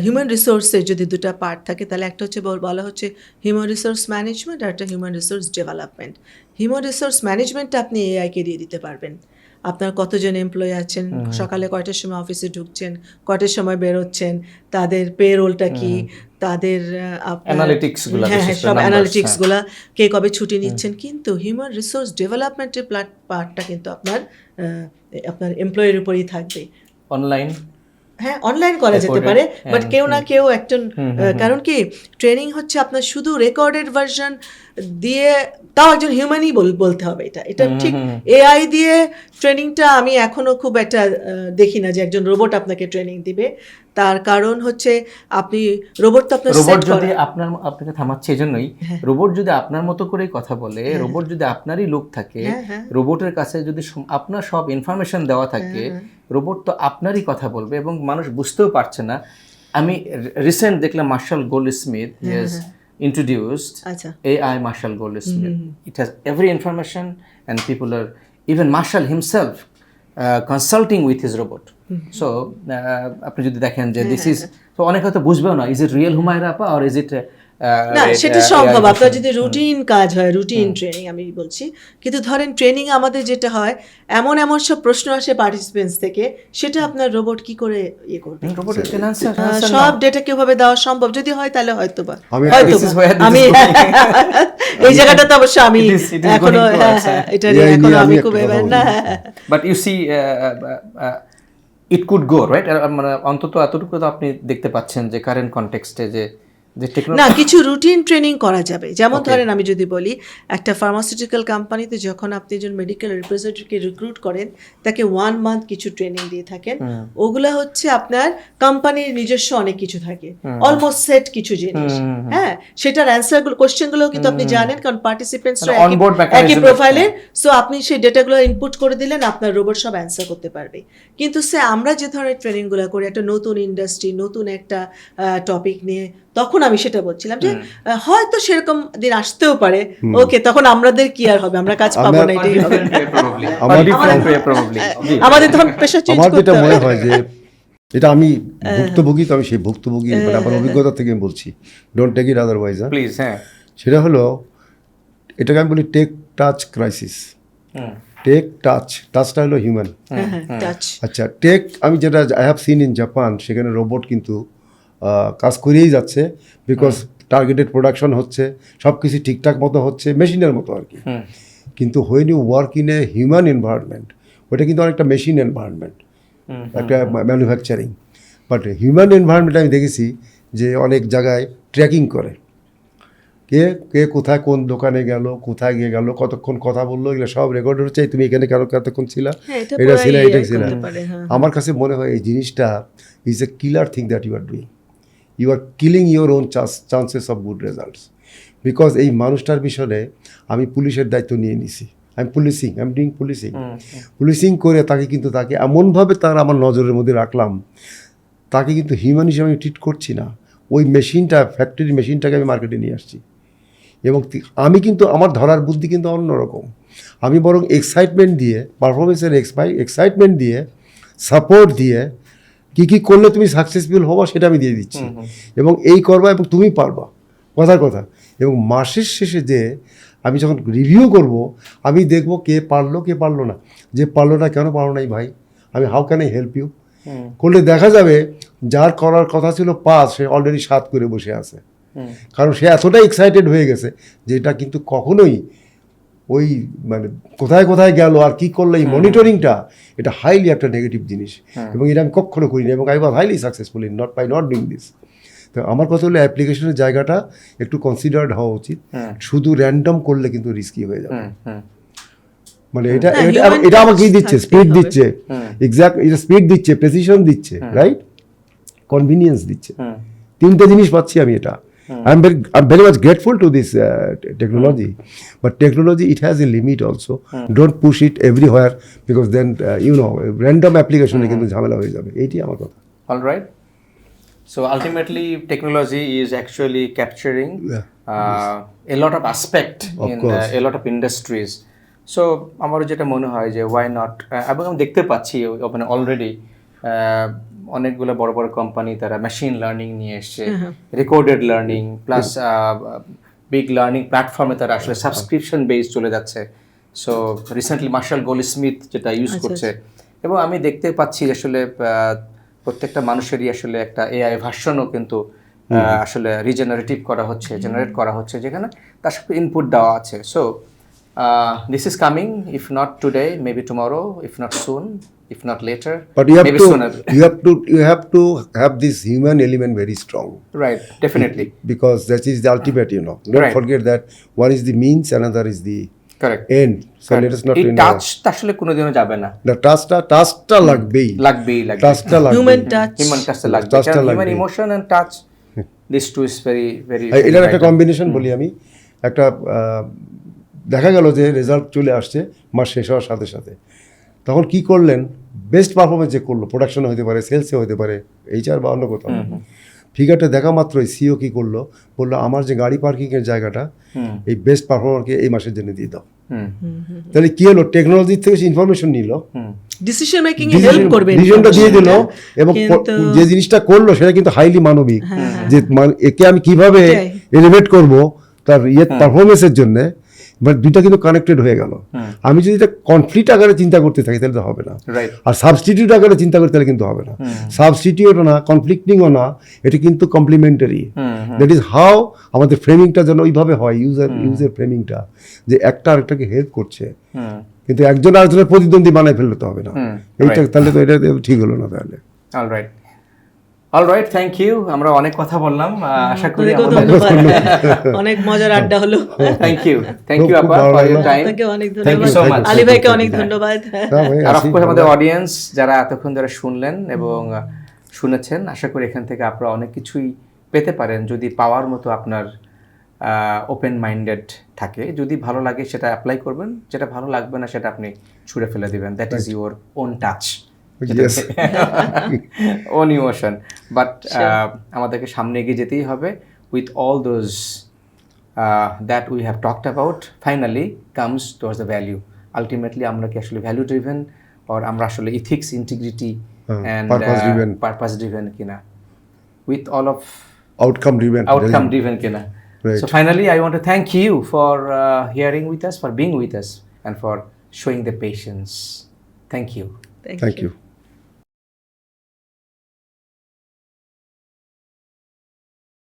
হিউম্যান রিসোর্সের যদি দুটো পার্ট থাকে, তাহলে একটা হচ্ছে বলা হচ্ছে হিউম্যান রিসোর্স ম্যানেজমেন্ট আর একটা human resource development. Human resource ম্যানেজমেন্টটা আপনি এআইকে দিয়ে দিতে পারবেন। আপনার কতজন এমপ্লয়ি আছেন, সকালে কয়টার সময় অফিসে ঢুকছেন, কয়টার সময় বেরোচ্ছেন, তাদের পে রোলটা কি, তাদের সব অ্যানালিটিক্সগুলো, কে কবে ছুটি নিচ্ছেন। কিন্তু হিউম্যান রিসোর্স ডেভেলপমেন্টের পার্টটা কিন্তু আপনার এমপ্লয়ের উপরেই থাকবে। অনলাইন করা যেতে পারে, বাট কেউ না কেউ একজন, কারণ কি ট্রেনিং হচ্ছে আপনার শুধু রেকর্ডেড ভার্সন দিয়ে, তাও একজন হিউম্যানই বলতে হবে। এটা ঠিক এআই দিয়ে ট্রেনিংটা আমি এখনো খুব একটা দেখি না যে একজন রোবট আপনাকে ট্রেনিং দিবে। তার কারণ হচ্ছে আপনি রোবট তো আপনার সেট করে, আপনাকে থামাচ্ছে এজন্যই, রোবট যদি আপনার মতো করেই কথা বলে, রোবট যদি আপনারই লোক থাকে, রোবটের কাছে যদি আপনার সব ইনফরমেশন দেওয়া থাকে, রোবট তো আপনারই কথা বলবে এবং মানুষ বুঝতেও পারছে না। আমি রিসেন্ট দেখলাম Marshall Goldsmith introduced AI Marshall Goldsmith. It has every information and people are, even Marshall himself consulting with his robot. So আপনি যদি দেখেন যে this is, so অনেক হয়তো বুঝবেও না, is it real হুমায়রা আপা or is it না, সেটা সম্ভব আপনার যদি রুটিন কাজ হয়, রুটিন ট্রেনিং আমি বলছি। কিন্তু ধরেন ট্রেনিং আমাদের যেটা হয়, এমন সব প্রশ্ন আসে পার্টিসিপেন্টস থেকে, সেটা আপনার রোবট কি করে ইয়ে করবে? সব ডেটা কিভাবে দেওয়া সম্ভব? যদি হয় তাহলে হয়তো বা আমি এই জায়গাটা তো অবশ্য আমি এখনো এটা নিয়ে এখনো আমি খুব না, but you see it could go right, মানে অন্তত এতটুকু তো আপনি দেখতে পাচ্ছেন যে কারেন্ট কনটেক্সটে যে যে না কিছু রুটিন ট্রেনিং করা যাবে, যেমন ধরেন আমি যদি বলি একটা ফার্মাসিউটিক্যাল কোম্পানিতে যখন আপনি একজন মেডিকেল রিপ্রেজেন্টেটিভকে রিক্রুট করেন তাকে 1 মান্থ কিছু ট্রেনিং দিয়ে থাকেন, ওগুলা হচ্ছে আপনার কোম্পানির নিজস্ব অনেক কিছু থাকে, অলমোস্ট সেট কিছু জিনিস, হ্যাঁ সেটার অ্যান্সারগুলো কোশ্চেনগুলো কিন্তু আপনি জানেন কারণ পার্টিসিপেন্টসরা একই প্রোফাইলের, সো আপনি সেই ডেটাগুলো ইনপুট করে দিলেন আপনার রোবট সব অ্যান্সার করতে পারবে। কিন্তু আমরা যে ধরনের ট্রেনিংগুলো করি একটা নতুন ইন্ডাস্ট্রি নতুন একটা টপিক নিয়ে, তখন আমি সেটা বলছিলাম যে হয়তো সেরকম দিন আসতেও পারে, ওকে তখন আমাদের কি আর হবে, আমরা কাজ পাবো না, এটাই হবে আমাদের তখন পেশা চেঞ্জ আমার করতে যেটা মনে হবে। হয় যে এটা আমি ভুক্তভোগী, তো আমি সেই ভুক্তভোগী মানে আমার অভিজ্ঞতা থেকে আমি বলছি, don't take it otherwise. Please. হ্যাঁ, সেটা হলো এটাকে আমি বলি টেক টাচ ক্রাইসিস। টেক টাচটা হলো হিউম্যান। টাচ আচ্ছা টেক আমি যেটা I have seen in Japan, সেখানে রোবট কিন্তু কাজ করেই যাচ্ছে, বিকজ টার্গেটেড প্রোডাকশন হচ্ছে, সব কিছু ঠিকঠাক মতো হচ্ছে, মেশিনের মতো আর কি। কিন্তু when you work in a human environment, ওটা কিন্তু অনেকটা মেশিন এনভায়রনমেন্ট, একটা ম্যানুফ্যাকচারিং। বাট হিউম্যান এনভায়রনমেন্ট আমি দেখেছি যে অনেক জায়গায় ট্র্যাকিং করে, কে কে কোথায় কোন দোকানে গেল, কোথায় গিয়ে গেল, কতক্ষণ কথা বললো, এগুলো সব রেকর্ড হচ্ছে, তুমি এখানে কেন কতক্ষণ ছিলা, এটা ছিল এটা ছিল। আমার কাছে মনে হয় এই জিনিসটা is a killer thing that you are doing, you are killing your own chances of good results. Because এই মানুষটার বিষয়ে আমি পুলিশের দায়িত্ব নিয়ে নিছি, আই এম ডুইং পুলিশিং করে তাকে এমনভাবে তার আমার নজরের মধ্যে রাখলাম, তাকে কিন্তু হিউম্যান হিসেবে আমি ট্রিট করছি না, ওই মেশিনটা ফ্যাক্টরি মেশিনটাকে আমি মার্কেটে নিয়ে আসছি। এবং আমি কিন্তু আমার ধরার বুদ্ধি কিন্তু অন্যরকম, আমি বরং এক্সাইটমেন্ট দিয়ে, পারফরমেন্সের এক্সাইটমেন্ট দিয়ে, সাপোর্ট দিয়ে, কী করলে তুমি সাকসেসফুল হবা সেটা আমি দিয়ে দিচ্ছি, এবং এই করবা এবং তুমি পারবা, কথার কথা। এবং মাসের শেষে যে আমি যখন রিভিউ করব, আমি দেখব কে পারলো কে পারলো না, যে পারলো না কেন পারলো নাই ভাই, আমি how can I help you করলে দেখা যাবে যার করার কথা ছিল 5 সে অলরেডি 7 করে বসে আছে, কারণ সে এতটাই এক্সাইটেড হয়ে গেছে যে এটা কিন্তু কখনোই ওই মানে কোথায় কোথায় গেল আর কি করলো, এই মনিটরিংটা এটা হাইলি একটা নেগেটিভ জিনিস, এবং এটা আমি কখনো করি না, এবং I was highly successful in not doing this. তো আমার কথা হলো অ্যাপ্লিকেশনের জায়গাটা একটু কনসিডার্ড হওয়া উচিত, শুধু র্যান্ডম করলে কিন্তু রিস্কি হয়ে যাবে। মানে এটা এটা আমাকে কি দিচ্ছে, স্পিড দিচ্ছে, এক্সাক্ট এটা স্পিড দিচ্ছে, প্রেসিশন দিচ্ছে, রাইট, কনভিনিয়েন্স দিচ্ছে, 3টে জিনিস পাচ্ছি আমি। এটা I'm very much grateful to this technology, but technology it has a limit also. Don't push it everywhere, because then random application এ কিন্তু ঝামেলা হয়ে যাবে, এইটাই আমার কথা। All right. So ultimately, technology is actually capturing a lot of aspect in a lot of industries. So আমার যেটা মনে হয় যে why not, এবং আমি দেখতে পাচ্ছি ওখানে অলরেডি অনেকগুলো বড় বড় কোম্পানি তারা মেশিন লার্নিং নিয়ে এসছে, recorded learning plus big learning প্ল্যাটফর্মে তারা আসলে সাবস্ক্রিপশন বেস চলে যাচ্ছে। সো রিসেন্টলি মার্শাল গোল্ডস্মিথ যেটা ইউজ করছে, এবং আমি দেখতে পাচ্ছি আসলে প্রত্যেকটা মানুষেরই আসলে একটা এআই ভার্সনও কিন্তু আসলে রিজেনারেটিভ করা হচ্ছে, জেনারেট করা হচ্ছে, যেখানে তার সাথে ইনপুট দেওয়া আছে। So this is coming, if not today maybe tomorrow, if not soon, if not later, but maybe sooner. you have to have this human element very strong, right, definitely, because that is the ultimate, don't forget that one is the means, another is the correct end. So let us not touch আসলে কোনোদিনও যাবে না, the টাচটা লাগবেই টাচটা লাগবে, human touch লাগবে, human emotion and touch, these two is very very এটার একটা combination বলি আমি। একটা দেখা গেল যে রেজাল্ট চলে আসছে মাস শেষ হওয়ার সাথে সাথে, তখন কি করলেন, বেস্ট পারফরমেন্স যে করলো, প্রোডাকশনে হতে পারে, সেলসে হতে পারে, HR বা অন্য কোথাও, ফিগারটা দেখা মাত্রই সিও কি করলো, বললো আমার যে গাড়ি পার্কিংয়ের জায়গাটা এই বেস্ট পারফর্মারকে এই মাসের জন্য দিয়ে দাও। তাহলে কি হলো, টেকনোলজি থেকে ইনফরমেশন নিল, ডিসিশন মেকিং এ হেল্প করবে, ডিসিশনটা দিয়ে দিল, এবং যে জিনিসটা করলো সেটা কিন্তু হাইলি মানবিক, যে একে আমি কিভাবে এলিভেট করব তার পারফরমেন্সের জন্য, বাট দুইটা কিন্তু কানেক্টেড হয়ে গেল। আমি যদি এটা কনফ্লিক্ট আকারে চিন্তা করতে থাকি তাহলে তো হবে না, আর সাবস্টিটিউট আকারে চিন্তা করতে তাহলে কিন্তু হবে না। সাবস্টিটিউটও না, কনফ্লিক্টিংও না, এটা কিন্তু কমপ্লিমেন্টারি। দ্যাট ইজ হাউ আমাদের ফ্রেমিংটা যেন ওইভাবে হয়, ইউজের ফ্রেমিংটা, যে একটা আরেকটাকে হেল্প করছে, কিন্তু একজন আরেকজনের প্রতিদ্বন্দ্বী বানায় ফেলতে হবে না। এইটা তাহলে তো এটা ঠিক হলো না তাহলে। Alright, alright, thank you. আমরা অনেক কথা বললাম, আশা করি আপনাকেও ধন্যবাদ। অনেক মজার আড্ডা হলো। থ্যাংক ইউ খুব আপা ভালো ফর ইউর লাগলো। টাইম। আপনাকে অনেক Thank you so ধন্যবাদ, much. আলী ভাইকে অনেক ধন্যবাদ। না ভাই, আর আসি, অফকোর্স আমাদের আমরা- অডিয়েন্স যারা এতক্ষণ ধরে শুনলেন এবং শুনেছেন, আশা করি এখান থেকে আপনারা অনেক কিছুই পেতে পারেন যদি পাওয়ার মতো আপনার ওপেন মাইন্ডেড থাকে। যদি ভালো লাগে সেটা অ্যাপ্লাই করবেন, যেটা ভালো লাগবে না সেটা আপনি ছুঁড়ে ফেলে দিবেন। That is your own touch, Yes. Own emotion. But আমাদেরকে সামনে এগিয়ে যেতেই হবে with all those that we have talked about. Finally comes towards the value. Ultimately আমরা কি আসলে ভ্যালু ড্রিভেন, আর আমরা আসলে ethics, integrity and purpose driven. Purpose driven কিনা, with all of Outcome driven. outcome driven কিনা. Right. So finally I want to thank you for hearing with us, for being with us, and for showing the patience. Thank you. Thank you.